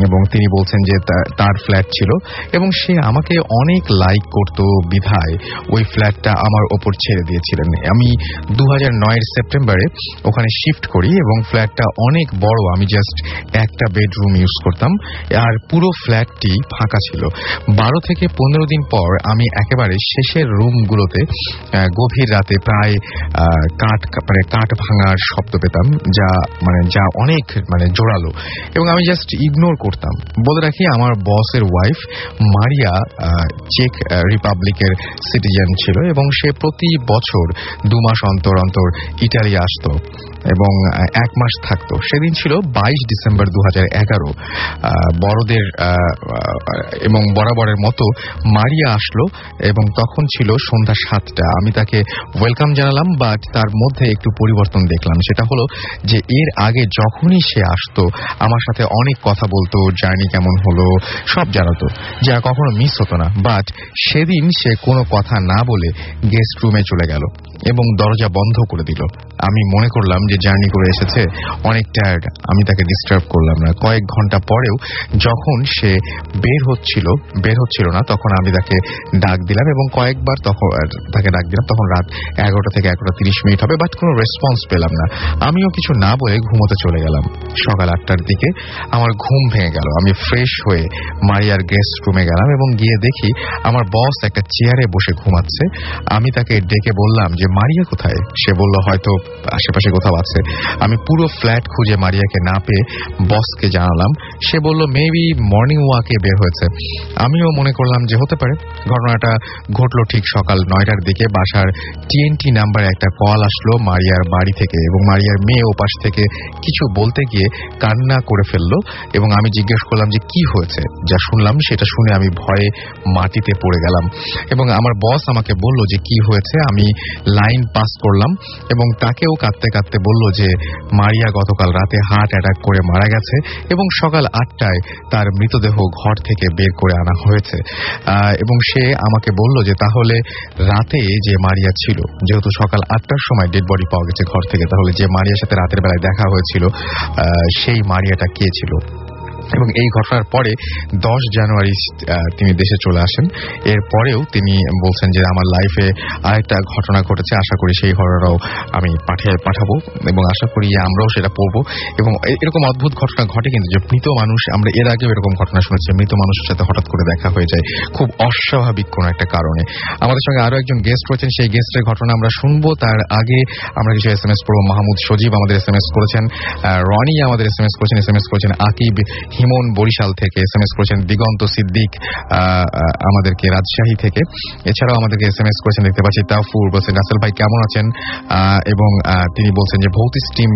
Speaker 1: এবং তিনি বলছেন যে তার ফ্ল্যাট ছিল এবং সে আমাকে অনেক লাইক করত বিধায় ওই ফ্ল্যাটটা আমার ওপর ছেড়ে দিয়েছিলেন। আমি 2009 সেপ্টেম্বরে ওখানে শিফট করি এবং ফ্ল্যাটটা অনেক বড়, আমি জাস্ট একটা বেডরুম ইউজ করতাম, আর পুরো ফ্ল্যাটটি ফাঁকা ছিল। 12 থেকে 15 দিন পর আমি একেবারে শেষের রুমগুলোতে গভীর রাতে প্রায় কাঠ ভাঙার শব্দ পেতাম, যা অনেক মানে জোরালো, এবং আমি জাস্ট ইগনোর করতাম। বলে রাখি আমার বসের ওয়াইফ মারিয়া চেক রিপাবলিকের সিটিজেন ছিল এবং সে প্রতি বছর 2 মাস অন্তর অন্তর ইটালি আসতো এবং 1 মাস থাকতো। সেদিন ছিল 22 ডিসেম্বর 2011। বড়দের এবং বরাবরের মতো মারিয়া আসলো এবং তখন ছিল সন্ধ্যা 7টা। আমি তাকে ওয়েলকাম জানালাম, বাট তার মধ্যে একটু পরিবর্তন দেখলাম। সেটা হলো যে এর আগে যখনই সে আসতো আমার সাথে অনেক কথা বলতো, জার্নি কেমন হলো সব জানাতো, যা কখনো মিস হতো না। বাট সেদিন সে কোনো কথা না বলে গেস্ট রুমে চলে গেল এবং দরজা বন্ধ করে দিল। আমি মনে করলাম যে জার্নি করে এসেছে, অনেক টায়ার্ড, আমি তাকে ডিস্টার্ব করলাম না। কয়েক ঘন্টা পরেও যখন সে বের হচ্ছিল না তখন আমি তাকে ডাক দিলাম এবং কয়েকবার তাকে ডাক দিলাম। তখন রাত 11টা থেকে 11:30 মিনিট হবে, বাট কোনো রেসপন্স পেলাম না। আমিও কিছু না বলে ঘুমোতে চলে গেলাম। সকাল 8টার দিকে আমার ঘুম ভেঙে গেল। আমি ফ্রেশ হয়ে মারিয়ার গেস্ট রুমে গেলাম এবং গিয়ে দেখি আমার বস একটা চেয়ারে বসে ঘুমাচ্ছে। আমি তাকে ডেকে বললাম যে মারিয়া কোথায়? সে বলল হয়তো আশেপাশে কোথাও আছে। আমি পুরো ফ্ল্যাট খুঁজে মারিয়াকে না পেয়ে বসকে জানালাম। সে বলল মেবি মর্নিং ওয়াকে বের হয়েছে। আমিও মনে করলাম যে হতে পারে। ঘটনাটা ঘটলো ঠিক সকাল 9টার দিকে। বাসার TNT নাম্বারে একটা কল আসলো মারিয়ার বাড়ি থেকে এবং মারিয়ার মেয়ে ওপাশ থেকে কিছু বলতে গিয়ে কান্না করে ফেললো এবং আমি জিজ্ঞেস করলাম যে কি হয়েছে। যা শুনলাম সেটা শুনে আমি ভয়ে মাটিতে পড়ে গেলাম এবং আমার বস আমাকে বলল যে কি হয়েছে। আমি লাইন পাস করলাম এবং তাকেও কাঁদতে কাঁদতে বলল যে মারিয়া গতকাল রাতে হার্ট অ্যাটাক করে মারা গেছে এবং সকাল 8টায় তার মৃতদেহ ঘর থেকে বের করে আনা হয়েছে। এবং সে আমাকে বলল যে তাহলে রাতে যে মারিয়া ছিল, যেহেতু সকাল 8টার সময় ডেড বডি পাওয়া গেছে ঘর থেকে, তাহলে যে মারিয়ার সাথে রাতের বেলায় দেখা হয়েছিল সেই মারিয়াটা কে ছিল। এবং এই ঘটনার পরে 10 জানুয়ারি তিনি দেশে চলে আসেন। এরপরেও তিনি বলছেন যে আমার লাইফে আরেকটা ঘটনা ঘটেছে, আশা করি সেই ঘটনাটাও আমি পাঠাবো এবং আশা করি আমরাও সেটা পড়বো। এবং এরকম অদ্ভুত ঘটনা ঘটে কিন্তু, যে মৃত মানুষ, আমরা এর আগেও এরকম ঘটনা শুনেছি, মৃত মানুষের সাথে হঠাৎ করে দেখা হয়ে যায় খুব অস্বাভাবিক কোনো একটা কারণে। আমাদের সঙ্গে আরো একজন গেস্ট রয়েছেন, সেই গেস্টের ঘটনা আমরা শুনবো। তার আগে আমরা কিছু SMS পড়বো। মাহমুদ সজীব আমাদের SMS করেছেন, রনি আমাদের SMS করেছেন আকিব হিমন বরিশাল থেকে, SMS করেছেন দিগন্ত সিদ্দিক আমাদেরকে রাজশাহী থেকে। এছাড়াও আমাদেরকে SMS করেছেন, দেখতে পাচ্ছি তাফুর বলছেন রাসেল ভাই কেমন আছেন, এবং তিনি বলছেন যে ভৌতিস টিম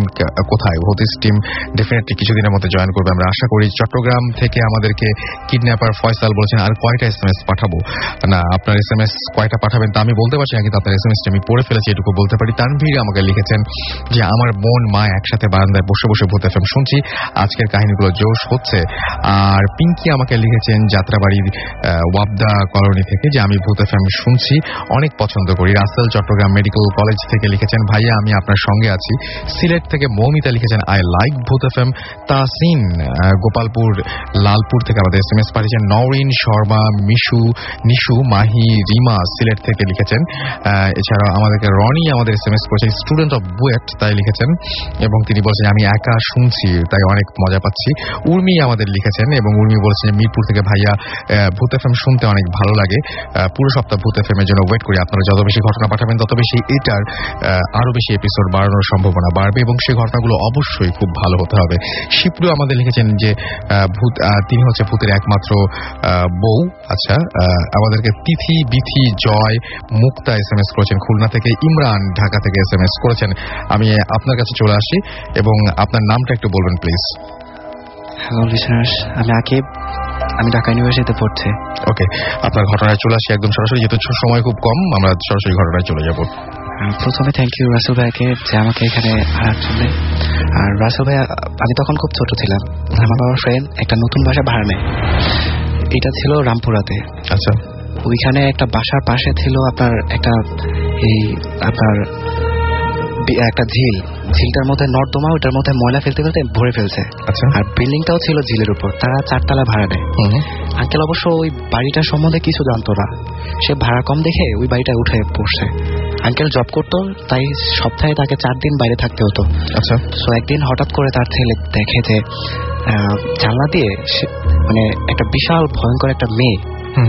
Speaker 1: কোথায়। ভৌতিস টিম ডেফিনেটলি কিছুদিনের মধ্যে জয়েন করবে আমরা আশা করি। চট্টগ্রাম থেকে আমাদেরকে কিডন্যাপার ফয়সাল বলছেন আর কয়টা SMS পাঠাবো। না, আপনার SMS কয়টা পাঠাবেন তা আমি বলতে পারছি না, কিন্তু আপনার SMSটি আমি পড়ে ফেলেছি, এটুকু বলতে পারি। তানভীর আমাকে লিখেছেন যে আমার বোন মা একসাথে বারান্দায় বসে বসে ভূত FM শুনছি, আজকের কাহিনীগুলো জোশ হচ্ছে। আর পিঙ্কি আমাকে লিখেছেন যাত্রাবাড়ির ওয়াবদা কলোনি থেকে যে আমি ভূত FM শুনছি, অনেক পছন্দ করি। রাসেল চট্টগ্রাম মেডিকেল কলেজ থেকে লিখেছেন ভাইয়া আমি আপনার সঙ্গে আছি। সিলেট থেকে মৌমিতা লিখেছেন আই লাইক ভূত FM। তাসিন গোপালপুর লালপুর থেকে আমাদের SMS পাঠিয়েছেন। নওরিন শর্মা নিশু মাহি রিমা সিলেট থেকে লিখেছেন। এছাড়াও আমাদেরকে রনি আমাদের SMS করেছেন, স্টুডেন্ট অফ বুয়েট তাই লিখেছেন, এবং তিনি বলছেন আমি একা শুনছি তাই অনেক মজা পাচ্ছি। উর্মি আমাদের লিখেছেন এবং উর্মি বলেছেন মিরপুর থেকে ভাইয়া ভূত FM শুনতে অনেক ভালো লাগে, পুরো সপ্তাহ ভূত FM এর জন্য ওয়েট করি। আপনারা যত বেশি ঘটনা পাঠাবেন তত বেশি এটার আরো বেশি এপিসোড বাড়ানোর সম্ভাবনা বাড়বে এবং সেই ঘটনাগুলো অবশ্যই খুব ভালো হতে হবে। শিপ্রু আমাদের লিখেছেন যে তিনি হচ্ছে ভূতের একমাত্র বউ। আচ্ছা, আমাদেরকে তিথি বিথি জয় মুক্তা SMS করেছেন খুলনা থেকে। ইমরান ঢাকা থেকে SMS করেছেন। আমি আপনার কাছে চলে আসি এবং আপনার নামটা একটু বলবেন প্লিজ।
Speaker 8: হ্যালো লিসনার্স, আমি আকিব, আমি ঢাকা ইউনিভার্সিটিতে পড়ছি।
Speaker 1: ওকে, আপনার ঘটনায় চলে আসি একদম সরাসরি, যেহেতু সময় খুব কম আমরা সরাসরি ঘটনায় চলে যাব।
Speaker 8: প্রথমে থ্যাংক ইউ রাসেল ভাইকে যে আমাকে এখানে আনার জন্য। আর রাসেল ভাই, আমি তখন খুব ছোট ছিলাম, আমার বাবার ফ্রেন্ড একটা নতুন বাসা ভাড়া নেয়, এটা ছিল রামপুরাতে।
Speaker 1: আচ্ছা,
Speaker 8: ওইখানে একটা বাসার পাশে ছিল আপনার একটা ঝিলটার মধ্যে নর্দমা, ওটার মধ্যে ময়লা ফেলতে ফেলতে ভরে ফেলছে।
Speaker 1: আচ্ছা,
Speaker 8: আর বিল্ডিংটাও ছিল ঝিলের উপর, তারা 4 তলা ভাড়া দেয়। আঙ্কেল অবশ্য ওই বাড়িটার সম্বন্ধে কিছু জানতো না, সে ভাড়া কম দেখে ওই বাড়িটা উঠে পড়ছে। আঙ্কেল জব করতো, তাই সপ্তাহে তাকে 4 দিন বাইরে থাকতে হতো। আচ্ছা, তো একদিন হঠাৎ করে তার ছেলে দেখে যে জানলা দিয়ে মানে একটা বিশাল ভয়ঙ্কর একটা মেয়ে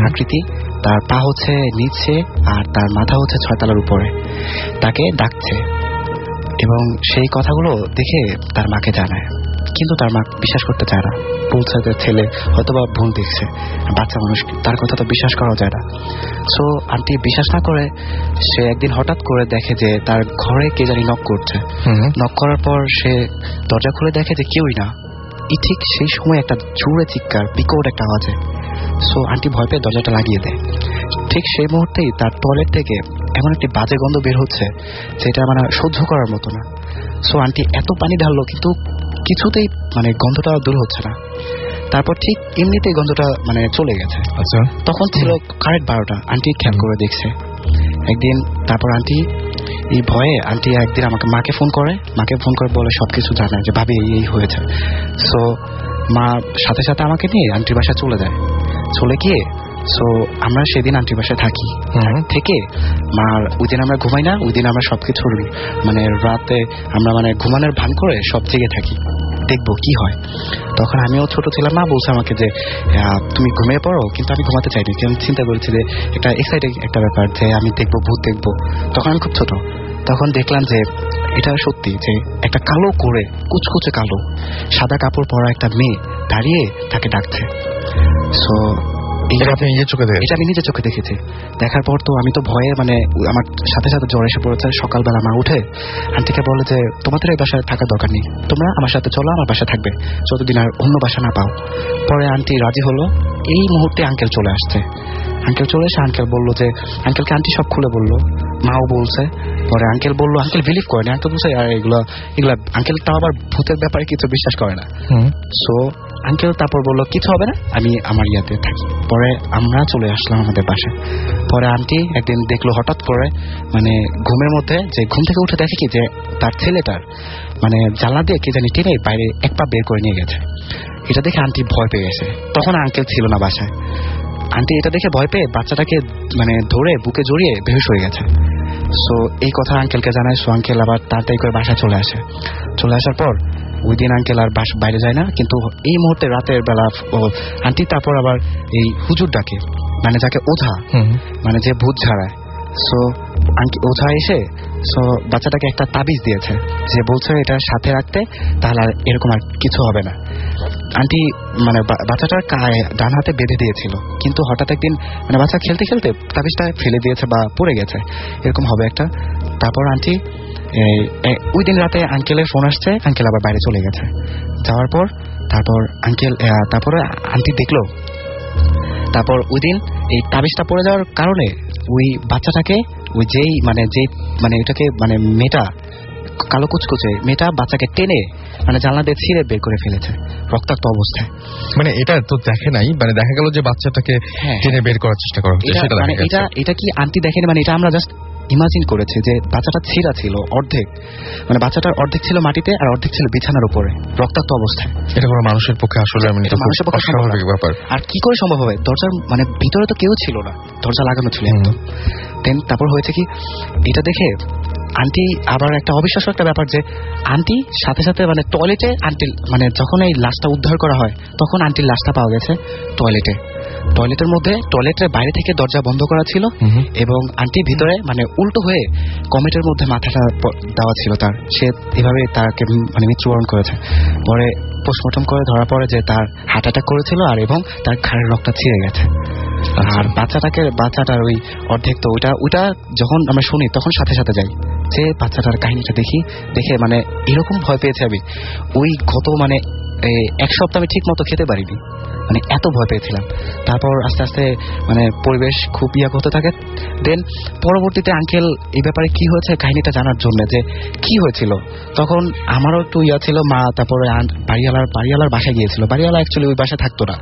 Speaker 8: আকৃতি, তার পা হচ্ছে নিচে আর তার মাথা হচ্ছে 6 তলার উপরে, তাকে ডাকছে। এবং সেই কথাগুলো দেখে তার মাকে জানায়, কিন্তু তার মা বিশ্বাস করতে চায় না, বলছে যে ছেলে হয়তোবা ভুল দেখছে, বাচ্চা মানুষ, তার কথা তো বিশ্বাস করা যায় না। সো আন্টি বিশ্বাস না করে সে একদিন হঠাৎ করে দেখে যে তার ঘরে কে জানি নক করছে। নক করার পর সে দরজা খুলে দেখে যে কেউই না। ঠিক সেই সময় একটা জোরে চিৎকার, বিকট একটা আওয়াজে। সো আন্টি ভয় পেয়ে দরজাটা লাগিয়ে দেয়। ঠিক সেই মুহূর্তেই তার টয়লেট থেকে এমন একটি বাজে গন্ধ বের হচ্ছে যেটা মানে সহ্য করার মতো না। সো আন্টি এত পানি ঢাললো কিন্তু কিছুতেই মানে গন্ধটা দূর হচ্ছে না। তারপর ঠিক এমনিতেই গন্ধটা মানে চলে গেছে।
Speaker 1: আচ্ছা, তখন
Speaker 8: ছিল কারেক্ট 12টা। আন্টি খেয়াল করে দেখছে একদিন। তারপর আন্টি এই ভয়ে আন্টি একদিন আমাকে মাকে ফোন করে বলে সবকিছু জানায় যে ভাবি এই হয়েছে। সো মা সাথে সাথে আমাকে নিয়ে আন্টির বাসায় চলে গিয়ে সো আমরা সেদিন আন্টির বাসায় থাকি। থেকে মার ওই দিন আমরা ঘুমাই না, ওই দিন আমরা সবকিছু মানে রাতে আমরা মানে ঘুমানোর ভান করে সব জেগে থাকি, দেখবো কি হয়। তখন আমিও ছোট ছিলাম, মা বলছে আমাকে যে তুমি ঘুমিয়ে পড়ো, কিন্তু আমি ঘুমাতে চাইনি, আমি চিন্তা করেছি যে একটা এক্সাইটিং একটা ব্যাপার যে আমি দেখবো, ভূত দেখবো। তখন আমি খুব ছোট, তখন দেখলাম যে এটা সত্যি যে একটা কালো করে কুচকুচে কালো সাদা কাপড় পরা একটা মেয়ে দাঁড়িয়ে তাকে ডাকছে। সো এটা আমি নিজের চোখে দেখেছি। দেখার পর তো আমি তো ভয়ে মানে আমার সাথে সাথে জ্বর এসে পড়েছে। সকালবেলা মা উঠে আন্টিকে বলে যে তোমাদের এই বাসায় থাকার দরকার নেই, তোমরা আমার সাথে চলো, আমার বাসায় থাকবে যতদিন আর অন্য বাসা না পাও। পরে আন্টি রাজি হলো। এই মুহূর্তে আঙ্কেল চলে আসছে। আঙ্কেল চলে এসে আঙ্কেল বললো যে আঙ্কেলকে আন্টি সব খুলে বললো, মাও বলছে। পরে আঙ্কেল বললো, আঙ্কেল বিলিভ করেনি, আঙ্কেল বলছে আর এগুলা আঙ্কেল তাও আবার ভূতের ব্যাপারে কিছু বিশ্বাস করে না। সো আঙ্কেল তারপর বললো কিছু হবে না, আমি আমার ইয়াতে থাকি। পরে আমরা চলে আসলাম আমাদের বাসায়। পরে আন্টি একদিন দেখলো হঠাৎ করে মানে ঘুমের মধ্যে, যে ঘুম থেকে উঠে দেখে কি যে তার ছেলেটার মানে জানলা দিয়ে কে জানি টেনে বাইরে এক পা বের করে নিয়ে গেছে। এটা দেখে আন্টি ভয় পেয়ে গেছে। তখন আঙ্কেল ছিল না বাসায়। আন্টি এটা দেখে ভয় পেয়ে বাচ্চাটাকে মানে ধরে বুকে জড়িয়ে বেহুশ হয়ে গেছে। সো এই কথা আঙ্কেলকে জানায়। সো আঙ্কেল আবার তাড়াতাড়ি করে বাসায় চলে আসে। চলে আসার পর ওই দিন আঙ্কেল আর বাইরে যায় না। কিন্তু এই মুহূর্তে রাতের বেলা আন্টি তারপর আবার এই হুজুর ডাকে, মানে যাকে ওঝা, মানে যে ভূত ঝাড়ায়। সো ওঝা এসে সো বাচ্চাটাকে একটা তাবিজ দিয়েছে, যে বলছে এটা সাথে রাখতে, তাহলে আর এরকম আর কিছু হবে না। আন্টি মানে বাচ্চাটার ডান হাতে বেঁধে দিয়েছিল, কিন্তু হঠাৎ একদিন মানে বাচ্চা খেলতে খেলতে তাবিজটা ফেলে দিয়েছে বা পড়ে গেছে, এরকম হবে একটা। তারপর আন্টি ওই দিন রাতে আঙ্কেলের ফোন আসছে, আঙ্কেল আবার বাইরে চলে গেছে। যাওয়ার পর তারপরে আন্টি দেখলো, তারপর ওই দিন এই তাবিজটা পড়ে যাওয়ার কারণে ওই বাচ্চাটাকে যেই এটাকে মানে মেয়েটা কালো কুচকুচে মেয়েটা বাচ্চাকে টেনে মানে জানলা দিয়ে ছিঁড়ে বের করে ফেলেছে রক্তাক্ত অবস্থায়।
Speaker 1: মানে এটা তো দেখে নাই, মানে দেখা গেল যে বাচ্চাটাকে টেনে বের করার চেষ্টা করা হচ্ছে, সেটা
Speaker 8: মানে এটা কি আন্টি দেখেনি, মানে এটা আমরা জাস্ট ইমাজিন করেছে যে বাচ্চাটা ছিঁড়া ছিল অর্ধেক, মানে বাচ্চাটার অর্ধেক ছিল মাটিতে আর অর্ধেক ছিল বিছানার উপরে রক্তাক্ত অবস্থায়।
Speaker 1: এটা কোনো মানুষের পক্ষে আসলে
Speaker 8: মানুষের পক্ষে অস্বাভাবিক ব্যাপার। আর কি করে সম্ভব হবে? দরজার মানে ভিতরে তো কেউ ছিল না, দরজা লাগানো ছিল একদম। দেন তারপর হয়েছে কি, এটা দেখে আন্টি আবার একটা অবিশ্বাস্য একটা ব্যাপার যে আন্টি সাথে সাথে মানে টয়লেটে আন্টি মানে যখন এই লাশটা উদ্ধার করা হয় তখন আন্টির লাশটা পাওয়া গেছে টয়লেটের মধ্যে, টয়লেটের বাইরে থেকে দরজা বন্ধ করা ছিল এবং আন্টি ভিতরে মানে উল্টো হয়ে কমেটের মধ্যে মাথাটা দেওয়া ছিল তার। সে এভাবে তাকে মানে মৃত্যুবরণ করেছে। পরে পোস্টমর্টম করে ধরা পড়ে যে তার হার্ট অ্যাটাক করেছিল আর এবং তার ঘাড়ের রক্তটা ছিঁড়ে গেছে। আর বাচ্চাটার ওই অর্ধেক তো ওইটা যখন আমরা শুনি তখন সাথে সাথে যাই যে বাচ্চাটার কাহিনীটা দেখে মানে এরকম ভয় পেয়েছে আমি ওই গত মানে এক সপ্তাহ আমি ঠিক মতো খেতে পারিনি, মানে এত ভয় পেয়েছিলাম। তারপর আস্তে আস্তে মানে পরিবেশ খুব হতে থাকে। দেন পরবর্তীতে আঙ্কেল এই ব্যাপারে কি হয়েছে কাহিনীটা জানার জন্য যে কি হয়েছিল, তখন আমারও একটু ছিল। মা তারপরে বাড়িওয়ালার বাসায় গিয়েছিল। বাড়িওয়ালা অ্যাকচুয়ালি ওই বাসায় থাকতো না।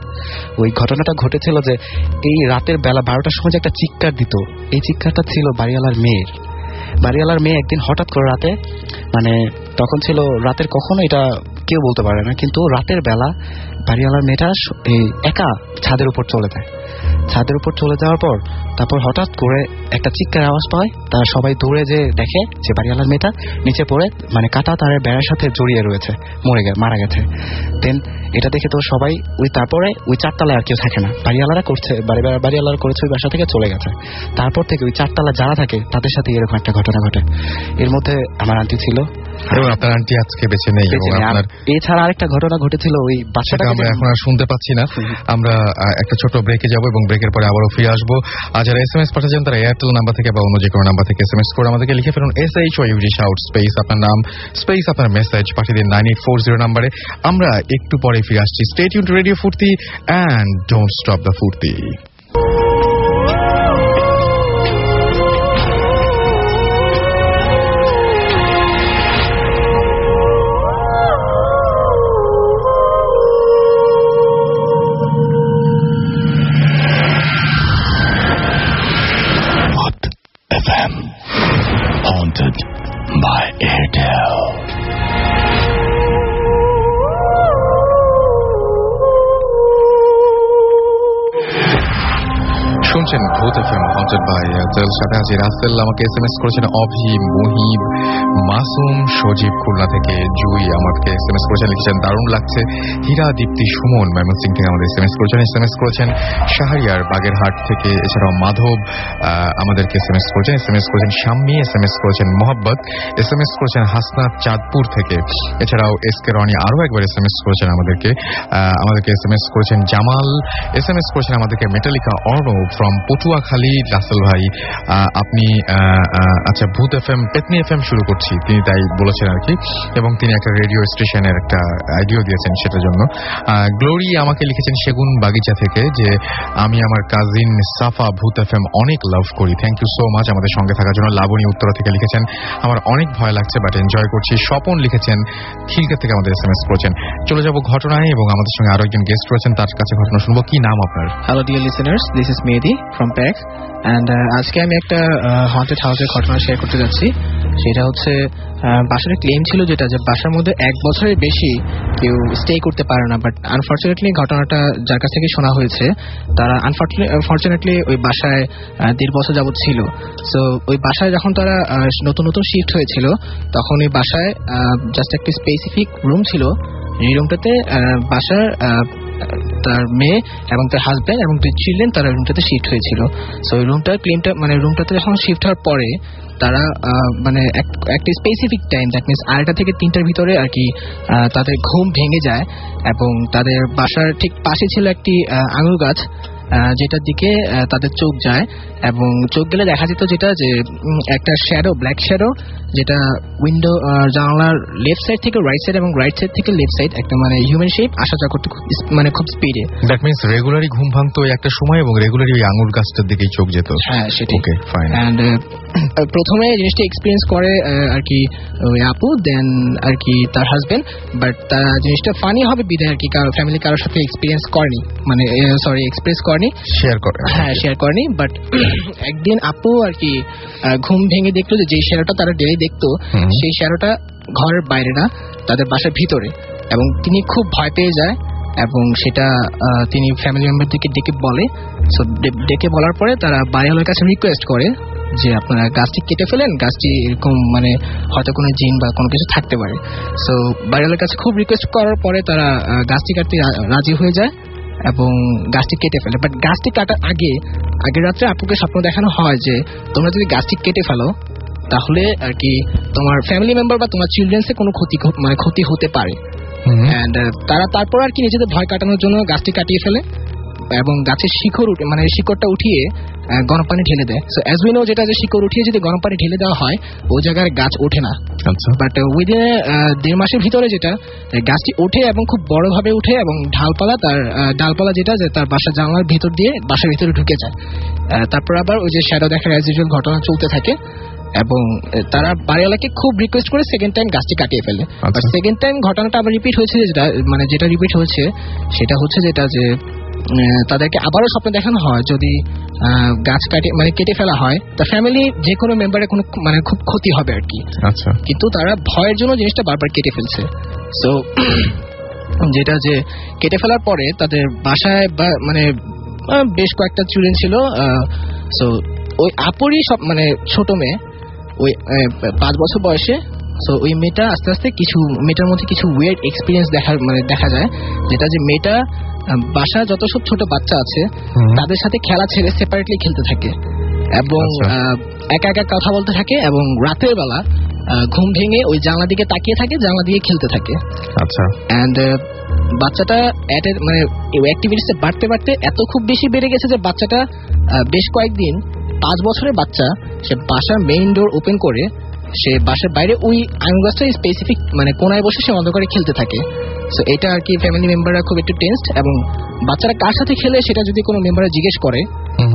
Speaker 8: ওই ঘটনাটা ঘটেছিল যে এই রাতের বেলা 12টার সময় যে একটা চিৎকার দিত, এই চিৎকারটা ছিল বাড়িওয়ালার মেয়ে একদিন হঠাৎ করে রাতে, মানে তখন ছিল রাতের কখনো এটা কেউ বলতে পারে না, কিন্তু রাতের বেলা বাড়িওয়ালার মেয়েটা একা ছাদের উপর চলে যায়। ছাদের উপর চলে যাওয়ার পর তারপর হঠাৎ করে একটা চিৎকার আওয়াজ পায়। তারা সবাই দৌড়ে যে দেখে যে বাড়িওয়ালার মেয়েটা নিচে পড়ে মানে কাটা তারের বেড়ার সাথে জড়িয়ে রয়েছে, মারা গেছে। দেন এটা দেখে তো সবাই তারপরে ওই 4 তলায় আর কেউ থাকে না, বাড়িওয়ালারা করেছে ওই বাসা থেকে চলে গেছে। তারপর থেকে ওই 4 তলা যারা থাকে তাদের সাথে এরকম একটা ঘটনা ঘটে। এর মধ্যে আমার আন্টি ছিল
Speaker 1: এবং আপনার আন্টি আজকে বেঁচে নেই।
Speaker 8: এছাড়া আরেকটা ঘটনা ঘটেছিল ওই বাচ্চাটা
Speaker 1: আমরা এখন আর শুনতে পাচ্ছি না। আমরা একটা ছোট ব্রেকে যাব এবং ব্রেকের পরে আবারও ফিরে আসবো। আর যারা SMS পাঠাচ্ছেন তারা এয়ারটেল নাম্বার থেকে বা অন্য যে কোনো নাম্বার থেকে SMS করে আমাদেরকে লিখে ফেলুন SHOUT শাউট স্পেস আপনার নাম স্পেস আপনার মেসেজ পাঠিয়ে দিন 9840 নাম্বারে। আমরা একটু পরে ফিরে আসছি। স্টে টিউনড টু রেডিও ফুর্তি এন্ড ডোন্ট স্টপ দ্য ফুর্তি।
Speaker 9: Haunted by Airtel.
Speaker 1: শুনছেন ভূত এফএম হন্টেড বাই এয়ারটেল। সাথে আছি রাসেল। আমাকে SMS করেছেন অভি, মুহিব, মাসুম, সজীব খুলনা থেকে, জুই আমাকে SMS করেছেন, লিখেছেন দারুণ লাগছে। হীরা, দীপ্তি, সুমন ময়মনসিং থেকে আমাদের SMS করেছেন শাহরিয়ার বাগেরহাট থেকে, এছাড়াও মাধব আমাদেরকে SMS করেছেন শাম্মী, SMS করেছেন মোহাব্বত, SMS করেছেন হাসনাত চাঁদপুর থেকে, এছাড়াও এসকে রনি আরো একবার SMS করেছেন আমাদেরকে SMS করেছেন জামাল, SMS করেছেন আমাদেরকে মেটালিকা অর্ণব ফ্রম পটুয়াখালী। রাসেল ভাই আপনি আচ্ছা ভূত এফএম পেতনি এফএম শুরু করছি, তিনি তাই বলেছেন আর কি, এবং তিনি একটা রেডিও স্টেশনের একটা আইডিয়া দিয়েছেন সেটার জন্য। গ্লোরি আমাকে লিখেছেন সেগুন বাগিচা থেকে যে আমি আমার কাজিন সাফা ভূত এফএম অনেক লাভ করি, থ্যাংক ইউ সো মাচ আমাদের সঙ্গে থাকার জন্য। লাবণী উত্তরা থেকে লিখেছেন আমার অনেক ভয় লাগছে বাট এনজয় করছি। স্বপন লিখেছেন খিলকা থেকে আমাদের SMS করেছেন। চলে যাব ঘটনায় এবং আমাদের সঙ্গে আরো একজন গেস্ট রয়েছেন, তার কাছে ঘটনা শুনবো। কি নাম আপনার?
Speaker 7: Hello dear listeners, this is Mehedi
Speaker 10: from pack and আজকে আমি একটা হন্টেড হাউসের ঘটনা শেয়ার করতে যাচ্ছি। সেটা হচ্ছে বাসার ক্লেম ছিল যেটা যে বাসার মধ্যে 1 বছরের বেশি কেউ স্টে করতে পারে না, বাট আনফর্চুনেটলি ঘটনাটা যার কাছ থেকে শোনা হয়েছে তারা আনফর্চুনেটলি ওই বাসায় 1.5 বছর যাবত ছিল। সো ওই বাসায় যখন তারা নতুন নতুন শিফট হয়েছিল তখন ওই বাসায় জাস্ট একটা স্পেসিফিক রুম ছিল, এই রুমটাতে বাসার তার মেয়ে এবং তার হাজব্যান্ড এবং 2 চিলড্রেন তারা রুমটাতে শিফট হয়েছিল। সো ওই রুমটাতে যখন শিফট হওয়ার পরে তারা মানে একটা স্পেসিফিক টাইম, দ্যাট মিনস 2টা থেকে 3টার ভিতরে আর কি তাদের ঘুম ভেঙে যায় এবং তাদের বাসার ঠিক পাশে ছিল একটি আঙুর গাছ, যেটার দিকে তাদের চোখ যায় এবং চোখ গেলে দেখা যেত যেটা যে একটা শ্যাডো, ব্ল্যাক শ্যাডো, যেটা উইন্ডো জানালার লেফট সাইড থেকে রাইট সাইড এবং রাইট সাইড থেকে লেফট সাইড একটা মানে হিউম্যান শেপ আসা যাওয়া করতে মানে খুব স্পিডে।
Speaker 1: দ্যাট মিন্স রেগুলারই ঘুম ভাঙতো একটা সময় এবং রেগুলারই ওই আঙুর গাছটার দিকেই চোখ যেত।
Speaker 10: হ্যাঁ সেটাই।
Speaker 1: Okay fine.
Speaker 10: এন্ড প্রথমে জিনিসটা এক্সপিরিয়েন্স করে আর কি ওই আপু, দেন আর কি তার হাজবেন্ড, বাট তার জিনিসটা ফানি হবে বিদায় আর কি ফ্যামিলি কারোর সাথে এক্সপিরিয়েন্স করেনি, মানে সরি এক্সপ্রেস করেনি,
Speaker 1: শেয়ার করে,
Speaker 10: হ্যাঁ শেয়ার করেনি। বাট একদিন আপু আর কি ঘুম ভেঙে দেখলো যে শ্যাডোটা তারা ডেলি দেখতো সেই শ্যাডোটা ঘরের বাইরে না, তাদের বাসার ভিতরে, এবং তিনি খুব ভয় পেয়ে যায় এবং সেটা তিনি ফ্যামিলি মেম্বারদেরকে ডেকে বলে। সো ডেকে বলার পরে তারা বাড়িওয়ালার কাছে রিকোয়েস্ট করে যে আপনারা গাছটি কেটে ফেলেন, গাছটি এরকম মানে হয়তো কোনো জিন বা কোনো কিছু থাকতে পারে। সো বাড়িওয়ালার কাছে খুব রিকোয়েস্ট করার পরে তারা গাছটি কাটতে রাজি হয়ে যায় এবং গাছটি কেটে ফেলে। বাট গাছটি কাটার আগের রাত্রে আপুকে স্বপ্ন দেখানো হয় যে তোমরা যদি গাছটি কেটে ফেলো তাহলে আর কি তোমার ফ্যামিলি মেম্বার বা তোমার চিলড্রেন্সে কোনো ক্ষতি হতে পারে। এন্ড তারা তারপর আর কি নিজেদের ভয় কাটানোর জন্য গাছটি কাটিয়ে ফেলে এবং গাছের শিকড়টা উঠিয়ে গরম পানি ঢেলে দেয়। সো অ্যাজ উই নো যেটা যে শিকড় উঠিয়ে যদি গরম পানি ঢেলে দেওয়া হয় ওই জায়গায় গাছ ওঠে না। বাট উইদিন 1.5 মাসের ভিতরে যেটা গাছটি ওঠে এবং খুব বড় ভাবে উঠে এবং ডালপালা যেটা যে তার বাসার জানলার ভিতর দিয়ে বাসার ভিতরে ঢুকে যায়। তারপর আবার ওই যে শ্যাডো দেখার অ্যাজ ইউজুয়াল ঘটনা চলতে থাকে এবং তারা বাড়িওয়ালাকে খুব রিকোয়েস্ট করে সেকেন্ড টাইম গাছটি কাটিয়ে ফেলে। বাট সেকেন্ড টাইম ঘটনাটা আবার রিপিট হয়েছে, যেটা রিপিট হয়েছে সেটা হচ্ছে যেটা যে তাদেরকে আবারও স্বপ্ন দেখানো হয় যদি গাছ কেটে ফেলা হয় তা ফ্যামিলি যে কোনো মেম্বারের কোনো খুব ক্ষতি হবে আর কি। আচ্ছা, কিন্তু তারা ভয়ের জন্য জিনিসটা বারবার কেটে ফেলছে। সো যেটা যে কেটে ফেলার পরে তাদের বাসায় বেশ কয়েকটা চিলড্রেন ছিল। সো ওই আপুরই সব ছোট মেয়ে, ওই 5 বছর বয়সে। সো ওই মেয়েটা আস্তে আস্তে মেয়েটার মধ্যে কিছু ওয়েয়ার্ড এক্সপিরিয়েন্স দেখা যায়, যেটা যে মেয়েটা বাসা যত সব ছোট বাচ্চা আছে তাদের সাথে খেলা ছেড়ে সেপারেটলি খেলতে থাকে এবং একা একা কথা বলতে থাকে এবং রাতের বেলা ঘুম ভেঙে ওই জানলা দিকে তাকিয়ে থাকে, জানলা দিকে খেলতে থাকে। আচ্ছা, এন্ড বাচ্চাটা অ্যাক্টিভিটিসে বাড়তে এত খুব বেশি বেড়ে গেছে যে বাচ্চাটা বেশ কয়েকদিন 5 বছরের বাচ্চা সে বাসার মেইন ডোর ওপেন করে সে বাসার বাইরে ওই আম গাছটা স্পেসিফিক কোনায় বসে সে অন্ধকারে খেলতে থাকে। সো এটা আর কি ফ্যামিলি মেম্বাররা খুব একটু টেনসড এবং বাচ্চারা কার সাথে খেলে সেটা যদি কোনো মেম্বাররা জিজ্ঞেস করে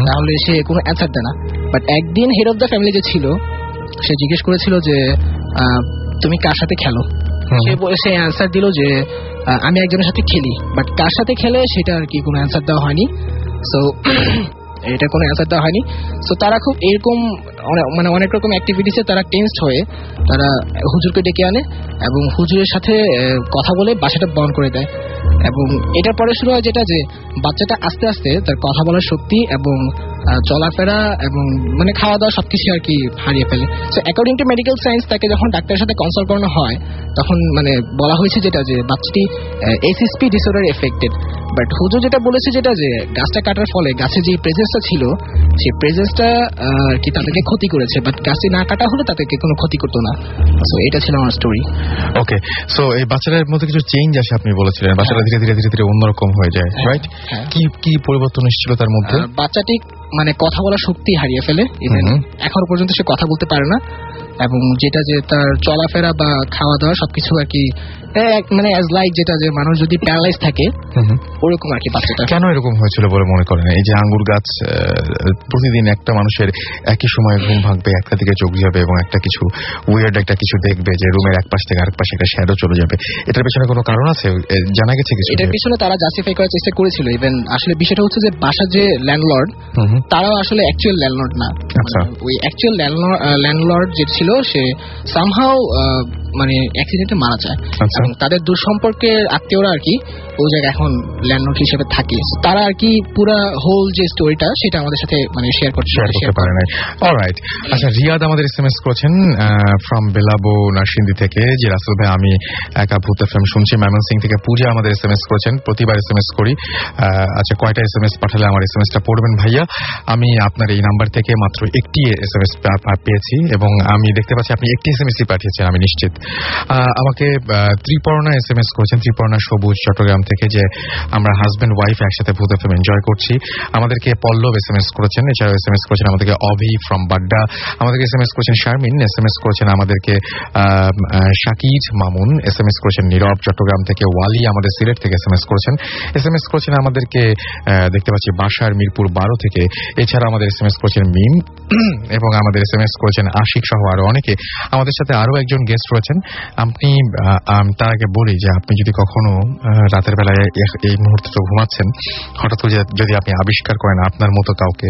Speaker 10: তাহলে সে কোনো অ্যান্সার দেয় না। বাট একদিন হেড অফ দ্য ফ্যামিলি যে ছিল সে জিজ্ঞেস করেছিল যে তুমি কার সাথে খেলো, সে অ্যান্সার দিল যে আমি একজনের সাথে খেলি, বাট কার সাথে খেলে সেটা আর কি কোনো অ্যান্সার দেওয়া হয়নি। সো এটা কোনো অ্যান্সার দেওয়া হয়নি। সো তারা খুব এরকম অনেক রকম অ্যাক্টিভিটিসে তারা টেনসড হয়ে তারা হুজুরকে ডেকে আনে এবং হুজুরের সাথে কথা বলে বাসাটা বন্ধ করে দেয়। এবং এটার পরে শুরু হয় যেটা যে বাচ্চাটা আস্তে আস্তে তার কথা বলার শক্তি এবং চলাফেরা এবং খাওয়া দাওয়া সবকিছু আর কি হারিয়ে ফেলে। So according to medical science তাকে যখন ডাক্তারের সাথে কনসাল্ট করানো হয় তখন বলা হয়েছে যেটা যে বাচ্চাটি এসএসপি ডিসঅর্ডার এফেক্টেড। বাট হুজুর যেটা বলেছে যেটা যে গাছটা কাটার ফলে গাছে যে প্রেজেন্সটা ছিল সেই প্রেজেন্সটা কি তাদেরকে ক্ষতি করেছে, বাট গাছটি না কাটা হলে তাদেরকে কোনো ক্ষতি করতো না। সো এটা ছিল আমার স্টোরি।
Speaker 1: ওকে, সো এই বাচ্চাটার মধ্যে কিছু চেঞ্জ আসে আপনি বলেছিলেন, বাচ্চাটা ধীরে ধীরে অন্যরকম হয়ে যায়, রাইট? কি পরিবর্তন এসেছিল তার মধ্যে?
Speaker 10: বাচ্চাটি কথা বলার শক্তি হারিয়ে ফেলে, ইভেন এখনো পর্যন্ত সে কথা বলতে পারে না এবং যেটা যে তার চলাফেরা বা খাওয়া দাওয়া সবকিছু আর কি মানে অ্যাজ লাইক যেটা যে মানুষ যদি প্যারালাইজ থাকে ওরকম আর কি বাচ্চাটা।
Speaker 1: কেন এরকম হয়েছিল বলে মনে করেন? এই যে আঙ্গুর গাছ প্রতিদিন একটা মানুষের একই সময়ে ঘুম ভাঙবে, একটা দিকে চোখ যাবে এবং একটা কিছু উইয়ার্ড একটা কিছু দেখবে যে রুমের এক পাশ থেকে আরেক পাশে একটা শ্যাডো চলে যাবে, এটার পেছনে কোনো কারণ আছে? জানা গেছে কিছু?
Speaker 10: এটার পিছনে তারা জাস্টিফাই করার চেষ্টা করেছিল। ইভেন আসলে বিষয়টা হচ্ছে যে বাসার যে ল্যান্ডলর্ড তারাও আসলে অ্যাকচুয়াল ল্যান্ডলর্ড না। ওই অ্যাকচুয়াল ল্যান্ডলর্ড যে ছিল সে সামহাউ মানে অ্যাক্সিডেন্টে মারা যায় এবং তাদের দূর সম্পর্কের আত্মীয়রা আর কি ওই জায়গায় এখন ল্যান্ডলর্ড হিসেবে থাকে। তারা আর কি পুরো হোল যে স্টোরিটা সেটা আমাদের সাথে মানে শেয়ার করতে পারে না। অলরাইট,
Speaker 1: আচ্ছা, রিয়াদ আমাদের এসএমএস করেছেন ফ্রম বেলাবো নারসিংদী থেকে যে রাসেল ভাই আমি একা ভূত এফএম শুনছি। ময়মনসিং থেকে পূজা আমাদের এসএমএস করেছেন, প্রতিবার এসএমএস করি। আচ্ছা, কয়টা এসএমএস পাঠালে আমার এসএমএসটা পড়বেন ভাইয়া? আমি আপনার এই নাম্বার থেকে মাত্র একটি এসএমএস পেয়েছি এবং আমি দেখতে পাচ্ছি আপনি একটি এসএমএসই পাঠিয়েছেন, আমি নিশ্চিত। আমাকে ত্রিপর্ণা এসএমএস করেছেন, ত্রিপর্ণা সবুজ চট্টগ্রাম থেকে, যে আমরা হাজব্যান্ড ওয়াইফ একসাথে ভূত এফএম এনজয় করছি। আমাদেরকে পল্লব এসএমএস করেছেন, এছাড়াও এসএমএস করেছেন আমাদেরকে অভি ফ্রম বাড্ডা, আমাদেরকে এসএমএস করেছেন শারমিন, এসএমএস করেছেন আমাদেরকে শাকিজ মামুন, এসএমএস করেছেন নীরব চট্টগ্রাম থেকে, ওয়ালি আমাদের সিলেট থেকে এসএমএস করেছেন, এসএমএস করেছেন আমাদেরকে দেখতে পাচ্ছি বাসার মিরপুর 12 থেকে, এছাড়া আমাদের এসএমএস করেছেন মিম এবং আমাদের এসএমএস করেছেন আশিক সহ আরো অনেকে। আমাদের সাথে আরো একজন গেস্ট রয়েছেন। আপনি তার আগে বলি যে আপনি যদি কখনো রাতের বেলায় এই মুহূর্তে ঘুমাচ্ছেন, হঠাৎ করে যদি আপনি আবিষ্কার করেন আপনার মতো কাউকে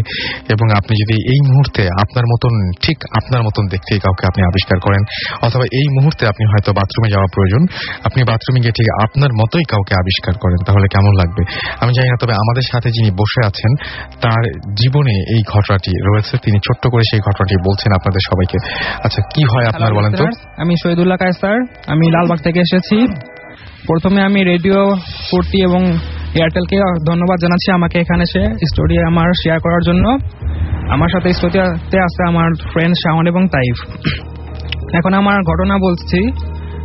Speaker 1: এবং আপনি যদি এই মুহূর্তে আপনার মতন ঠিক আপনার মতন দেখতে কাউকে আপনি আবিষ্কার করেন, অথবা এই মুহূর্তে আপনি হয়তো বাথরুমে যাওয়া প্রয়োজন, আপনি বাথরুমে গিয়ে ঠিক আপনার মতোই কাউকে আবিষ্কার করেন, তাহলে কেমন লাগবে আমি জানি না। তবে আমাদের সাথে যিনি বসে আছেন তার জীবনে এই ঘটনাটি রয়েছে, তিনি ছোট্ট করে সেই ঘটনাটি বলছেন আপনাদের সবাইকে। আচ্ছা, কি হয় আপনার বলেন তো?
Speaker 11: আমি শহীদুল্লাহ কায়সার, আমি লালবাগ থেকে এসেছি। প্রথমে আমি রেডিও ফুর্তি এবং এয়ারটেলকে ধন্যবাদ জানাচ্ছি আমাকে এখানে এসে স্টোরি আমার শেয়ার করার জন্য। আমার সাথে স্টোরিতে আছে আমার ফ্রেন্ড শাওন এবং তাইফ। এখন আমার ঘটনা বলছি।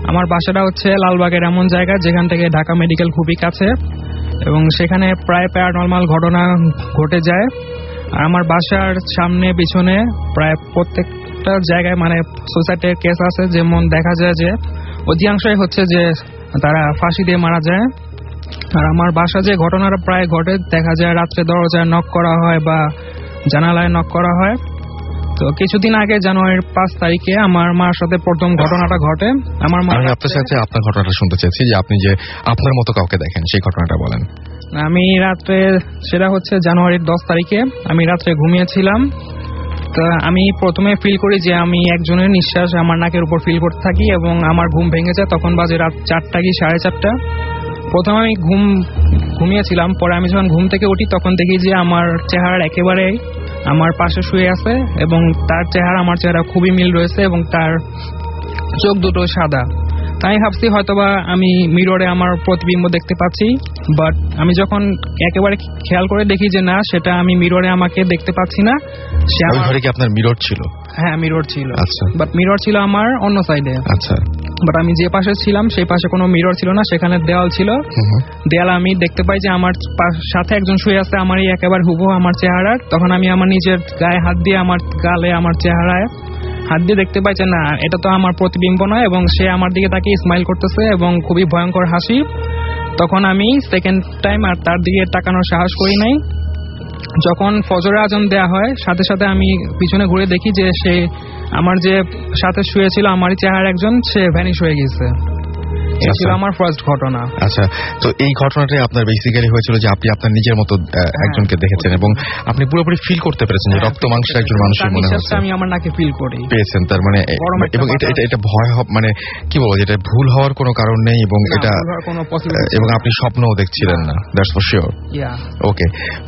Speaker 11: আমার বাসাটা হচ্ছে লালবাগের এমন জায়গা যেখান থেকে ঢাকা মেডিকেল খুবই কাছে এবং সেখানে প্রায় প্যারানর্মাল ঘটনা ঘটে যায়। আর আমার বাসার সামনে পিছনে প্রায় প্রত্যেকটা জায়গায় মানে সুসাইডের কেস আছে। যেমন দেখা যায় যে অধিকাংশই হচ্ছে যে তারা ফাঁসি দিয়ে মারা যায়। আর আমার বাসা যে ঘটনাটা প্রায় ঘটে, দেখা যায় রাত্রে দরজায় নক করা হয় বা জানালায় নক করা হয়। তো কিছুদিন আগে জানুয়ারির 5 তারিখে আমার মার সাথে প্রথম ঘটনাটা ঘটে। আমার মা,
Speaker 1: আমি আপনার সাথে আপনার ঘটনাটা শুনতে চাইছি, যে আপনি যে আপনার মতো কাউকে দেখেন সেই ঘটনাটা বলেন।
Speaker 11: আমি রাত্রে, সেটা হচ্ছে জানুয়ারির 10 তারিখে আমি রাত্রে ঘুমিয়েছিলাম। তো আমি প্রথমে ফিল করি যে আমি একজনের নিঃশ্বাস আমার নাকের উপর ফিল করতে থাকি এবং আমার ঘুম ভেঙে যায়। তখন বাজে রাত 4টা কি 4:30। প্রথমে আমি ঘুমিয়েছিলাম, পরে আমি যখন ঘুম থেকে উঠি তখন দেখি যে আমার চেহারা একেবারে আমার পাশে শুয়ে আছে এবং তার চেহারা আমার চেহারা খুবই মিল রয়েছে এবং তার চোখ দুটো সাদা। তাই ভাবছি হয়তোবা আমি মিররে আমার প্রতিবিম্ব দেখতে পাচ্ছি, বাট আমি যখন একেবারে খেয়াল করে দেখি যে না, সেটা আমি মিররে আমাকে দেখতে পাচ্ছি না।
Speaker 1: আপনার মিরর ছিল?
Speaker 11: হ্যাঁ, মিরর ছিল।
Speaker 1: আচ্ছা,
Speaker 11: বাট মিরর ছিল আমার অন্য সাইডে।
Speaker 1: আচ্ছা,
Speaker 11: বাট আমি যে পাশে ছিলাম সেই পাশে কোনো মিরর ছিল না, সেখানে দেওয়াল ছিল। দেয়াল আমি দেখতে পাই যে আমার সাথে একজন শুয়ে আছে, আমারই একেবারে হুবহু আমার চেহারার। তখন আমি আমার নিজের গায়ে হাত দিয়ে আমার গালে আমার চেহারায় হাত দিয়ে দেখতে পাই যে না, এটা তো আমার প্রতিবিম্ব নয় এবং সে আমার দিকে তাকে স্মাইল করতেছে এবং খুবই ভয়ঙ্কর হাসি। তখন আমি সেকেন্ড টাইম আর তার দিকে তাকানোর সাহস করি নাই। যখন ফজরের আজান দেয়া হয় সাথে সাথে আমি পিছনে ঘুরে দেখি যে সে আমার যে সাথে শুয়েছিল আমারই চেহারা একজন, সে ভ্যানিশ হয়ে গেছে। এটা ছিল আমার ফার্স্ট ঘটনা।
Speaker 1: আচ্ছা, তো এই ঘটনাটাই আপনার বেসিক্যালি হয়েছিল যে আপনি আপনার নিজের মতো একজনকে দেখেছেন এবং আপনি পুরোপুরি ফিল করতে পেরেছেন যে রক্ত মাংসের একজন মানুষের মনে হচ্ছে।
Speaker 11: আমি আমার নাকে ফিল করি
Speaker 1: পেয়েছেন তার মানে, এবং এটা ভয় মানে কি বলবো, যেটা ভুল হওয়ার কোনো কারণ নেই এবং এটা এবং আপনি স্বপ্নও দেখছিলেন না, that's for sure. Okay,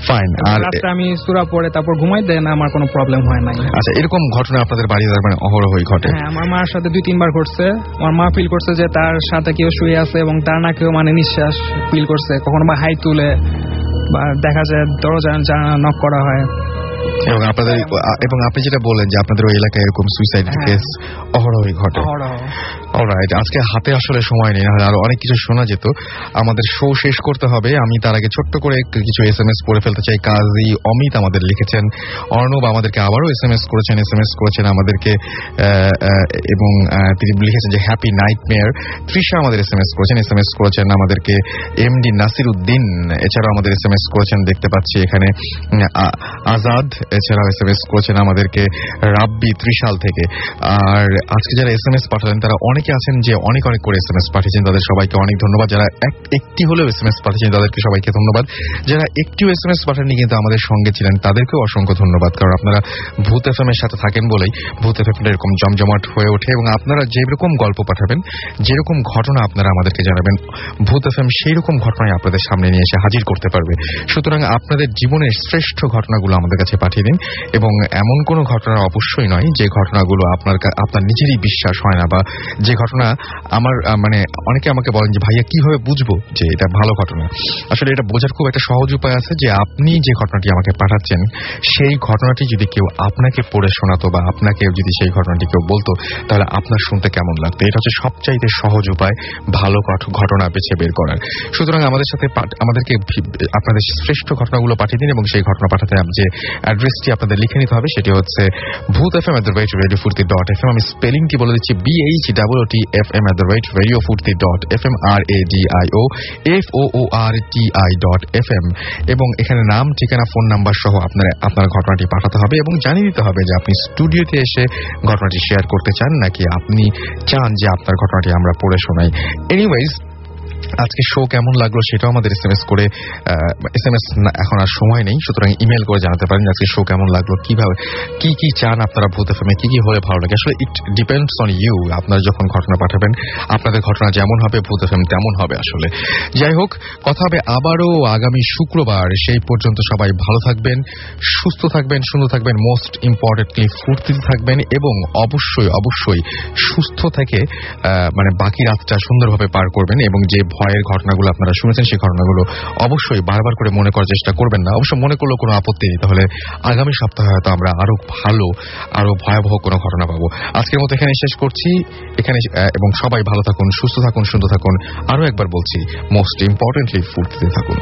Speaker 1: fine. আর
Speaker 11: আমি সূরা পড়ে তারপর ঘুমাই দেন, আমার কোনো প্রবলেম হয় না।
Speaker 1: আচ্ছা, এরকম ঘটনা আপনাদের বাড়িতে মানে অহরহই ঘটে?
Speaker 11: হ্যাঁ, আমার মার সাথে 2-3 বার ঘটছে। আমার মা ফিল করছে যে তার সাথে কেউ শুয়ে আছে এবং তার নাকেও মানে নিঃশ্বাস ফিল করছে। কখনো বা হাই তুলে বা দেখা যায় দরজা জানালা নক করা হয়।
Speaker 1: এবং আপনি যেটা বললেন যে আপনাদের ওই এলাকায় এরকম সুইসাইড কেস অহরহই ঘটে। অলরাইট, আজকে হাতে আসলে সময় নেই, নাহলে আরো অনেক কিছু শোনা যেত। আমাদের শো শেষ করতে হবে। আমি তার আগে ছোট্ট করে কিছু SMS পড়ে ফেলতে চাই। কাজী অমিত আমাদের লিখেছেন, অর্ণব আমাদেরকে আবারও SMS করেছেন আমাদেরকে, এবং তিনি লিখেছেন যে হ্যাপি নাইটমেয়ার। তৃষা আমাদের SMS করেছেন আমাদেরকে, MD নাসির উদ্দিন এছাড়াও আমাদের SMS করেছেন দেখতে পাচ্ছি এখানে, আজাদ এছাড়াও SMS করেছেন আমাদেরকে, রাব্বি ত্রিশাল থেকে। আর আজকে যারা SMS পাঠালেন তারা অনেকে আছেন যে অনেক করে SMS পাঠিয়েছেন, তাদের সবাইকে অনেক ধন্যবাদ। যারা একটি হলেও SMS পাঠিয়েছেন তাদেরকে সবাইকে ধন্যবাদ। যারা একটিও SMS পাঠাননি কিন্তু আমাদের সঙ্গে ছিলেন তাদেরকেও অসংখ্য ধন্যবাদ, কারণ আপনারা ভূত FM এর সাথে থাকেন বলেই ভূত FM এরকম জমজমাট হয়ে ওঠে। এবং আপনারা যেরকম গল্প পাঠাবেন, যেরকম ঘটনা আপনারা আমাদেরকে জানাবেন, ভূত FM সেই রকম ঘটনায় আপনাদের সামনে নিয়ে এসে হাজির করতে পারবে। সুতরাং আপনাদের জীবনের শ্রেষ্ঠ ঘটনাগুলো আমাদের কাছে পাঠিয়ে দিন, এবং এমন কোনো ঘটনা অবশ্যই নয় যে ঘটনাগুলো আপনার নিজেরই বিশ্বাস হয় না, বা যে ঘটনা মানে অনেকে আমাকে বলেন যে ভাইয়া কিভাবে বুঝবো যে এটা ভালো ঘটনা। আসলে এটা বোঝার খুব একটা সহজ উপায় আছে, যে আপনি যে ঘটনাটি আমাকে পাঠাচ্ছেন সেই ঘটনাটি যদি কেউ আপনাকে পড়ে শোনাতো বা আপনাকে যদি সেই ঘটনাটি কেউ বলতো, তাহলে আপনার শুনতে কেমন লাগতো। এটা হচ্ছে সবচাইতে সহজ উপায় ভালো ঘটনা বেছে বের করার। সুতরাং আমাদেরকে আপনাদের শ্রেষ্ঠ ঘটনাগুলো পাঠিয়ে দিন, এবং সেই ঘটনা পাঠাতে যে অ্যাড্রেসটি আপনাদের লিখে নিতে হবে সেটি হচ্ছে bhutfm@radiofurti.fm। আমি স্পেলিংটি বলে দিচ্ছি, BHOOTFM@radiofurti.fm, RADIOFOORTI.fm। এবং এখানে নাম, ঠিকানা, ফোন নাম্বার সহ আপনার ঘটনাটি পাঠাতে হবে, এবং জানিয়ে দিতে হবে যে আপনি স্টুডিওতে এসে ঘটনাটি শেয়ার করতে চান নাকি আপনি চান যে আপনার ঘটনাটি আমরা পড়ে শোনাই। এনিওয়েজ, আজকে শো কেমন লাগলো সেটাও আমাদের SMS এখন আর সময় নেই, সুতরাং ইমেল করে জানাতে পারেন আজকে শো কেমন লাগলো, কিভাবে কি চান আপনারা ভূত FM এ কি হলে ভালো লাগে। আসলে ইট ডিপেন্ডস অন ইউ। আপনারা যখন ঘটনা পাঠাবেন আপনাদের ঘটনা যেমন হবে ভূত FM তেমন হবে। আসলে যাই হোক, কথা হবে আবারও আগামী শুক্রবার। সেই পর্যন্ত সবাই ভালো থাকবেন, সুস্থ থাকবেন, সুন্দর থাকবেন, মোস্ট ইম্পর্টেন্টলি ফুর্তিতে থাকবেন, এবং অবশ্যই সুস্থ থেকে মানে বাকি রাতটা সুন্দরভাবে পার করবেন। এবং যে ভয়ের ঘটনাগুলো আপনারা শুনেছেন সেই ঘটনাগুলো অবশ্যই বারবার করে মনে করার চেষ্টা করবেন না। অবশ্য মনে করলেও কোনো আপত্তি নেই, তাহলে আগামী সপ্তাহে হয়তো আমরা আরো ভালো, আরো ভয়াবহ কোনো ঘটনা পাবো। আজকের মতো এখানে শেষ করছি, এবং সবাই ভালো থাকুন, সুস্থ থাকুন, সুন্দর থাকুন। আরো একবার বলছি, মোস্ট ইম্পর্টেন্টলি ফুর্তিতে থাকুন।